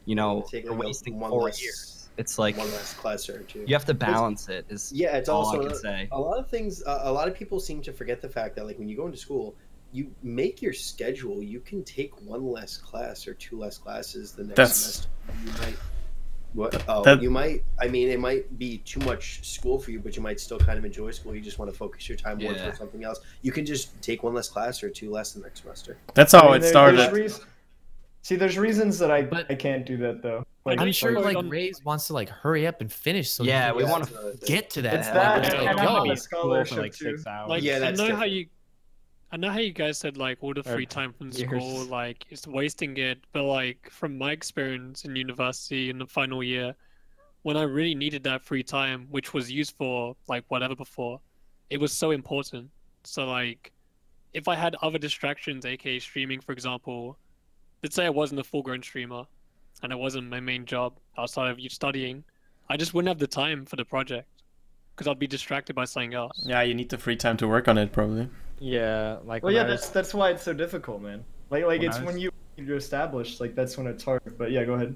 Speaker 7: you know,
Speaker 2: Take
Speaker 7: you're
Speaker 2: like
Speaker 7: wasting
Speaker 2: one
Speaker 7: 4
Speaker 2: less-
Speaker 7: years. It's like
Speaker 2: one less class or two.
Speaker 7: you have to balance it. Is
Speaker 2: Yeah, it's
Speaker 7: all
Speaker 2: also
Speaker 7: I can say.
Speaker 2: a lot of things. A lot of people seem to forget the fact that like when you go into school, you make your schedule. You can take 1 less class or 2 less classes the next
Speaker 3: That's-
Speaker 2: semester. You might. What? Oh,
Speaker 3: That-
Speaker 2: you might. I mean, it might be too much school for you, but you might still kind of enjoy school. You just want to focus your time more
Speaker 7: Yeah.
Speaker 2: for something else. You can just take 1 less class or 2 less the next semester.
Speaker 3: That's how
Speaker 1: I mean,
Speaker 3: it
Speaker 1: there's
Speaker 3: started.
Speaker 1: there's reasons that I
Speaker 9: But-
Speaker 1: can't do that though. Like,
Speaker 9: I'm sure
Speaker 5: like-
Speaker 9: like Rays wants to like hurry up and finish. So
Speaker 7: Yeah,
Speaker 9: he
Speaker 7: we
Speaker 9: can
Speaker 7: want
Speaker 2: That's
Speaker 7: to.
Speaker 2: another thing.
Speaker 9: get to that.
Speaker 1: It's
Speaker 9: point.
Speaker 1: that,
Speaker 9: It's
Speaker 5: and
Speaker 9: like,
Speaker 5: I'm
Speaker 9: yo,
Speaker 5: on
Speaker 8: Be
Speaker 1: a
Speaker 8: school
Speaker 1: scholarship
Speaker 8: for like
Speaker 1: too.
Speaker 8: 6 hours.
Speaker 5: Like
Speaker 2: Yeah,
Speaker 5: I
Speaker 2: that's
Speaker 5: know how
Speaker 2: different.
Speaker 5: I know how you guys said like all the
Speaker 8: Or
Speaker 5: free time from
Speaker 8: years.
Speaker 5: school, like it's wasting it. But like from my experience in university in the final year, when I really needed that free time, which was used for like whatever before, it was so important. So like, if I had other distractions, aka streaming, for example, let's say I wasn't a full-grown streamer, and it wasn't my main job outside of you studying, I just wouldn't have the time for the project because I'd be distracted by something else.
Speaker 3: Yeah, you need the free time to work on it, probably.
Speaker 8: Yeah, like
Speaker 1: Well,
Speaker 8: when
Speaker 1: yeah,
Speaker 8: I was-
Speaker 1: that's why it's so difficult, man. Like
Speaker 8: When
Speaker 1: it's
Speaker 8: I
Speaker 1: when
Speaker 8: was-
Speaker 1: you you're established, like that's when it's hard. But yeah, go ahead.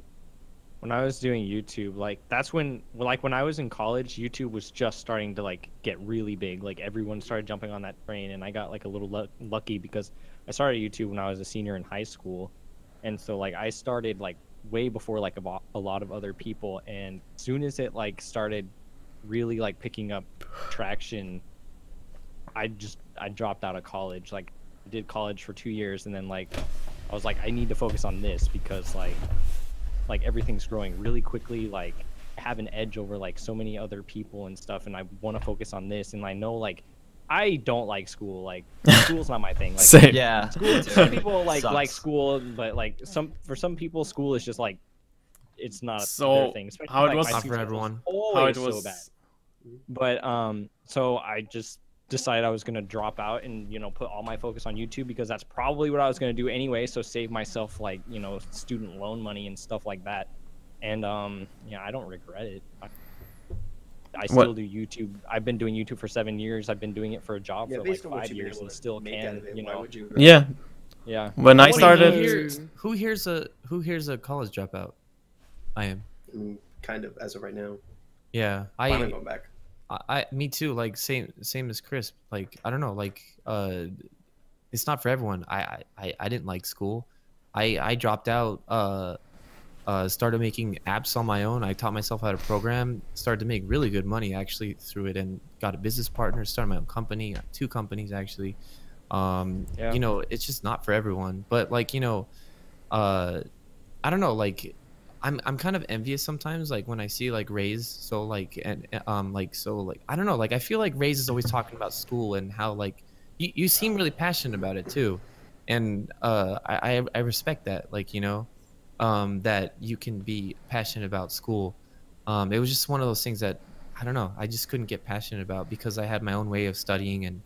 Speaker 8: When I was doing YouTube, like that's when I was in college, YouTube was just starting to like get really big. Like everyone started jumping on that train, and I got like a little lucky because I started YouTube when I was a senior in high school, and so like I started like way before like a lot of other people, and as soon as it like started really like picking up traction, I dropped out of college. Like I did college for 2 years, and then like I was like, I need to focus on this because like everything's growing really quickly. Like I have an edge over like so many other people and stuff, and I want to focus on this. And I know like I don't like school. Like school's not my thing. Like
Speaker 3: Same.
Speaker 7: Yeah.
Speaker 8: school, some people like
Speaker 7: Sucks.
Speaker 8: school, but like for some people school is just like it's not
Speaker 3: So,
Speaker 8: their thing. Especially,
Speaker 3: how it
Speaker 8: like,
Speaker 3: was-
Speaker 8: my
Speaker 9: Not for
Speaker 8: teacher
Speaker 9: everyone.
Speaker 3: How
Speaker 8: always
Speaker 3: it was.
Speaker 8: so bad. But so I just decided I was gonna drop out and put all my focus on YouTube because that's probably what I was gonna do anyway. So save myself like student loan money and stuff like that. And yeah, I don't regret it. I still do YouTube. I've been doing YouTube for 7 years. I've been doing it for a job
Speaker 2: Yeah,
Speaker 8: for like
Speaker 2: based on what
Speaker 8: 5
Speaker 2: you've been
Speaker 8: years
Speaker 2: able
Speaker 8: and
Speaker 2: to
Speaker 8: still
Speaker 2: make out
Speaker 8: can.
Speaker 2: of it, why would you?
Speaker 3: Yeah.
Speaker 8: Yeah.
Speaker 3: When I
Speaker 9: Who
Speaker 3: started,
Speaker 9: here's a college dropout? I am.
Speaker 2: Kind of as of right now.
Speaker 9: Yeah,
Speaker 2: I'm not going back.
Speaker 9: me too. Like same as Chris. Like I don't know. Like it's not for everyone. I didn't like school. I dropped out. Started making apps on my own. I taught myself how to program. Started to make really good money actually through it, and got a business partner. Started my own company. 2 companies actually.
Speaker 8: Yeah.
Speaker 9: It's just not for everyone. But like I don't know. Like I'm kind of envious sometimes, like when I see like Raze. So like I don't know. Like I feel like Raze is always talking about school and how like you seem really passionate about it too, and I respect that. Like that you can be passionate about school. It was just one of those things that I don't know. I just couldn't get passionate about because I had my own way of studying, and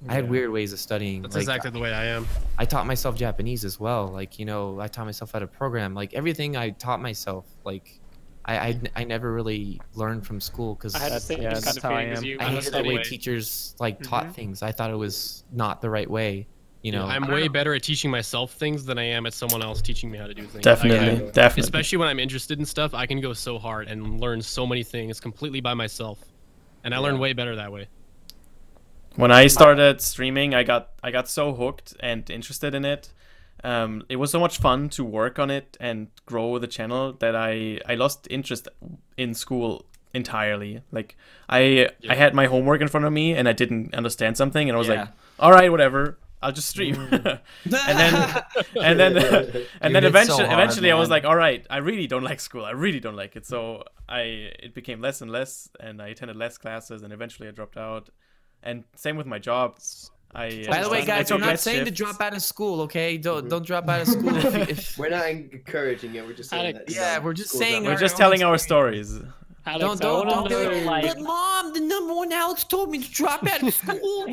Speaker 9: I had weird ways of studying.
Speaker 6: That's
Speaker 9: like,
Speaker 6: exactly the way I am.
Speaker 9: I taught myself Japanese as well. Like, I taught myself how to program. Like everything I taught myself. Like, I never really learned from school because
Speaker 5: I had the
Speaker 9: I
Speaker 5: same
Speaker 8: yeah,
Speaker 5: kind
Speaker 8: that's
Speaker 5: of
Speaker 8: how I
Speaker 5: feeling as
Speaker 8: am.
Speaker 5: you.
Speaker 9: hated the way
Speaker 5: Anyway.
Speaker 9: teachers like taught things. I thought it was not the right way.
Speaker 6: I'm way better at teaching myself things than I am at someone else teaching me how to do things.
Speaker 3: definitely, definitely.
Speaker 6: Especially when I'm interested in stuff, I can go so hard and learn so many things completely by myself, and I learn way better that way.
Speaker 3: When I started streaming, I got so hooked and interested in it. It was so much fun to work on it and grow the channel that I lost interest in school entirely. Like I had my homework in front of me and I didn't understand something and I was like, all right, whatever, I'll just stream. and then eventually I was like, all right, I really don't like school. I really don't like it. So it became less and less, and I attended less classes, and eventually I dropped out. And same with my job.
Speaker 9: By the way, guys, I'm not saying to drop out of school. Okay, don't drop out of school. If
Speaker 2: We're not encouraging it. We're just saying
Speaker 5: Alex.
Speaker 2: that.
Speaker 9: Yeah, we're just saying
Speaker 3: We're
Speaker 9: our
Speaker 3: just
Speaker 9: own
Speaker 3: telling our stories.
Speaker 5: Alex,
Speaker 9: don't do
Speaker 5: know,
Speaker 9: it.
Speaker 5: like,
Speaker 9: But mom, the #1 Alex told me to drop out of school.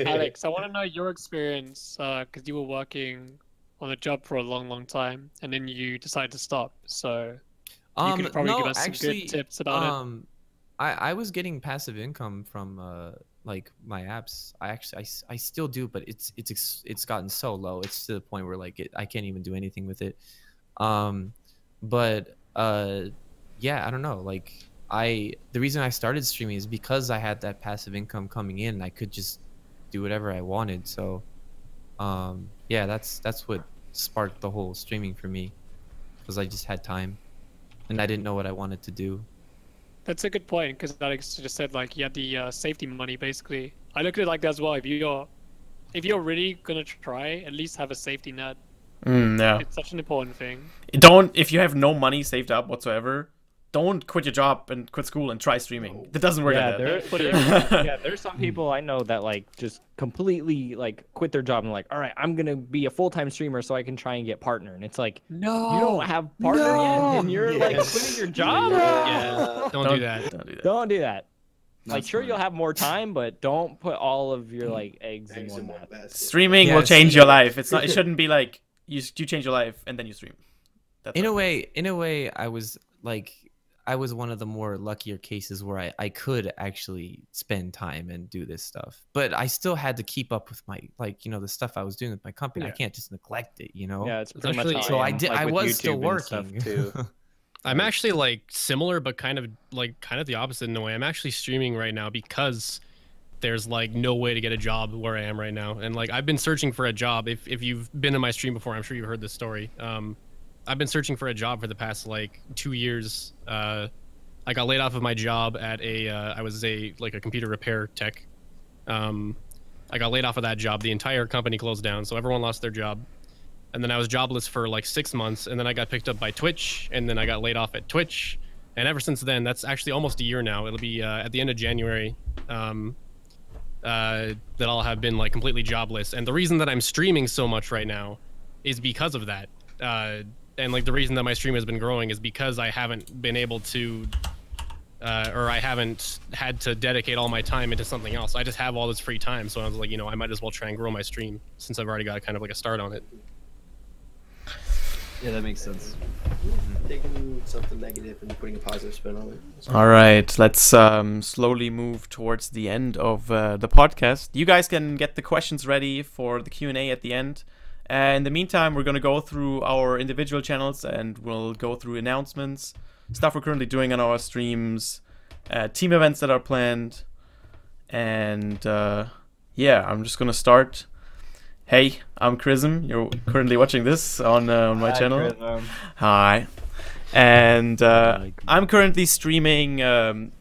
Speaker 5: Alex, I want to know your experience because you were working on a job for a long, long time, and then you decided to stop. So you could probably give us some good tips about it.
Speaker 9: I was getting passive income from like my apps. I still do, but it's gotten so low. It's to the point where like I can't even do anything with it. But yeah, I don't know. Like the reason I started streaming is because I had that passive income coming in, and I could just do whatever I wanted. So yeah, that's what sparked the whole streaming for me, because I just had time and I didn't know what I wanted to do.
Speaker 5: That's a good point because Alex just said like you had the safety money basically. I look at it like that as well. If you're really gonna try, at least have a safety net.
Speaker 3: Yeah.
Speaker 5: It's such an important thing.
Speaker 3: If you have no money saved up whatsoever, don't quit your job and quit school and try streaming. That doesn't work.
Speaker 8: Yeah,
Speaker 3: like that.
Speaker 8: there's some people I know that like just completely like quit their job and like, all right, I'm gonna be a full-time streamer so I can try and get partner. And it's like,
Speaker 9: No,
Speaker 8: you don't have partner yet, and you're like quitting your job.
Speaker 6: Yeah, don't do that.
Speaker 3: Don't do that.
Speaker 8: Don't do that. Like,
Speaker 7: That's
Speaker 8: sure,
Speaker 7: smart.
Speaker 8: you'll have more time, but don't put all of your like eggs in
Speaker 2: Eggs in
Speaker 8: one
Speaker 2: one
Speaker 8: basket.
Speaker 2: basket.
Speaker 3: Streaming
Speaker 9: Yeah,
Speaker 3: will change your life. It shouldn't be like you change your life and then you stream. That's
Speaker 9: in
Speaker 3: all.
Speaker 9: a way, I was like, I was one of the more luckier cases where I could actually spend time and do this stuff, but I still had to keep up with my the stuff I was doing with my company. I can't just neglect it,
Speaker 8: Yeah, it's pretty
Speaker 6: actually-
Speaker 8: much how
Speaker 9: So I
Speaker 8: am,
Speaker 9: did.
Speaker 8: like,
Speaker 9: I
Speaker 8: with
Speaker 9: was still
Speaker 8: YouTube and stuff,
Speaker 9: working
Speaker 8: too.
Speaker 6: I'm actually like similar, but kind of the opposite in a way. I'm actually streaming right now because there's like no way to get a job where I am right now, and like I've been searching for a job. If you've been in my stream before, I'm sure you've heard this story. I've been searching for a job for the past like 2 years. I got laid off of my job at I was a computer repair tech. I got laid off of that job. The entire company closed down, so everyone lost their job. And then I was jobless for like 6 months, and then I got picked up by Twitch, and then I got laid off at Twitch. And ever since then, that's actually almost a year now. It'll be at the end of January that I'll have been like completely jobless. And the reason that I'm streaming so much right now is because of that. And like the reason that my stream has been growing is because I haven't been able to, or I haven't had to dedicate all my time into something else. I just have all this free time, so I was like, I might as well try and grow my stream since I've already got kind of like a start on it.
Speaker 7: Yeah, that makes sense.
Speaker 2: Taking something negative and putting a positive spin on it.
Speaker 3: All right, let's slowly move towards the end of the podcast. You guys can get the questions ready for the Q&A at the end. In the meantime, we're going to go through our individual channels and we'll go through announcements, stuff we're currently doing on our streams, team events that are planned. And yeah, I'm just going to start. Hey, I'm Chrism. You're currently watching this on my channel.
Speaker 1: Chrism.
Speaker 3: Hi. And I'm currently streaming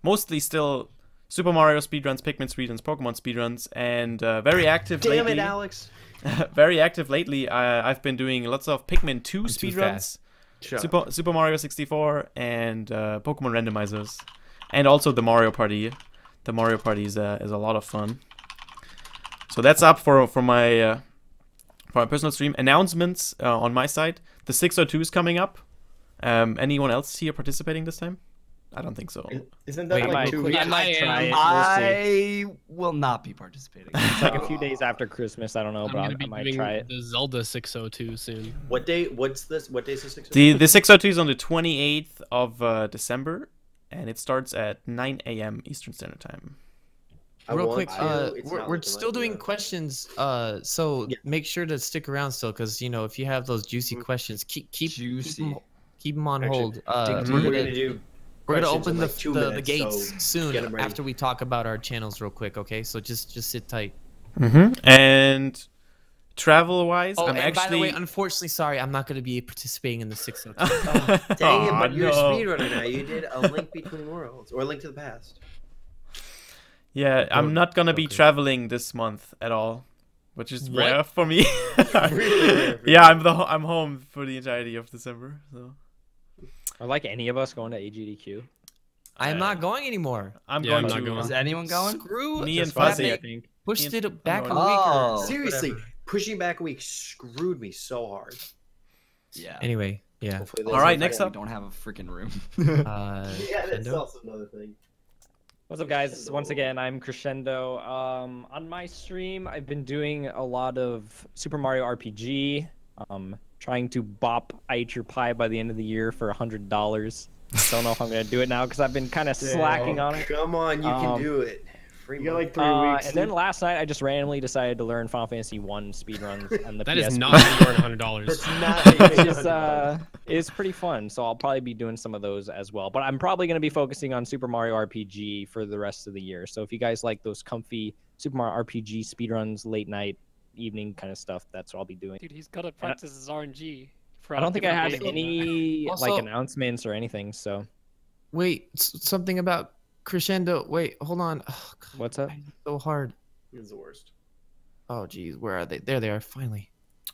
Speaker 3: mostly still Super Mario speedruns, Pikmin speedruns, Pokemon speedruns, and very active lately.
Speaker 2: Damn it, Alex.
Speaker 3: Very active lately. I've been doing lots of Pikmin 2 speedruns, Super Mario 64, and Pokemon randomizers, and also the Mario Party. The Mario Party is a lot of fun. So that's up for my personal stream. Announcements on my side. The 602 is coming up. Anyone else here participating this time? I don't think so.
Speaker 1: Isn't that like 2 weeks?
Speaker 8: I might try it.
Speaker 7: I will not be participating.
Speaker 8: It's like a few days after Christmas. I don't know,
Speaker 6: I'm
Speaker 8: but
Speaker 6: gonna
Speaker 8: I
Speaker 6: be
Speaker 8: might
Speaker 6: doing
Speaker 8: try it.
Speaker 6: the Zelda 602 soon.
Speaker 2: What day? What's this? What day is the 602?
Speaker 3: The 602 is on the 28th of December, and it starts at 9 a.m. Eastern Standard Time.
Speaker 9: Real quick,
Speaker 2: It's not
Speaker 9: we're
Speaker 2: looking
Speaker 9: still
Speaker 2: like
Speaker 9: doing
Speaker 2: it.
Speaker 9: questions. So
Speaker 2: Yeah.
Speaker 9: make sure to stick around still, because if you have those juicy questions, keep
Speaker 7: Juicy.
Speaker 9: keep them on
Speaker 2: Actually,
Speaker 9: hold.
Speaker 2: We're
Speaker 9: We're
Speaker 2: gonna
Speaker 9: gonna
Speaker 2: do.
Speaker 9: we're gonna
Speaker 2: questions in
Speaker 9: open
Speaker 2: like 2
Speaker 9: the
Speaker 2: minutes,
Speaker 9: gates
Speaker 2: so
Speaker 9: soon
Speaker 2: get 'em ready.
Speaker 9: after we talk about our channels real quick. Okay, so just sit tight.
Speaker 3: And travel-wise,
Speaker 9: Oh,
Speaker 3: I'm
Speaker 9: and by the way,
Speaker 3: actually.
Speaker 9: unfortunately, sorry, I'm not gonna be participating in the 602.
Speaker 2: Dang it!
Speaker 3: Aw,
Speaker 2: But you're a
Speaker 3: no.
Speaker 2: speedrunner now. You did a Link Between Worlds or a Link to the Past.
Speaker 3: Yeah, I'm not gonna be
Speaker 9: okay.
Speaker 3: traveling this month at all, which is
Speaker 6: What?
Speaker 3: rare for me.
Speaker 2: Really?
Speaker 3: Yeah, I'm home for the entirety of December. So
Speaker 8: Are like any of us going to AGDQ?
Speaker 9: I'm not going anymore.
Speaker 3: I'm
Speaker 6: Yeah,
Speaker 3: going
Speaker 6: I'm
Speaker 3: to.
Speaker 6: not going.
Speaker 7: Is anyone going?
Speaker 9: Screw
Speaker 3: Me and
Speaker 8: Just Fuzzy,
Speaker 3: Fuzzy.
Speaker 8: I think.
Speaker 9: pushed
Speaker 3: Me and-
Speaker 9: it back a
Speaker 3: I'm
Speaker 9: week.
Speaker 7: Oh.
Speaker 2: Seriously,
Speaker 9: whatever.
Speaker 2: pushing back a week screwed me so hard.
Speaker 7: Yeah.
Speaker 9: Anyway, yeah.
Speaker 2: Hopefully
Speaker 3: All right,
Speaker 2: there's
Speaker 3: next
Speaker 7: We
Speaker 3: up.
Speaker 7: don't have a freaking room.
Speaker 2: Yeah, that's
Speaker 9: Crescendo?
Speaker 2: also another thing.
Speaker 8: What's up, guys? Once again, I'm Crescendo. On my stream, I've been doing a lot of Super Mario RPG. Trying to bop I Eat Your Pie by the end of the year for $100. Don't know if I'm gonna do it now because I've been kind of slacking on it.
Speaker 2: Come on, you can
Speaker 8: Um,
Speaker 2: do it. Free
Speaker 1: You got
Speaker 2: money.
Speaker 1: like 3 weeks.
Speaker 8: And then last night, I just randomly decided to learn Final Fantasy 1 speedruns and the
Speaker 6: That
Speaker 8: PS.
Speaker 6: is not worth $100.
Speaker 2: That's not.
Speaker 8: It's pretty fun, so I'll probably be doing some of those as well. But I'm probably going to be focusing on Super Mario RPG for the rest of the year. So if you guys like those comfy Super Mario RPG speedruns, late night, evening kind of stuff, that's what I'll be doing.
Speaker 5: Dude, he's got to practice his RNG.
Speaker 8: I don't think I have any
Speaker 9: Also-
Speaker 8: like announcements or anything. So
Speaker 9: Wait, something about Crescendo. Wait, hold on. Oh, God,
Speaker 8: what's up?
Speaker 9: it's so hard.
Speaker 2: It's the worst.
Speaker 9: Oh, geez, where are they? There they are, finally.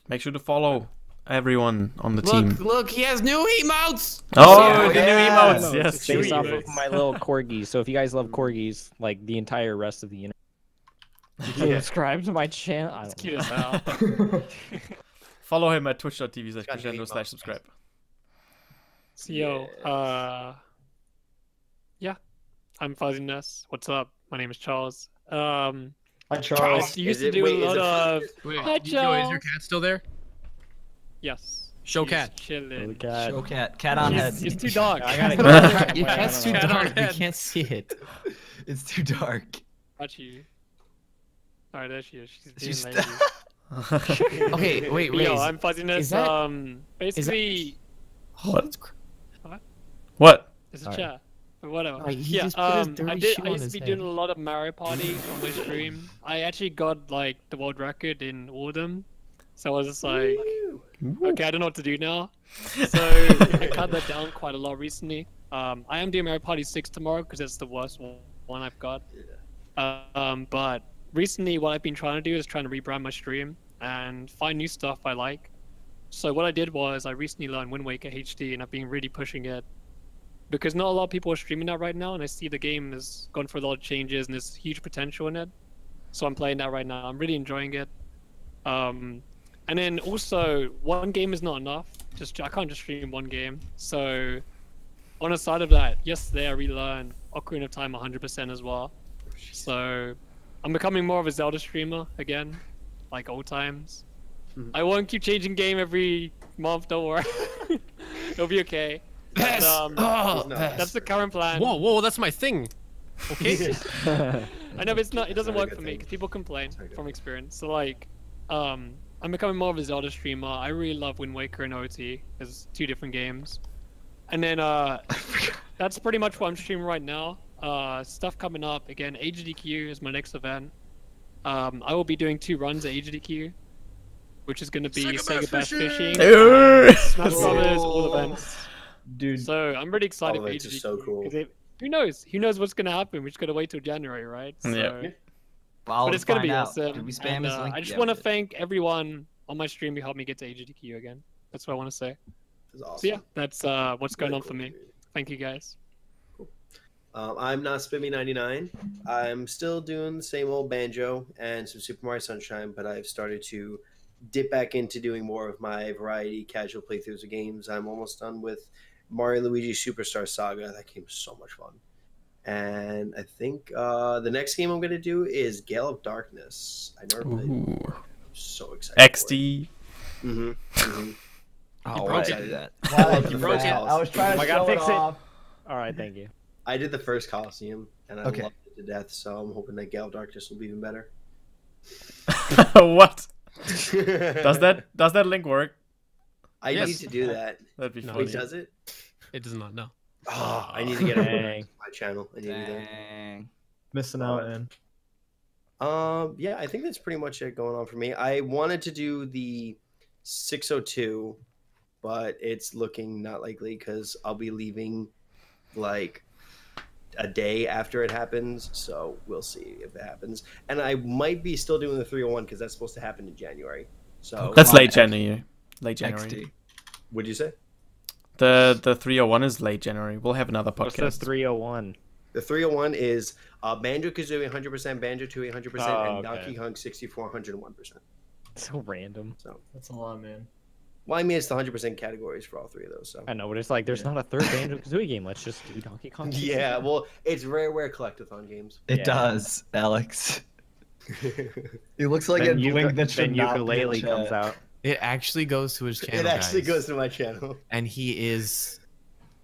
Speaker 3: Make sure to follow everyone on the team.
Speaker 9: Look, he has new emotes!
Speaker 3: Oh,
Speaker 7: Yeah,
Speaker 3: the
Speaker 7: yeah.
Speaker 3: new emotes.
Speaker 5: No,
Speaker 3: Yes,
Speaker 5: it's
Speaker 8: Based
Speaker 5: Chewy
Speaker 8: off
Speaker 5: emotes.
Speaker 8: of my little corgis. So if you guys love corgis, like the entire rest of the internet, subscribe to my channel. I
Speaker 5: It's
Speaker 8: don't
Speaker 5: cute
Speaker 8: know.
Speaker 5: as hell.
Speaker 3: Follow him at twitch.tv/crescendo/subscribe.
Speaker 2: Got new
Speaker 5: So, yo, yeah, I'm Fuzziness. What's up? My name is Charles.
Speaker 8: Hi,
Speaker 5: I
Speaker 8: Charles.
Speaker 5: used
Speaker 2: Is
Speaker 5: to
Speaker 2: it-
Speaker 5: do
Speaker 2: wait,
Speaker 5: a
Speaker 2: is
Speaker 5: lot
Speaker 2: it
Speaker 5: of
Speaker 6: Wait,
Speaker 5: Hi,
Speaker 6: is your
Speaker 5: Joe.
Speaker 6: cat still there?
Speaker 5: yes.
Speaker 6: Show
Speaker 5: He's
Speaker 6: cat.
Speaker 5: chilling.
Speaker 7: Show cat. Cat on head.
Speaker 5: It's too dark.
Speaker 8: I gotta go.
Speaker 9: Your cat's too
Speaker 6: Cat on
Speaker 9: dark. We
Speaker 6: head.
Speaker 9: can't see it.
Speaker 7: It's too dark.
Speaker 5: Got you. Alright, there she is. She's being
Speaker 7: She's-
Speaker 5: lazy.
Speaker 9: Okay, wait,
Speaker 5: Yo,
Speaker 9: wait.
Speaker 5: I'm fuzziness.
Speaker 9: is that-
Speaker 5: Basically,
Speaker 3: What? What?
Speaker 5: it's a
Speaker 9: Alright.
Speaker 5: chat. But whatever.
Speaker 9: Like, he
Speaker 5: Yeah,
Speaker 9: just put his
Speaker 5: I
Speaker 9: dirty
Speaker 5: did.
Speaker 9: shoe
Speaker 5: I
Speaker 9: on
Speaker 5: used to
Speaker 9: his
Speaker 5: be
Speaker 9: head.
Speaker 5: doing a lot of Mario Party on my stream. I actually got like the world record in Autumn, so I was just like, okay, I don't know what to do now. So I cut that down quite a lot recently. I am doing Mario Party 6 tomorrow because it's the worst one I've got. But recently, what I've been trying to do is trying to rebrand my stream and find new stuff I like. So what I did was I recently learned Wind Waker HD, and I've been really pushing it because not a lot of people are streaming that right now, and I see the game has gone through a lot of changes and there's huge potential in it. So I'm playing that right now. I'm really enjoying it. And then also, one game is not enough. I can't just stream one game. So on the side of that, yesterday I relearned Ocarina of Time 100% as well. So I'm becoming more of a Zelda streamer again, like old times. I won't keep changing game every month, don't worry. It'll be okay. But, that's the current plan.
Speaker 6: Whoa, whoa, that's my thing. Okay.
Speaker 5: I know, but it doesn't
Speaker 2: very
Speaker 5: work
Speaker 2: good
Speaker 5: for me
Speaker 2: thing.
Speaker 5: because people complain
Speaker 2: very good
Speaker 5: from experience. So like, I'm becoming more of a Zelda streamer. I really love Wind Waker and OT. There's two different games. And then that's pretty much what I'm streaming right now. Stuff coming up again. HDQ is my next event. I will be doing 2 runs at HDQ, which is going to be Sega Bass Fishing, Smash Brothers, all events.
Speaker 1: Dude,
Speaker 5: So I'm really excited
Speaker 2: All
Speaker 5: for
Speaker 2: events are
Speaker 5: HDQ.
Speaker 2: so cool.
Speaker 5: 'cause who knows? Who knows what's going to happen? We're just going to wait till January, right? So,
Speaker 3: Yeah.
Speaker 5: but it's going to be
Speaker 7: out.
Speaker 5: awesome.
Speaker 7: Did we spam
Speaker 5: And,
Speaker 7: his link?
Speaker 5: I just
Speaker 7: Yeah,
Speaker 5: want to
Speaker 7: we did.
Speaker 5: thank everyone on my stream who helped me get to HDQ again. That's what I want to say.
Speaker 2: That's awesome.
Speaker 5: So yeah, that's what's going on for me. Thank you guys.
Speaker 2: I'm not Spimmy99. I'm still doing the same old banjo and some Super Mario Sunshine, but I've started to dip back into doing more of my variety casual playthroughs of games. I'm almost done with Mario and Luigi Superstar Saga. That game is so much fun. And I think the next game I'm going to do is Gale of Darkness. I never played it.
Speaker 3: Ooh.
Speaker 2: I'm so excited.
Speaker 3: XD.
Speaker 2: Mm-hmm. Mm-hmm.
Speaker 7: Oh,
Speaker 6: broke
Speaker 7: I
Speaker 6: it.
Speaker 7: did that.
Speaker 2: You broke it.
Speaker 7: I was trying to
Speaker 8: I gotta
Speaker 7: show it
Speaker 8: fix it.
Speaker 7: off.
Speaker 8: All right, thank you.
Speaker 2: I did the first Coliseum, and I
Speaker 7: Okay.
Speaker 2: loved it to death, so I'm hoping that Gale of Darkness will be even better.
Speaker 3: What? Does that link work?
Speaker 2: I
Speaker 6: Yes.
Speaker 2: need to do that.
Speaker 3: That'd be
Speaker 6: No,
Speaker 3: funny.
Speaker 2: Wait, does it?
Speaker 6: It does not know.
Speaker 2: Oh, I need to get it on
Speaker 8: Dang.
Speaker 2: my channel. I need to do that.
Speaker 7: Dang.
Speaker 1: missing out, man.
Speaker 2: Yeah, I think that's pretty much it going on for me. I wanted to do the 602, but it's looking not likely because I'll be leaving like a day after it happens. So we'll see if it happens. And I might be still doing the 301 because that's supposed to happen in January. So
Speaker 3: That's
Speaker 7: Come on,
Speaker 3: late January. Late January.
Speaker 7: XD.
Speaker 2: what'd you say?
Speaker 3: The 301 is late January. We'll have another
Speaker 8: What's the
Speaker 3: podcast.
Speaker 8: 301?
Speaker 2: The 301 is Banjo Kazooie 100%, Banjo Tooie 100%,
Speaker 8: Oh,
Speaker 2: and
Speaker 8: okay.
Speaker 2: Donkey Kong 64 101%.
Speaker 8: So random.
Speaker 2: So,
Speaker 1: That's a lot, man.
Speaker 2: well, I mean, it's the 100% categories for all 3 of those. So,
Speaker 8: I know, but it's like there's not a third Banjo Kazooie game. Let's just do Donkey Kong.
Speaker 2: yeah, well, it's rare collectathon games.
Speaker 7: It
Speaker 8: Yeah.
Speaker 7: does, Alex. It looks like
Speaker 8: then
Speaker 7: a link that should
Speaker 8: then
Speaker 7: not be in
Speaker 8: ukulele
Speaker 7: chat.
Speaker 8: comes out.
Speaker 9: It actually goes to his channel.
Speaker 2: It actually
Speaker 9: guys.
Speaker 2: goes to my channel.
Speaker 9: And he is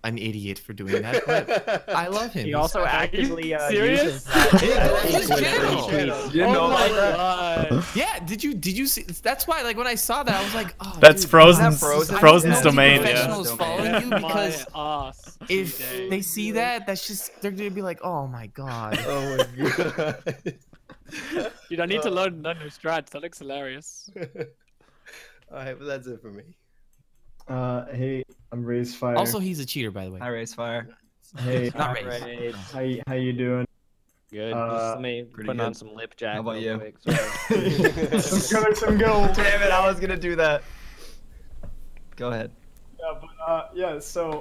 Speaker 9: an idiot for doing that. But I love him.
Speaker 8: He
Speaker 9: He's-
Speaker 8: also actively
Speaker 5: serious?
Speaker 8: uses that.
Speaker 9: It goes to his
Speaker 8: Twitter
Speaker 9: channel.
Speaker 8: tweets.
Speaker 7: You didn't know
Speaker 5: Oh my
Speaker 7: about that?
Speaker 5: god.
Speaker 9: Yeah, did you see? That's why, like, when I saw that, I was like, oh,
Speaker 3: That's
Speaker 9: dude,
Speaker 3: Frozen's
Speaker 7: Is that Frozen?
Speaker 3: Frozen's
Speaker 7: Yeah.
Speaker 3: domain.
Speaker 9: Professionals
Speaker 3: Yeah.
Speaker 9: following you because
Speaker 5: My ass.
Speaker 9: if
Speaker 5: today.
Speaker 9: they see that, that's just they're gonna be like, oh my god.
Speaker 2: Oh my god.
Speaker 5: Dude, I need to learn new strats. That looks hilarious.
Speaker 2: All right, but that's it for me.
Speaker 1: Hey, I'm Raise Fire.
Speaker 9: Also, he's a cheater, by the way.
Speaker 7: Hi, Race Fire.
Speaker 1: hey,
Speaker 9: Not
Speaker 8: Right.
Speaker 9: Race.
Speaker 1: how you doing?
Speaker 8: Good.
Speaker 1: Uh,
Speaker 8: Just let me
Speaker 7: pretty
Speaker 8: put
Speaker 7: good.
Speaker 8: on some lip jack.
Speaker 7: How about
Speaker 8: real
Speaker 7: you?
Speaker 8: quick, so-
Speaker 1: Some color, some gold.
Speaker 7: Damn it, I was gonna do that. Go ahead.
Speaker 1: Yeah, but yeah, so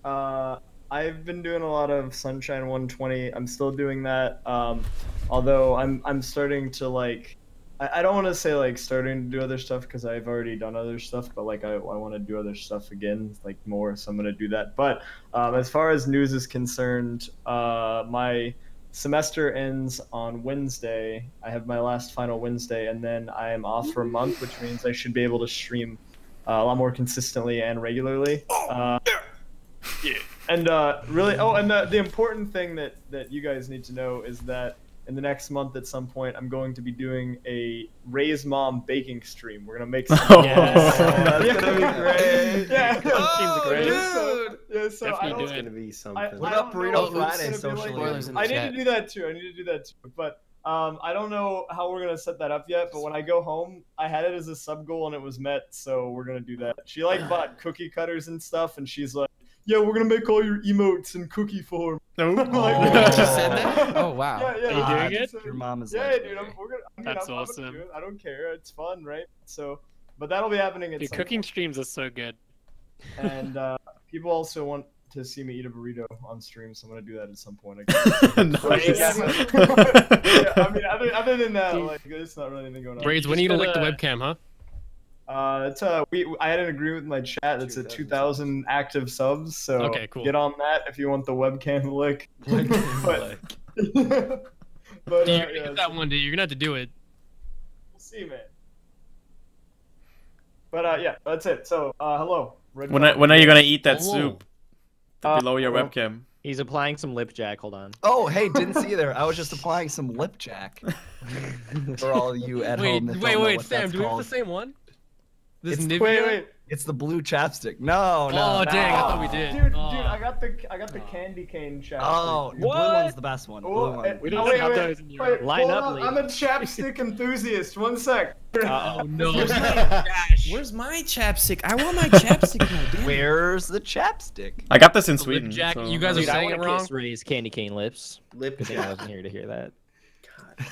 Speaker 1: I've been doing a lot of Sunshine 120. I'm still doing that. Although I'm starting to like I don't want to say like starting to do other stuff because I've already done other stuff, but like I want to do other stuff again, like more, so I'm gonna do that. But as far as news is concerned, my semester ends on Wednesday. I have my last final Wednesday, and then I am off for a month, which means I should be able to stream a lot more consistently and regularly. And really, and the important thing that you guys need to know is that in the next month at some point, I'm going to be doing a Ray's Mom baking stream. We're gonna make some.
Speaker 8: Yes.
Speaker 1: That's gonna be great. Yeah.
Speaker 5: Seems great.
Speaker 1: So
Speaker 5: Definitely
Speaker 1: I don't,
Speaker 2: It's gonna be something.
Speaker 7: What
Speaker 1: I
Speaker 7: up,
Speaker 1: don't
Speaker 7: Burrito
Speaker 1: know if
Speaker 7: Friday
Speaker 1: it's gonna be
Speaker 7: social
Speaker 9: Spoilers in the
Speaker 1: I need
Speaker 9: chat.
Speaker 1: to do that too. But I don't know how we're gonna set that up yet. But when I go home, I had it as a sub goal and it was met, so we're gonna do that. She like bought cookie cutters and stuff, and she's like, "Yeah, we're gonna make all your emotes in cookie form."
Speaker 3: No.
Speaker 1: I'm like,
Speaker 9: Oh, she said that? Oh, wow.
Speaker 1: Yeah,
Speaker 5: Are you doing it?
Speaker 1: so-
Speaker 7: Your mom is
Speaker 1: Yeah,
Speaker 7: legendary.
Speaker 1: dude, we're gonna.
Speaker 5: That's
Speaker 1: I'm
Speaker 5: awesome.
Speaker 1: gonna do it. I don't care. It's fun, right? So, but that'll be happening at
Speaker 5: Dude,
Speaker 1: some
Speaker 5: cooking streams are so good.
Speaker 1: point. And people also want to see me eat a burrito on stream, so I'm gonna do that at some point. I guess.
Speaker 3: Nice.
Speaker 1: Yeah, I mean, other than that, like, there's not really anything going on.
Speaker 6: Braids, when are you gonna lick the webcam, huh?
Speaker 1: It's I had an agreement with my chat. It's a 2,000 active subs, so
Speaker 6: Okay, cool.
Speaker 1: get on that if you want the webcam lick. but
Speaker 6: Dude, you're gonna
Speaker 1: yeah,
Speaker 6: get that one day. You're gonna have to do it.
Speaker 1: we'll see, man. But yeah, that's it. So hello. Red
Speaker 3: When
Speaker 1: Velvet.
Speaker 3: are you gonna eat that
Speaker 9: Whoa.
Speaker 3: soup?
Speaker 1: Uh,
Speaker 3: Below your
Speaker 1: well-
Speaker 3: webcam.
Speaker 8: He's applying some lip jack. Hold on.
Speaker 7: Oh, hey, didn't see there. I was just applying some lip jack for all you at
Speaker 6: Wait,
Speaker 7: home. that
Speaker 6: wait,
Speaker 7: don't know
Speaker 6: wait,
Speaker 7: what
Speaker 6: Sam,
Speaker 7: that's
Speaker 6: do we have
Speaker 7: called.
Speaker 6: the same one? This
Speaker 7: It's-
Speaker 6: Nivea?
Speaker 1: Wait.
Speaker 7: It's the blue chapstick. No, no.
Speaker 6: Oh,
Speaker 7: no.
Speaker 6: dang, I thought we did.
Speaker 1: Dude,
Speaker 6: Oh.
Speaker 1: I got the candy cane chapstick.
Speaker 7: Oh, the blue one's the best one. The blue one.
Speaker 5: We don't have those in Europe.
Speaker 8: Line
Speaker 1: hold
Speaker 8: up,
Speaker 1: on,
Speaker 8: lady.
Speaker 1: I'm a chapstick enthusiast. One sec.
Speaker 8: Uh-oh.
Speaker 6: No.
Speaker 9: Where's my chapstick? I want my chapstick now, damn it.
Speaker 7: Where's the chapstick?
Speaker 3: I got this in
Speaker 6: Lip
Speaker 3: Sweden.
Speaker 6: jack,
Speaker 3: so-
Speaker 6: you guys are
Speaker 8: Dude, I
Speaker 6: saying
Speaker 8: want
Speaker 6: it
Speaker 8: to
Speaker 6: wrong.
Speaker 8: kiss Ray's candy cane lips.
Speaker 2: Lip
Speaker 8: Good thing I
Speaker 2: jack.
Speaker 8: wasn't here to hear that.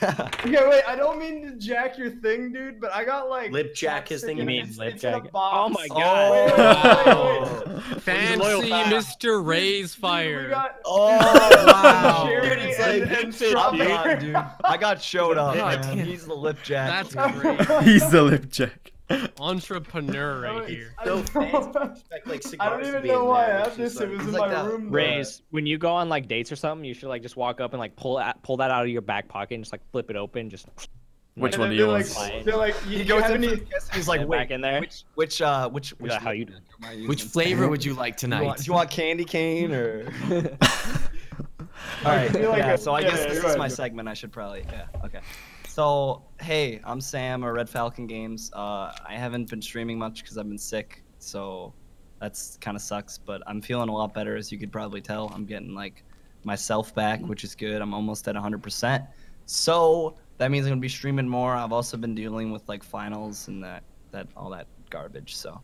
Speaker 1: Okay, wait. I don't mean to jack your thing, dude, but I got like
Speaker 2: Lip jack his
Speaker 1: chapstick
Speaker 2: thing?
Speaker 1: and
Speaker 8: You mean
Speaker 1: it's,
Speaker 8: lip
Speaker 1: it's in a
Speaker 8: jack?
Speaker 1: box.
Speaker 8: Oh my
Speaker 7: Oh.
Speaker 8: god.
Speaker 1: Wait.
Speaker 6: Fancy Mr. Ray's
Speaker 1: Dude, we
Speaker 6: fire.
Speaker 1: got
Speaker 7: Oh, wow.
Speaker 1: Jeremy
Speaker 2: Dude, it's
Speaker 1: and,
Speaker 2: like-
Speaker 1: and
Speaker 7: I'm
Speaker 1: strawberry.
Speaker 7: done, dude. I got showed up,
Speaker 9: God
Speaker 7: man.
Speaker 9: damn.
Speaker 7: He's the lip jack.
Speaker 6: That's great.
Speaker 3: He's the lip jack.
Speaker 6: Entrepreneur right here.
Speaker 1: I
Speaker 2: So
Speaker 1: don't
Speaker 2: fancy.
Speaker 1: know-
Speaker 2: Expect, like,
Speaker 1: I don't
Speaker 2: cigars to
Speaker 1: even
Speaker 2: be
Speaker 1: know
Speaker 2: in
Speaker 1: why I
Speaker 2: there,
Speaker 1: have
Speaker 2: which
Speaker 1: this.
Speaker 2: is
Speaker 1: It was
Speaker 2: like-
Speaker 1: in
Speaker 7: like
Speaker 1: my
Speaker 7: that.
Speaker 1: room.
Speaker 8: Rays, when you go on like dates or something, you should like just walk up and like pull that out of your back pocket and just like flip it open, just
Speaker 3: Which
Speaker 1: And
Speaker 3: one
Speaker 1: then
Speaker 3: do you
Speaker 1: they're
Speaker 3: want?
Speaker 1: like, they're like, you,
Speaker 7: He
Speaker 1: you goes
Speaker 7: goes
Speaker 1: have
Speaker 7: in
Speaker 1: any?
Speaker 7: for the kiss, and he's like,
Speaker 8: get
Speaker 7: wait,
Speaker 8: back in there.
Speaker 7: which
Speaker 8: Is that how you do?
Speaker 7: am I
Speaker 9: Which
Speaker 7: using?
Speaker 9: flavor would you like
Speaker 7: Do you
Speaker 9: tonight?
Speaker 7: do you want candy cane or? All right,
Speaker 1: feel like
Speaker 7: yeah,
Speaker 1: a-
Speaker 7: so I
Speaker 1: yeah,
Speaker 7: guess
Speaker 1: yeah,
Speaker 7: this
Speaker 1: go
Speaker 7: is
Speaker 1: ahead,
Speaker 7: my
Speaker 1: go.
Speaker 7: segment. I should probably, yeah, okay. So, hey, I'm Sam, or Red Falcon Games. I haven't been streaming much because I've been sick, so that's kind of sucks. But I'm feeling a lot better, as you could probably tell. I'm getting like myself back, which is good. I'm almost at 100%. So that means I'm gonna be streaming more. I've also been dealing with like finals and that all that garbage. So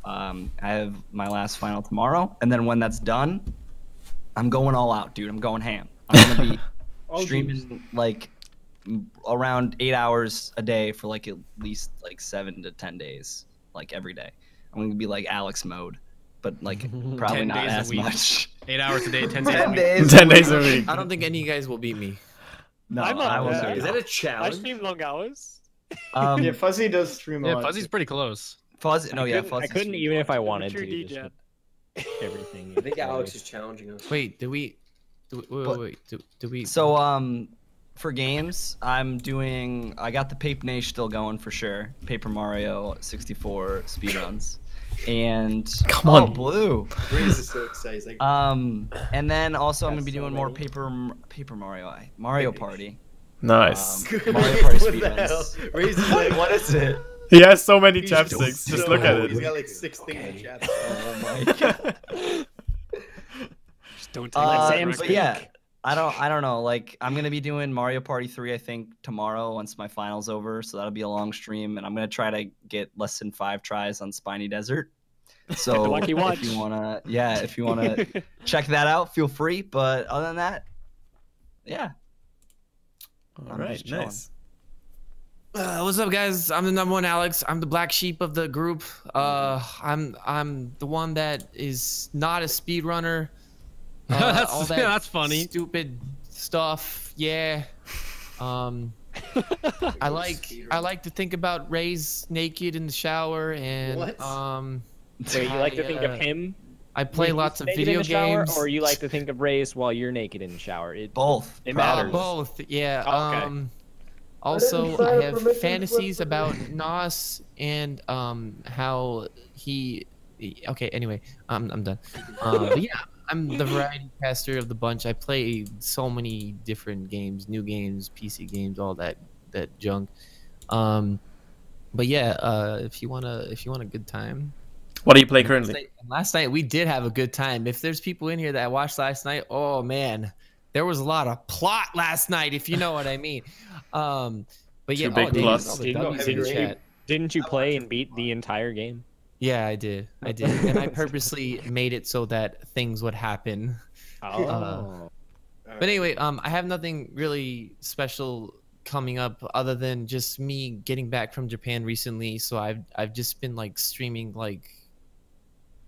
Speaker 7: I have my last final tomorrow, and then when that's done, I'm going all out, dude. I'm going ham. I'm gonna be streaming like around 8 hours a day for like at least like 7 to 10 days, like every day. I'm gonna be like Alex mode, but like probably
Speaker 6: 10
Speaker 7: not
Speaker 6: days a
Speaker 7: as
Speaker 6: week.
Speaker 7: much.
Speaker 6: 8 hours a day, 10 days a
Speaker 7: 10
Speaker 6: week.
Speaker 7: days.
Speaker 3: 10 days a week.
Speaker 9: I don't think any of you guys will beat me.
Speaker 7: No,
Speaker 5: I'm not
Speaker 7: I will
Speaker 5: bad.
Speaker 7: say
Speaker 2: Is
Speaker 7: no.
Speaker 2: that a
Speaker 5: I
Speaker 2: challenge?
Speaker 5: stream long hours.
Speaker 1: Yeah, Fuzzy does stream a
Speaker 6: Yeah,
Speaker 1: lot.
Speaker 6: Fuzzy's pretty close.
Speaker 7: Fuzzy. No, yeah,
Speaker 8: I
Speaker 7: Fuzzy.
Speaker 8: couldn't even if I wanted
Speaker 5: True
Speaker 8: to. Just
Speaker 5: DJ.
Speaker 8: with everything.
Speaker 2: I think Alex is challenging us.
Speaker 9: Wait, wait,
Speaker 7: But-
Speaker 9: wait. Do we?
Speaker 7: So for games, I got the Paper Nation still going for sure. Paper Mario 64 speedruns. And
Speaker 3: Come on.
Speaker 7: Oh, blue.
Speaker 2: Breeze is so excited. He's like,
Speaker 7: And then also I'm gonna
Speaker 2: That's
Speaker 7: be
Speaker 2: so
Speaker 7: doing more
Speaker 2: many.
Speaker 7: Paper Mario Party.
Speaker 3: Nice.
Speaker 7: Mario Party
Speaker 2: What the hell?
Speaker 7: speedruns.
Speaker 2: Breeze is like,
Speaker 7: What is it?
Speaker 3: He has so many
Speaker 2: he's
Speaker 3: chapsticks.
Speaker 2: so-
Speaker 3: Just look at
Speaker 2: He's
Speaker 3: it.
Speaker 2: got like 6 things in chapstick.
Speaker 7: Oh my god.
Speaker 5: Just don't take that
Speaker 8: Sam's
Speaker 7: But
Speaker 5: seriously.
Speaker 7: yeah, I don't know. Like I'm gonna be doing Mario Party 3, I think, tomorrow once my final's over. So that'll be a long stream, and I'm gonna try to get less than 5 tries on Spiny Desert. So
Speaker 5: Lucky watch.
Speaker 7: if you wanna check that out, feel free. But other than that, yeah.
Speaker 3: All
Speaker 7: I'm
Speaker 3: right,
Speaker 7: just chilling.
Speaker 3: nice.
Speaker 9: What's up, guys? I'm the number one Alex. I'm the black sheep of the group. I'm the one that is not a speedrunner.
Speaker 6: That's- yeah, that's funny.
Speaker 9: Stupid stuff. Yeah. I like to think about Ray's naked in the shower and
Speaker 2: What?
Speaker 8: Wait, you like to think of
Speaker 9: I,
Speaker 8: him?
Speaker 9: I play
Speaker 8: when he's
Speaker 9: lots of
Speaker 8: naked in
Speaker 9: video
Speaker 8: the shower,
Speaker 9: games.
Speaker 8: or you like to think of Ray's while you're naked in the shower?
Speaker 7: Both.
Speaker 8: It
Speaker 7: probably.
Speaker 8: matters.
Speaker 9: Both. Yeah.
Speaker 8: Oh, okay.
Speaker 9: Also, I have fantasies about Nos and how he. Okay, anyway, I'm done. But yeah, I'm the variety caster of the bunch. I play so many different games, new games, PC games, all that junk. But yeah, if you want a good time.
Speaker 3: What do you play currently?
Speaker 9: Last night we did have a good time. If there's people in here that watched last night, oh man, there was a lot of plot last night, if you know what I mean. But yeah,
Speaker 3: big plus.
Speaker 8: Didn't you play and beat the entire game?
Speaker 9: Yeah, I did, and I purposely made it so that things would happen.
Speaker 8: Oh.
Speaker 9: But anyway, I have nothing really special coming up other than just me getting back from Japan recently. So I've just been like streaming like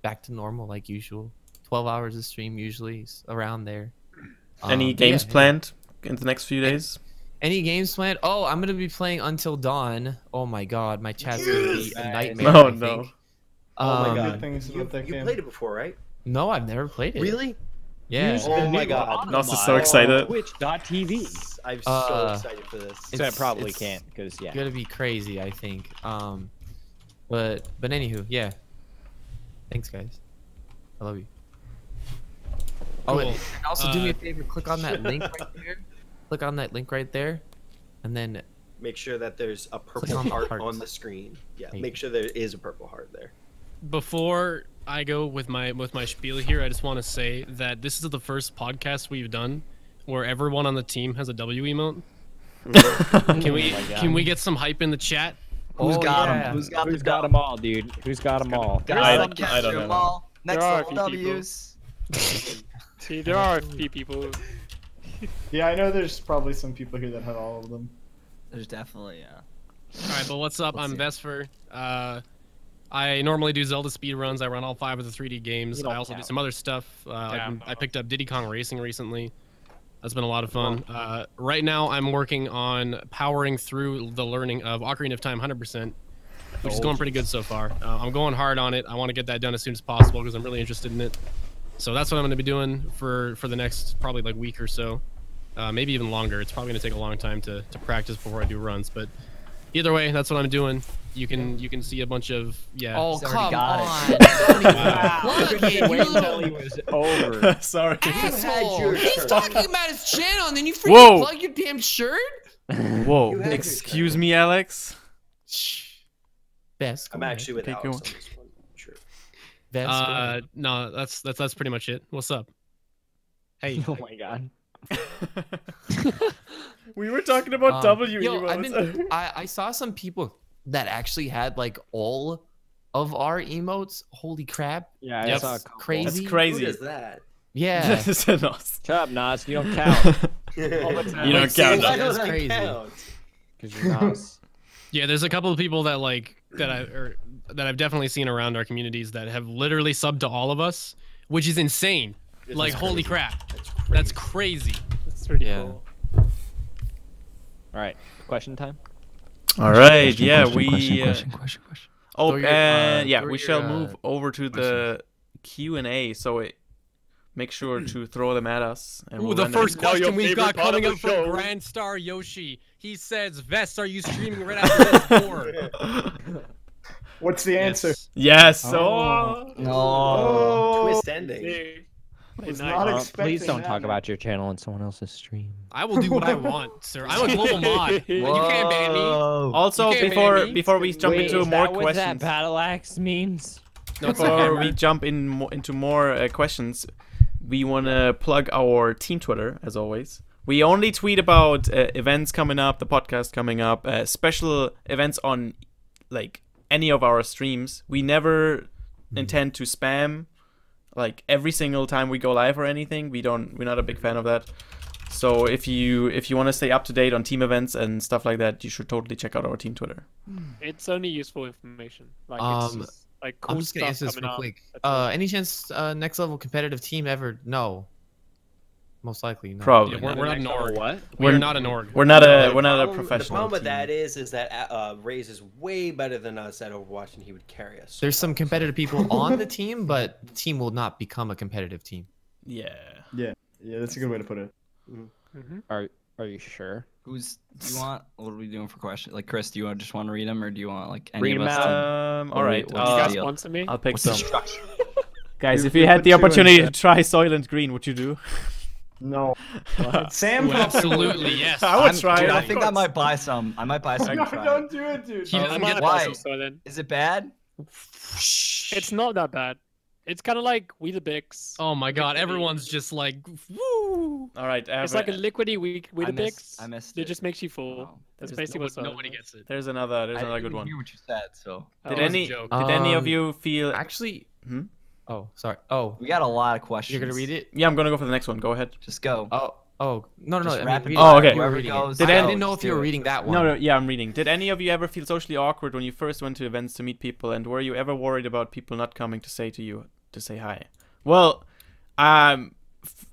Speaker 9: back to normal like usual. 12 hours of stream usually around there.
Speaker 3: Any games planned in the next few days?
Speaker 9: Any games planned? Oh, I'm gonna be playing Until Dawn. Oh my god, my chat's gonna be a nightmare.
Speaker 3: Oh
Speaker 9: I
Speaker 3: no.
Speaker 9: think.
Speaker 2: Oh my god.
Speaker 1: Good things
Speaker 2: You
Speaker 1: about that game.
Speaker 2: played it before, right?
Speaker 9: No, I've never played it.
Speaker 2: Really?
Speaker 9: Yeah.
Speaker 2: Oh my god.
Speaker 3: Nos is so excited.
Speaker 8: Twitch.tv.
Speaker 2: I'm so excited for this.
Speaker 8: So I
Speaker 9: It's-
Speaker 8: probably
Speaker 9: it's
Speaker 8: can't, because yeah.
Speaker 9: Gonna be crazy, I think. But anywho, yeah. Thanks, guys. I love you. Oh,
Speaker 6: Cool.
Speaker 9: and also do me a favor. Click on that link right there. Click on that link right there, and then
Speaker 2: Make sure that there's a
Speaker 9: Click
Speaker 2: purple
Speaker 9: on the
Speaker 2: heart
Speaker 9: hearts.
Speaker 2: on the screen. Yeah,
Speaker 9: There you
Speaker 2: make sure there is a purple heart there.
Speaker 6: Before I go with my spiel here, I just want to say that this is the first podcast we've done where everyone on the team has a W emote. Can we get some hype in the chat?
Speaker 7: Who's got
Speaker 9: yeah.
Speaker 7: him? Who's got
Speaker 8: Who's
Speaker 7: the
Speaker 8: got them all, dude? Who's got them all?
Speaker 3: I
Speaker 7: Some
Speaker 3: don't
Speaker 7: capture
Speaker 3: know.
Speaker 7: them all. Next
Speaker 5: There are a
Speaker 7: level
Speaker 5: few people.
Speaker 7: W's.
Speaker 5: See, there are a few people.
Speaker 1: Yeah, I know there's probably some people here that have all of them.
Speaker 7: There's definitely
Speaker 6: All right, but what's up?
Speaker 7: Let's
Speaker 6: I'm
Speaker 7: see.
Speaker 6: Vesper. I normally do Zelda speedruns. I run all 5 of the 3D games.
Speaker 8: You don't
Speaker 6: I also do
Speaker 8: count.
Speaker 6: some other stuff. I picked up Diddy Kong Racing recently. That's been a lot of fun. Right now, I'm working on powering through the learning of Ocarina of Time 100%, which is going pretty good so far. I'm going hard on it. I want to get that done as soon as possible because I'm really interested in it. So that's what I'm going to be doing for the next probably like week or so. Maybe even longer. It's probably going to take a long time to practice before I do runs, but either way, that's what I'm doing. You can see a bunch of
Speaker 9: Oh,
Speaker 7: He's already
Speaker 9: come
Speaker 7: got
Speaker 9: on. Plug it, you
Speaker 8: Wait until
Speaker 9: little
Speaker 8: he was over.
Speaker 3: Sorry.
Speaker 9: asshole. He's talking about his channel and then you freaking
Speaker 3: Whoa.
Speaker 9: plug your damn shirt?
Speaker 3: Whoa.
Speaker 2: You had
Speaker 3: Excuse me, Alex.
Speaker 9: Shh. Best.
Speaker 2: I'm actually with
Speaker 3: Okay,
Speaker 2: Alex
Speaker 3: go.
Speaker 2: on this one. Sure.
Speaker 6: No, that's pretty much it. What's up? Hey.
Speaker 8: Oh my god.
Speaker 3: We were talking about W
Speaker 9: yo,
Speaker 3: emotes.
Speaker 9: I saw some people that actually had like all of our emotes. Holy crap.
Speaker 8: Yeah,
Speaker 6: Yep.
Speaker 8: I saw a couple.
Speaker 9: Crazy.
Speaker 3: That's
Speaker 2: Who
Speaker 3: crazy.
Speaker 2: does that?
Speaker 9: Yeah.
Speaker 8: Shut up, Nas. You don't count.
Speaker 3: You don't
Speaker 9: Like,
Speaker 3: count.
Speaker 2: Why
Speaker 9: That's
Speaker 2: does that
Speaker 9: crazy.
Speaker 2: count?
Speaker 8: Because you're Nas.
Speaker 6: Yeah, there's a couple of people that that I've definitely seen around our communities that have literally subbed to all of us, which is insane.
Speaker 2: This
Speaker 6: Like,
Speaker 2: is
Speaker 6: holy
Speaker 2: crazy.
Speaker 6: crap.
Speaker 2: That's
Speaker 6: That's crazy.
Speaker 5: That's pretty
Speaker 9: Yeah.
Speaker 5: cool.
Speaker 8: All right, question time.
Speaker 3: All right. Yeah, we.
Speaker 7: question.
Speaker 3: Oh,
Speaker 9: Throw your,
Speaker 3: yeah,
Speaker 9: throw
Speaker 3: we
Speaker 9: your,
Speaker 3: shall move over to the Q&A. So make sure to throw them at us. And
Speaker 6: Ooh,
Speaker 3: we'll
Speaker 6: the
Speaker 3: run them.
Speaker 6: first question we've got coming up from Grand Star Yoshi. He says, Vest, are you streaming right after this war?
Speaker 1: What's the answer?
Speaker 3: Yes.
Speaker 9: Oh.
Speaker 3: So.
Speaker 7: No.
Speaker 1: Oh,
Speaker 2: Twist ending.
Speaker 5: Hey,
Speaker 1: was
Speaker 5: nice.
Speaker 1: not
Speaker 8: Please
Speaker 1: expecting
Speaker 8: don't
Speaker 1: that,
Speaker 8: talk
Speaker 1: man.
Speaker 8: about your channel on someone else's stream.
Speaker 6: I will do what I want, sir. I'm a global mod. You can't ban me.
Speaker 3: Also,
Speaker 6: You can't ban me.
Speaker 3: before we jump into
Speaker 8: is
Speaker 3: more
Speaker 8: that what
Speaker 3: questions,
Speaker 8: that battle axe means?
Speaker 3: before we jump into more questions, we want to plug our team Twitter as always. We only tweet about events coming up, the podcast coming up, special events on like any of our streams. We never intend to spam like every single time we go live or anything. We're not a big fan of that. So if you want to stay up to date on team events and stuff like that, you should totally check out our team Twitter.
Speaker 5: It's only useful information. Like it's just, like cool
Speaker 9: I'm just gonna
Speaker 5: stuff
Speaker 9: answer this
Speaker 5: coming
Speaker 9: real
Speaker 5: up.
Speaker 9: quick.
Speaker 5: That's all.
Speaker 9: Any chance next level competitive team ever? No. Most likely no.
Speaker 3: Probably.
Speaker 6: Yeah, we're not an org.
Speaker 8: What?
Speaker 6: We're not an org.
Speaker 3: We're not a
Speaker 2: The
Speaker 3: professional
Speaker 2: problem with
Speaker 3: team.
Speaker 2: that is that Raze is way better than us at Overwatch, and he would carry us.
Speaker 9: There's some competitive people on the team, but the team will not become a competitive team.
Speaker 3: Yeah.
Speaker 1: Yeah, that's a good way to put it.
Speaker 8: Are Are you sure?
Speaker 7: Do you want? What are we doing for questions? Like, Chris, do you just want to read them, or do you want like any
Speaker 8: Read
Speaker 7: of
Speaker 8: 'em
Speaker 7: us
Speaker 8: out.
Speaker 7: to?
Speaker 3: All right.
Speaker 5: You guys
Speaker 7: deal?
Speaker 5: sponsor me?
Speaker 3: I'll pick
Speaker 7: What's the
Speaker 3: some.
Speaker 7: structure?
Speaker 3: Guys,
Speaker 1: We-
Speaker 3: if you
Speaker 1: we
Speaker 3: had
Speaker 1: put
Speaker 3: the
Speaker 1: two in
Speaker 3: opportunity to
Speaker 1: chat.
Speaker 3: try Soylent Green, would you do?
Speaker 1: No. Sam
Speaker 6: Ooh, absolutely, yes.
Speaker 3: I would try
Speaker 7: Dude,
Speaker 3: it.
Speaker 7: I
Speaker 3: of
Speaker 7: think I
Speaker 3: course.
Speaker 7: might buy some. I might buy some.
Speaker 1: No,
Speaker 7: to try
Speaker 1: don't
Speaker 7: it.
Speaker 1: do it, dude.
Speaker 6: He
Speaker 5: I
Speaker 6: doesn't
Speaker 5: might
Speaker 6: get
Speaker 5: buy
Speaker 7: Why?
Speaker 5: some Soylent.
Speaker 7: Is it bad?
Speaker 5: It's not that bad. It's kind of like Weetabix.
Speaker 6: Oh my god, everyone's just like, woo!
Speaker 3: All right.
Speaker 5: It's like a liquidy Weetabix.
Speaker 7: I missed
Speaker 5: It
Speaker 7: it.
Speaker 5: just makes you full.
Speaker 7: Wow.
Speaker 5: That's
Speaker 3: Just
Speaker 5: basically what
Speaker 6: Nobody
Speaker 5: Soylent
Speaker 6: gets it.
Speaker 3: There's another
Speaker 7: I
Speaker 3: good
Speaker 7: didn't
Speaker 3: one.
Speaker 7: hear what you said, so
Speaker 5: is.
Speaker 3: Did
Speaker 6: That was a
Speaker 3: any
Speaker 6: joke.
Speaker 3: did any of
Speaker 9: Um,
Speaker 3: you feel?
Speaker 9: Actually,
Speaker 3: Hmm?
Speaker 9: oh, sorry. Oh,
Speaker 7: we got a lot of questions.
Speaker 9: you're gonna read it?
Speaker 3: Yeah, I'm gonna go for the next one. Go ahead.
Speaker 7: Just go.
Speaker 9: Oh, no,
Speaker 7: Just
Speaker 9: I mean,
Speaker 7: rapid
Speaker 9: read
Speaker 3: fire.
Speaker 9: it.
Speaker 3: Oh, okay.
Speaker 9: You were
Speaker 7: Whoever
Speaker 9: reading
Speaker 7: goes,
Speaker 9: it.
Speaker 3: Did
Speaker 9: I
Speaker 3: any-
Speaker 9: didn't know if you were reading that one.
Speaker 3: No, yeah, I'm reading. Did any of you ever feel socially awkward when you first went to events to meet people, and were you ever worried about people not coming to say hi? Well,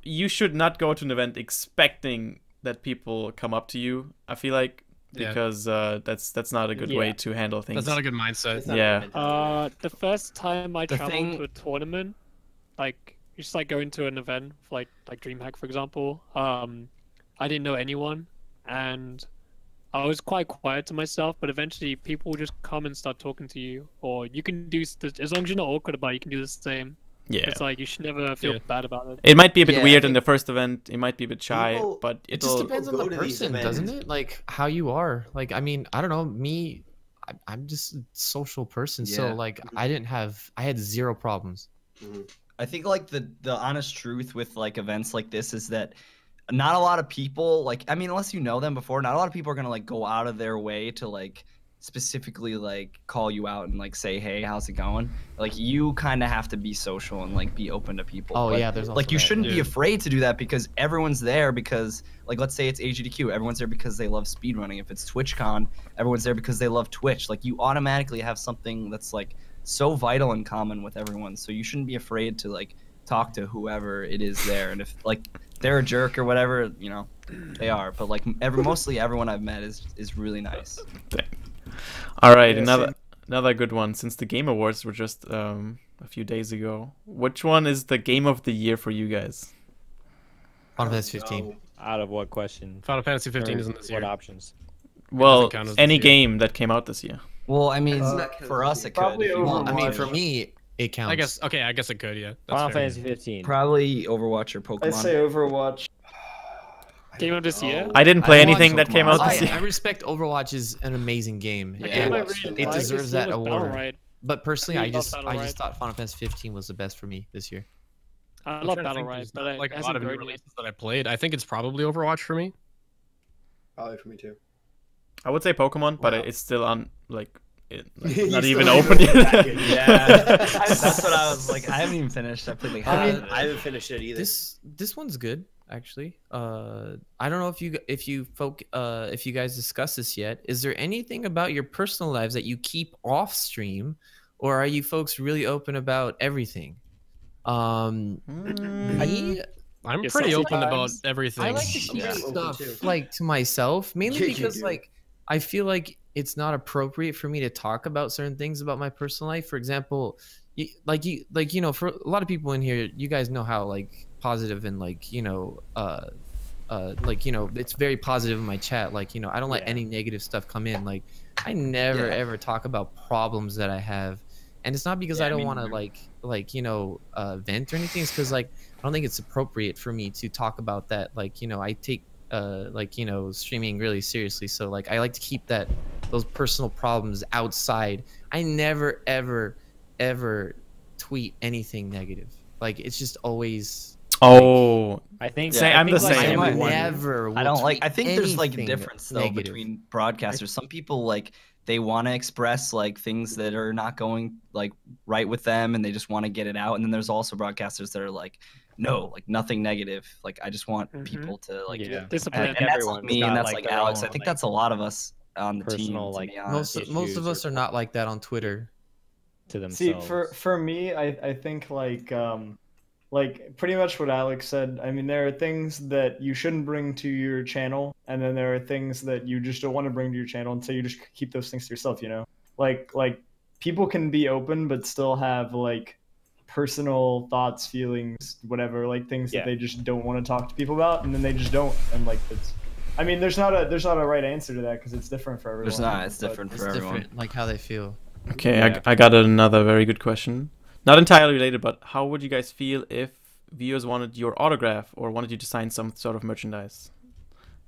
Speaker 3: you should not go to an event expecting that people come up to you. I feel like
Speaker 6: Yeah.
Speaker 3: because that's not a good way
Speaker 5: Yeah.
Speaker 3: to handle things.
Speaker 6: That's not a good mindset.
Speaker 2: It's not
Speaker 3: Yeah.
Speaker 2: a good mentality.
Speaker 5: The first time I
Speaker 7: The
Speaker 5: traveled
Speaker 7: thing-
Speaker 5: to a tournament, like just like going to an event, like DreamHack for example. I didn't know anyone, and I was quite quiet to myself. But eventually, people will just come and start talking to you, or you can do as long as you're not awkward about it, you can do the same.
Speaker 3: Yeah.
Speaker 5: It's like you should never feel
Speaker 6: Yeah.
Speaker 5: bad about it.
Speaker 3: It might be a bit
Speaker 7: Yeah,
Speaker 3: weird
Speaker 7: I
Speaker 3: in the first event. It might be a bit shy,
Speaker 2: People-
Speaker 3: but
Speaker 9: It just
Speaker 3: it'll.
Speaker 9: depends on
Speaker 2: go
Speaker 9: the
Speaker 2: to these
Speaker 9: person, doesn't
Speaker 2: events.
Speaker 9: it? Like how you are. Like I mean, I don't know. Me, I'm just a social person,
Speaker 7: Yeah.
Speaker 9: so like I had zero problems.
Speaker 7: I think like the honest truth with like events like this is that not a lot of people like I mean unless you know them before, not a lot of people are gonna like go out of their way to like specifically like call you out and like say, hey, how's it going? Like you kind of have to be social and like be open to people.
Speaker 9: Oh
Speaker 7: But,
Speaker 9: yeah, there's also
Speaker 7: like you
Speaker 9: that.
Speaker 7: shouldn't be
Speaker 6: Yeah.
Speaker 7: afraid to do that because everyone's there because like let's say it's AGDQ, everyone's there because they love speedrunning. If it's TwitchCon, everyone's there because they love Twitch. Like you automatically have something that's like so vital in common with everyone. So you shouldn't be afraid to like talk to whoever it is there. And if like they're a jerk or whatever, you know, they are. But like mostly everyone I've met is really nice.
Speaker 3: All right,
Speaker 1: Yeah,
Speaker 3: another good one. Since the Game Awards were just a few days ago, which one is the game of the year for you guys?
Speaker 9: Final Fantasy 15.
Speaker 2: No.
Speaker 8: Out of what question?
Speaker 6: Final Fantasy 15
Speaker 8: Or
Speaker 6: isn't this
Speaker 8: what
Speaker 6: year.
Speaker 8: options?
Speaker 3: Well,
Speaker 6: count as
Speaker 3: any
Speaker 6: this year.
Speaker 3: game that came out this year.
Speaker 7: Well, I mean,
Speaker 2: Uh,
Speaker 7: for us it could.
Speaker 1: probably
Speaker 7: if you want.
Speaker 9: I mean,
Speaker 1: Overwatch.
Speaker 9: for me, it counts.
Speaker 6: I guess. Okay, I guess it could. Yeah. That's
Speaker 8: Final
Speaker 6: fair.
Speaker 8: Fantasy 15.
Speaker 7: Probably Overwatch or Pokemon.
Speaker 1: I say Overwatch.
Speaker 5: Game of this year.
Speaker 3: I didn't play
Speaker 7: I want
Speaker 3: anything that came out
Speaker 7: Pokemon.
Speaker 3: this
Speaker 9: I
Speaker 3: year.
Speaker 9: respect Overwatch is an amazing game.
Speaker 5: The
Speaker 7: Yeah.
Speaker 5: game I
Speaker 9: and
Speaker 5: really
Speaker 9: it
Speaker 5: like is
Speaker 9: deserves that
Speaker 5: Battle
Speaker 9: award.
Speaker 5: Ride.
Speaker 9: But personally,
Speaker 5: really
Speaker 9: I
Speaker 5: love
Speaker 9: just
Speaker 5: Battle
Speaker 9: I
Speaker 5: Ride.
Speaker 9: just thought Final Fantasy 15 was the best for me this year.
Speaker 5: I
Speaker 6: I'm
Speaker 5: love
Speaker 6: trying to
Speaker 5: Battle
Speaker 6: think,
Speaker 5: Ride,
Speaker 6: there's
Speaker 5: but
Speaker 6: not,
Speaker 5: it
Speaker 6: like a
Speaker 5: hasn't
Speaker 6: lot of new
Speaker 5: grown yet.
Speaker 6: releases that I played. I think it's probably Overwatch for me.
Speaker 2: Probably for me too.
Speaker 3: I would say Pokemon, but
Speaker 7: Wow.
Speaker 3: it's still on like
Speaker 2: You
Speaker 3: not
Speaker 2: still
Speaker 3: even
Speaker 2: haven't
Speaker 3: open
Speaker 2: opened
Speaker 3: yet.
Speaker 2: it.
Speaker 7: Yeah, that's what I was like. I haven't even finished. I played like half
Speaker 2: I
Speaker 7: of it.
Speaker 2: haven't finished it either.
Speaker 9: This one's good actually. I don't know if you guys discussed this yet. Is there anything about your personal lives that you keep off stream, or are you folks really open about everything? Me,
Speaker 6: I'm
Speaker 5: Yeah,
Speaker 6: pretty open about
Speaker 5: sometimes
Speaker 6: everything.
Speaker 9: I like to keep
Speaker 2: Yeah.
Speaker 9: stuff
Speaker 2: Open too.
Speaker 9: like to myself, mainly
Speaker 2: Yeah, you
Speaker 9: because
Speaker 2: do.
Speaker 9: like I feel like it's not appropriate for me to talk about certain things about my personal life. For example, you know, for a lot of people in here, you guys know how like positive and like you know, it's very positive in my chat. Like you know, I don't let
Speaker 8: Yeah.
Speaker 9: any negative stuff come in. Like I never
Speaker 7: Yeah.
Speaker 9: ever talk about problems that I have. And it's not because
Speaker 7: Yeah,
Speaker 9: I
Speaker 7: I
Speaker 9: don't
Speaker 7: mean,
Speaker 9: want to like you know vent or anything. It's because like I don't think it's appropriate for me to talk about that. Like you know I take like you know streaming really seriously. So like I like to keep those personal problems outside. I never ever tweet anything negative. Like it's just always.
Speaker 3: Oh,
Speaker 8: I think
Speaker 3: Say- I'm the
Speaker 8: like
Speaker 3: same.
Speaker 9: I
Speaker 8: everyone-
Speaker 9: never.
Speaker 7: I
Speaker 9: will
Speaker 7: don't like.
Speaker 9: tweet
Speaker 7: I think there's like a
Speaker 9: anything
Speaker 7: difference though
Speaker 9: negative.
Speaker 7: between broadcasters. Some people like they want to express like things that are not going like right with them, and they just want to get it out. And then there's also broadcasters that are like, no, like nothing negative. Like I just want
Speaker 5: Mhm.
Speaker 7: people to like.
Speaker 8: Yeah.
Speaker 5: Discipline.
Speaker 7: And that's like
Speaker 8: Everyone's
Speaker 7: me,
Speaker 8: got,
Speaker 7: and that's
Speaker 8: like,
Speaker 7: like
Speaker 8: their
Speaker 7: Alex.
Speaker 8: own,
Speaker 7: I think
Speaker 8: like,
Speaker 7: that's a lot of us on the team.
Speaker 8: personal,
Speaker 7: To
Speaker 8: like,
Speaker 7: be honest.
Speaker 9: Most of us are not like that on Twitter.
Speaker 8: to
Speaker 1: See,
Speaker 8: themselves.
Speaker 1: for me, I think like pretty much what Alex said. I mean, there are things that you shouldn't bring to your channel, and then there are things that you just don't want to bring to your channel, and so you just keep those things to yourself. You know, like people can be open but still have like personal thoughts, feelings, whatever, like things
Speaker 8: Yeah.
Speaker 1: that they just don't want to talk to people about, and then they just don't, and like I mean, there's not a right answer to that because it's different for everyone.
Speaker 7: There's not. It's
Speaker 1: but-
Speaker 7: different
Speaker 9: It's
Speaker 7: for everyone.
Speaker 9: different, like how they feel.
Speaker 3: Okay,
Speaker 1: Yeah.
Speaker 3: I got another very good question. Not entirely related, but how would you guys feel if viewers wanted your autograph or wanted you to sign some sort of merchandise?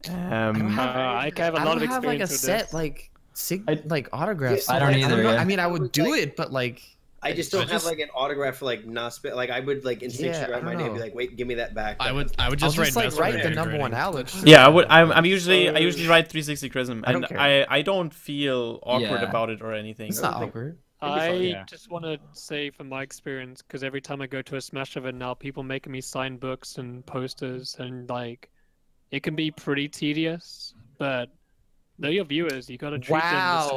Speaker 5: I have a
Speaker 9: I
Speaker 5: lot
Speaker 9: don't
Speaker 5: of
Speaker 9: have like a
Speaker 5: experience with
Speaker 9: set
Speaker 5: this.
Speaker 9: like autographs.
Speaker 7: I don't
Speaker 9: Like,
Speaker 7: either,
Speaker 9: know.
Speaker 7: yeah.
Speaker 9: I mean, I would do
Speaker 2: Like-
Speaker 9: it, but like
Speaker 2: I just don't have like an autograph for like not spit. Like I would like instinctually
Speaker 9: Yeah, I
Speaker 2: write my
Speaker 9: don't
Speaker 2: name and be
Speaker 9: know.
Speaker 2: like, wait, give me that back.
Speaker 6: I would
Speaker 9: I'll
Speaker 6: just
Speaker 9: just
Speaker 6: write
Speaker 9: like
Speaker 6: best
Speaker 9: write
Speaker 6: friend
Speaker 9: the
Speaker 6: handwriting.
Speaker 9: number one Alex.
Speaker 3: Yeah, I usually write 360 Chrism,
Speaker 9: I don't
Speaker 3: and
Speaker 9: care.
Speaker 3: I don't feel awkward
Speaker 7: Yeah.
Speaker 3: about it or anything.
Speaker 9: It's not awkward.
Speaker 5: I
Speaker 8: yeah.
Speaker 5: just want to say from my experience, because every time I go to a Smash event now, people making me sign books and posters, and like, it can be pretty tedious. But they're your viewers. You gotta treat them the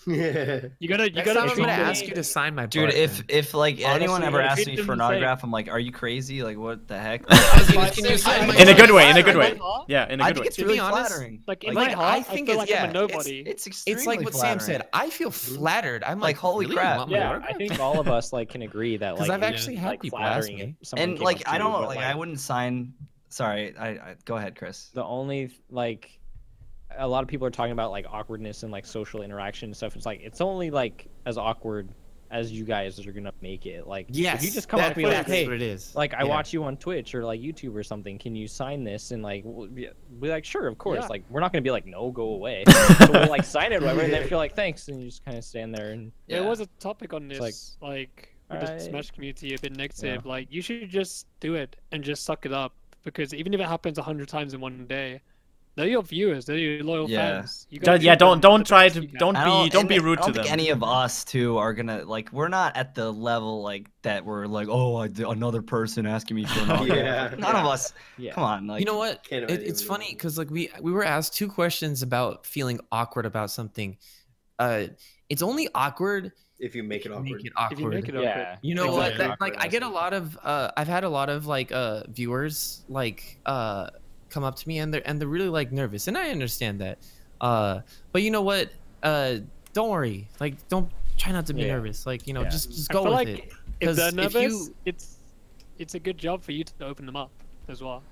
Speaker 5: same. You gotta
Speaker 9: Next time I'm
Speaker 5: treat
Speaker 9: gonna
Speaker 5: them.
Speaker 9: ask you to sign my
Speaker 7: Dude,
Speaker 9: butt,
Speaker 7: if like anyone
Speaker 5: Honestly,
Speaker 7: ever
Speaker 5: gotta
Speaker 7: asks
Speaker 5: treat
Speaker 7: me
Speaker 5: them
Speaker 7: for an
Speaker 5: the same.
Speaker 7: autograph, I'm like, are you crazy? Like, what the heck?
Speaker 6: Can you sign my
Speaker 3: In a good way, in a
Speaker 5: Like,
Speaker 3: good way.
Speaker 5: in my heart-
Speaker 3: Yeah, in a
Speaker 7: I
Speaker 3: good
Speaker 7: think
Speaker 3: way.
Speaker 7: it's
Speaker 9: To be
Speaker 7: really
Speaker 9: honest,
Speaker 7: flattering.
Speaker 5: Like in
Speaker 7: Like,
Speaker 5: my heart, I
Speaker 9: think
Speaker 5: feel
Speaker 9: it's-
Speaker 5: like I'm
Speaker 9: yeah,
Speaker 5: a nobody.
Speaker 7: It's extremely
Speaker 9: it's like what Sam said. I feel flattered. I'm
Speaker 7: Like,
Speaker 9: like,
Speaker 7: holy
Speaker 9: really?
Speaker 7: crap.
Speaker 9: You want my
Speaker 8: Yeah, I
Speaker 9: autograph?
Speaker 8: think all of us like can agree that
Speaker 9: Because
Speaker 8: like
Speaker 9: I've
Speaker 8: it's,
Speaker 9: actually had
Speaker 8: like,
Speaker 9: people ask
Speaker 8: flattering
Speaker 9: me.
Speaker 8: if someone
Speaker 7: And
Speaker 8: came
Speaker 7: like
Speaker 8: up to
Speaker 7: I
Speaker 8: you,
Speaker 7: don't
Speaker 8: but,
Speaker 7: like I wouldn't sign. Sorry, I go ahead, Chris.
Speaker 8: The only like a lot of people are talking about like awkwardness and like social interaction and stuff. It's like it's only like as awkward as you guys are gonna make it. Like
Speaker 9: Yes,
Speaker 8: if you just come up and be like,
Speaker 9: that's
Speaker 8: hey,
Speaker 9: what it is.
Speaker 8: like I
Speaker 9: Yeah.
Speaker 8: watch you on Twitch or like YouTube or something. Can you sign this? And like we'll be like, sure, of course.
Speaker 5: Yeah.
Speaker 8: Like we're not gonna be like, no, go away. So we'll like sign it or whatever, and then feel like thanks, and you just kind of stand there and
Speaker 5: There was a topic on
Speaker 8: It's
Speaker 5: this, like with the
Speaker 8: alright.
Speaker 5: Smash community, a bit negative. Like you should just do it and just suck it up, because even if it happens 100 times in one day, they're your viewers, they're your loyal
Speaker 7: Yeah.
Speaker 5: fans. You gotta
Speaker 3: Yeah,
Speaker 5: treat them
Speaker 3: don't
Speaker 5: the
Speaker 3: try
Speaker 5: best
Speaker 3: to
Speaker 5: you can.
Speaker 3: don't be
Speaker 7: and
Speaker 3: rude
Speaker 7: I don't
Speaker 3: to
Speaker 7: think
Speaker 3: them.
Speaker 7: any of us too are gonna like. We're not at the level like that. We're like, oh, another person asking me for an autograph.
Speaker 2: Yeah.
Speaker 7: None of us.
Speaker 8: yeah.
Speaker 7: Come on, like
Speaker 9: You know what?
Speaker 2: Can't imagine
Speaker 9: It's
Speaker 2: doing
Speaker 9: funny
Speaker 2: that.
Speaker 9: because like we were asked two questions about feeling awkward about something. It's only awkward
Speaker 2: If you make it
Speaker 9: if you
Speaker 2: awkward.
Speaker 9: make it
Speaker 5: If you make it
Speaker 9: awkward.
Speaker 5: awkward.
Speaker 8: Yeah.
Speaker 9: You know
Speaker 5: Exactly.
Speaker 9: what? Like I get a lot of I've had a lot of like viewers like come up to me and they're really like nervous, and I understand that. But you know what? Don't worry. Like don't try not to be
Speaker 8: Yeah.
Speaker 9: nervous. Like you know,
Speaker 8: Yeah.
Speaker 9: just
Speaker 5: I
Speaker 9: go
Speaker 5: feel
Speaker 9: with
Speaker 5: like
Speaker 9: it.
Speaker 5: if
Speaker 9: 'Cause
Speaker 5: they're
Speaker 9: if
Speaker 5: nervous,
Speaker 9: you-
Speaker 5: it's a good job for you to open them up as well,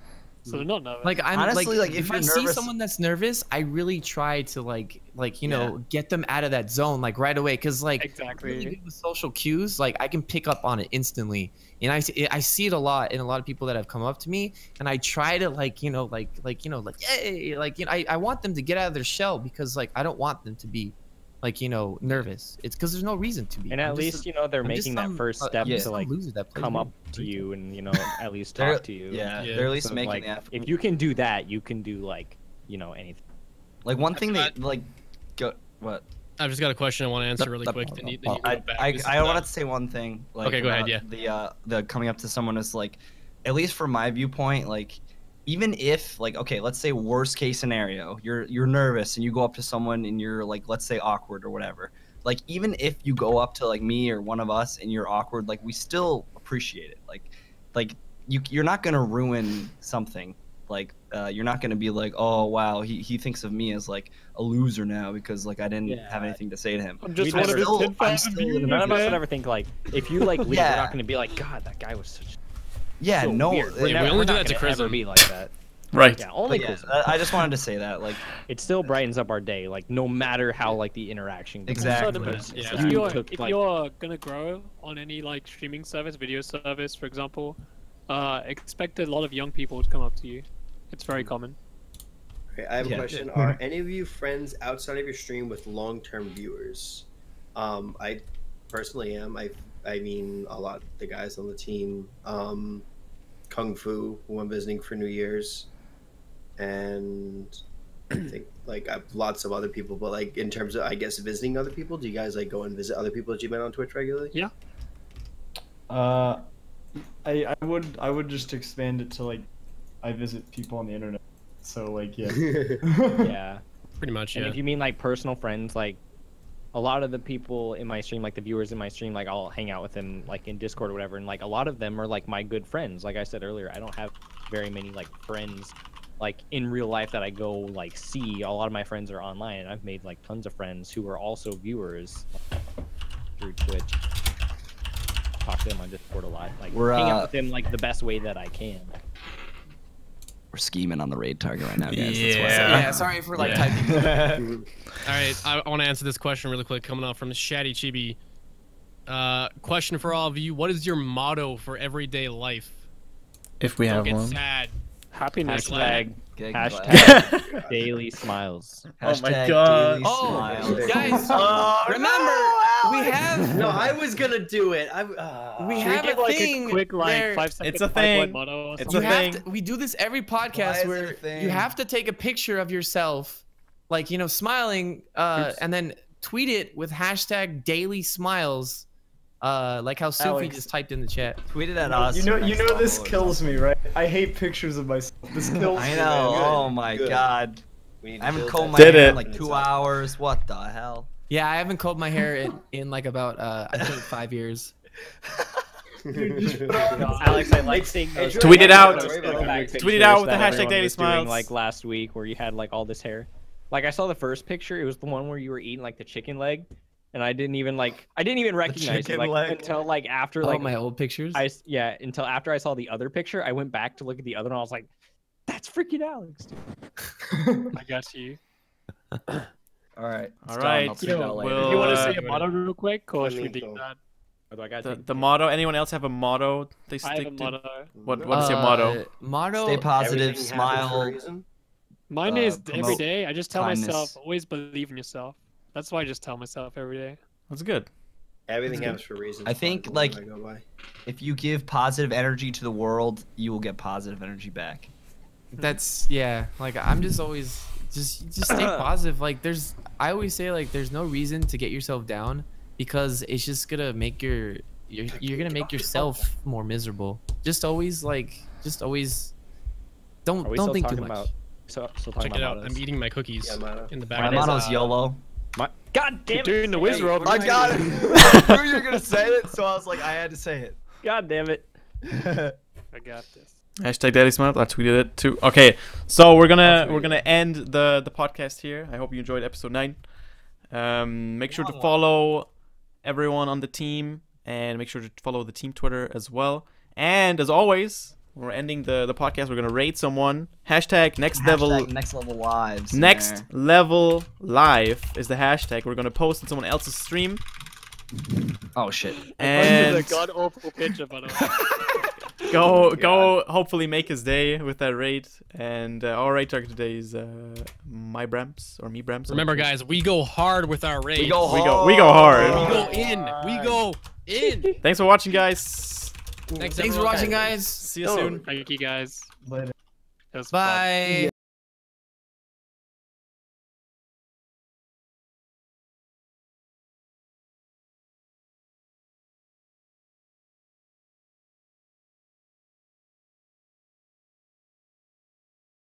Speaker 5: so they're not nervous.
Speaker 9: Like I'm
Speaker 7: Honestly,
Speaker 9: like,
Speaker 7: like, if
Speaker 9: I
Speaker 7: you're
Speaker 9: see
Speaker 7: nervous-
Speaker 9: someone that's nervous, I really try to like you know get them out of that zone like right away, because like
Speaker 5: Exactly.
Speaker 9: really good with social cues, like I can pick up on it instantly, and I see it a lot in a lot of people that have come up to me, and I try to like you know like hey, like you know I want them to get out of their shell, because like I don't want them to be like you know nervous. It's because there's no reason to be.
Speaker 8: And
Speaker 9: I'm
Speaker 8: at
Speaker 9: just
Speaker 8: least you know they're
Speaker 9: I'm just
Speaker 8: making that
Speaker 9: some,
Speaker 8: first step
Speaker 7: yeah.
Speaker 8: to
Speaker 9: some
Speaker 8: like
Speaker 9: loser that plays
Speaker 8: come
Speaker 9: me.
Speaker 8: up to you and you know at least
Speaker 7: They're-
Speaker 8: talk to you.
Speaker 7: yeah,
Speaker 6: Yeah.
Speaker 7: they're at least
Speaker 8: So,
Speaker 7: making
Speaker 8: like,
Speaker 7: the effort.
Speaker 8: if you can do that, you can do like you know anything.
Speaker 7: Like one thing
Speaker 6: I-
Speaker 7: that like go what
Speaker 6: I've just got a question I want to answer really quick. Then you go back.
Speaker 7: I wanted to say one thing. Like,
Speaker 6: Okay, go ahead,
Speaker 7: about the coming up to someone is like, at least from my viewpoint, like even if like okay, let's say worst case scenario, you're nervous and you go up to someone and you're like, let's say awkward or whatever. Like even if you go up to like me or one of us and you're awkward, like we still appreciate it. Like you're not gonna ruin something. Like you're not gonna be like, oh wow, he thinks of me as like a loser now because like I didn't have anything to say to him.
Speaker 5: I'm just
Speaker 8: We
Speaker 5: one of his
Speaker 8: never-
Speaker 5: 10,000 viewers,
Speaker 8: None of us would
Speaker 5: man.
Speaker 8: ever think like if you like leave,
Speaker 7: Yeah.
Speaker 8: we're not gonna be like God, that guy was such
Speaker 7: Yeah,
Speaker 8: so
Speaker 7: no,
Speaker 8: weird.
Speaker 7: yeah,
Speaker 8: We're
Speaker 6: we
Speaker 8: never,
Speaker 6: only
Speaker 8: we're
Speaker 6: do
Speaker 8: not
Speaker 6: that to
Speaker 8: gonna ever
Speaker 6: Chrism.
Speaker 8: be like that.
Speaker 3: Right.
Speaker 8: Yeah, only
Speaker 7: But yeah,
Speaker 8: cool.
Speaker 7: I just wanted to say that. Like
Speaker 8: It still brightens up our day, like no matter how like the interaction goes.
Speaker 7: Exactly.
Speaker 8: Because
Speaker 6: Yeah.
Speaker 5: If
Speaker 8: you
Speaker 5: you're,
Speaker 8: took,
Speaker 5: if
Speaker 8: like-
Speaker 5: you're gonna grow on any like streaming service, video service, for example, expect a lot of young people to come up to you. It's very common.
Speaker 2: Okay, I have a
Speaker 7: Yeah.
Speaker 2: question. Are any of you friends outside of your stream with long-term viewers? I personally am. I mean, a lot of the guys on the team. Kung Fu, who I'm visiting for New Year's, and I think like I've lots of other people. But like in terms of, I guess, visiting other people, do you guys like go and visit other people that you met on Twitch regularly?
Speaker 5: Yeah.
Speaker 1: I would just expand it to like I visit people on the internet. So like yeah.
Speaker 8: yeah.
Speaker 6: Pretty much,
Speaker 8: And
Speaker 6: yeah.
Speaker 8: if you mean like personal friends, like a lot of the people in my stream, like the viewers in my stream, like I'll hang out with them like in Discord or whatever, and like a lot of them are like my good friends. Like I said earlier, I don't have very many like friends like in real life that I go like see. A lot of my friends are online, and I've made like tons of friends who are also viewers through Twitch. Talk to them on Discord a lot, like
Speaker 7: We're,
Speaker 8: hang out with them like the best way that I can.
Speaker 7: We're scheming on the raid target right now, guys.
Speaker 6: Yeah.
Speaker 9: Yeah, sorry for like typing.
Speaker 6: All right, I want to answer this question really quick. Coming up from Shaddy Chibi. Question for all of you: what is your motto for everyday life?
Speaker 3: If we
Speaker 6: Don't
Speaker 3: have
Speaker 6: get
Speaker 3: one.
Speaker 6: sad.
Speaker 5: Happiness.
Speaker 8: Hashtag
Speaker 7: Get
Speaker 8: hashtag daily smiles.
Speaker 3: Oh my
Speaker 7: Hashtag
Speaker 3: God.
Speaker 7: daily
Speaker 9: Oh,
Speaker 7: smiles.
Speaker 9: guys, remember we have
Speaker 2: No, I was gonna do it.
Speaker 9: we
Speaker 5: Should
Speaker 9: have
Speaker 5: we give
Speaker 9: a
Speaker 5: like
Speaker 9: thing
Speaker 5: a quick like
Speaker 9: where
Speaker 5: 5-second
Speaker 3: It's a
Speaker 5: 5-word
Speaker 3: thing.
Speaker 5: motto or
Speaker 3: It's
Speaker 9: you
Speaker 3: a
Speaker 5: something?
Speaker 9: have
Speaker 3: thing.
Speaker 9: we do this every
Speaker 7: Why
Speaker 9: podcast
Speaker 7: is it
Speaker 9: where
Speaker 7: a thing?
Speaker 9: you have to take a picture of yourself, like smiling, and then tweet it with hashtag daily smiles, like how Sophie
Speaker 1: Alex.
Speaker 9: just typed in the chat.
Speaker 7: Tweet it at us.
Speaker 1: You know,
Speaker 7: for
Speaker 1: you
Speaker 7: next
Speaker 1: know this
Speaker 7: level or
Speaker 1: kills me, right? I hate pictures of myself. This kills
Speaker 7: I
Speaker 1: me.
Speaker 7: know.
Speaker 1: man.
Speaker 7: Oh my
Speaker 2: Good.
Speaker 7: god.
Speaker 2: We need
Speaker 7: I haven't
Speaker 2: build
Speaker 7: combed
Speaker 2: that
Speaker 7: my
Speaker 3: Did
Speaker 7: hair
Speaker 3: it.
Speaker 7: in like 2 hours. What the hell?
Speaker 9: Yeah, I haven't combed my hair in like about I think 5 years.
Speaker 8: Alex, I like seeing those.
Speaker 3: Tweet it out.
Speaker 8: Pictures
Speaker 3: Tweet it out with the
Speaker 8: that
Speaker 3: hashtag
Speaker 8: everyone
Speaker 3: Daily
Speaker 8: was doing,
Speaker 3: Smiles.
Speaker 8: like last week, where you had like all this hair. Like I saw the first picture. It was the one where you were eating like the chicken leg, and I didn't even recognize you
Speaker 7: chicken
Speaker 8: like
Speaker 7: leg.
Speaker 8: until like after
Speaker 9: Like
Speaker 8: like
Speaker 9: my old pictures.
Speaker 8: until after I saw the other picture. I went back to look at the other one. I was like, that's freaking Alex, dude.
Speaker 5: I got you.
Speaker 7: All right.
Speaker 3: All right.
Speaker 7: I'll tweet it out later.
Speaker 3: We'll,
Speaker 5: You want to
Speaker 3: uh,
Speaker 5: say a motto real quick, or should we
Speaker 2: Flamingo.
Speaker 5: do that?
Speaker 8: Or do I gotta
Speaker 3: The,
Speaker 8: take-
Speaker 3: the motto. Anyone else have a motto they
Speaker 5: I have a
Speaker 3: stick to?
Speaker 5: motto.
Speaker 3: What is your motto?
Speaker 9: Motto.
Speaker 7: Stay positive.
Speaker 2: Everything happens for a
Speaker 7: Smile.
Speaker 2: reason.
Speaker 5: Mine
Speaker 7: Uh,
Speaker 5: is every
Speaker 7: promote
Speaker 5: day. I just tell
Speaker 7: kindness.
Speaker 5: myself, always believe in yourself. That's why I just tell myself every day.
Speaker 3: That's good.
Speaker 2: Everything happens for a reason.
Speaker 7: I think,
Speaker 2: Fine,
Speaker 7: like-
Speaker 2: I go by.
Speaker 7: If you give positive energy to the world, you will get positive energy back.
Speaker 9: That's like I'm just always just stay positive. Like I always say like there's no reason to get yourself down because it's just gonna make you're gonna make yourself more miserable. Just always
Speaker 8: Are we
Speaker 9: don't
Speaker 8: still
Speaker 9: think too
Speaker 8: talking
Speaker 9: much.
Speaker 8: about? Still talking
Speaker 6: Check it out.
Speaker 8: about
Speaker 6: I'm
Speaker 8: mottos?
Speaker 6: eating my cookies
Speaker 2: Yeah, motto.
Speaker 6: in the
Speaker 7: My
Speaker 6: background.
Speaker 7: motto's YOLO.
Speaker 8: God damn it!
Speaker 5: Doing the whiz roll.
Speaker 7: I got it. I knew you were gonna say it, so I was like, I had to say it.
Speaker 8: God damn it!
Speaker 5: I got this.
Speaker 3: Hashtag Daily Smile. I tweeted it too. Okay, so we're gonna end the podcast here. I hope you enjoyed episode 9. Make sure to follow everyone on the team and make sure to follow the team Twitter as well. And as always, when we're ending the podcast, we're gonna rate someone. Hashtag next level.
Speaker 7: Next level lives.
Speaker 3: Next level live is the hashtag. We're gonna post on someone else's stream.
Speaker 7: Oh shit.
Speaker 3: And
Speaker 5: a god awful picture, by the way.
Speaker 3: go hopefully make his day with that raid. And our raid target today is my Brams or me Brams.
Speaker 6: Remember, guys, we go hard with our raids.
Speaker 7: We go
Speaker 3: we
Speaker 7: hard.
Speaker 3: go hard.
Speaker 6: We go in. We go in.
Speaker 3: Thanks for watching, guys.
Speaker 6: Thanks
Speaker 9: Thanks for
Speaker 6: everyone.
Speaker 9: watching, guys.
Speaker 3: See you soon.
Speaker 5: Thank you guys.
Speaker 1: Later.
Speaker 5: It was fun.
Speaker 9: Bye.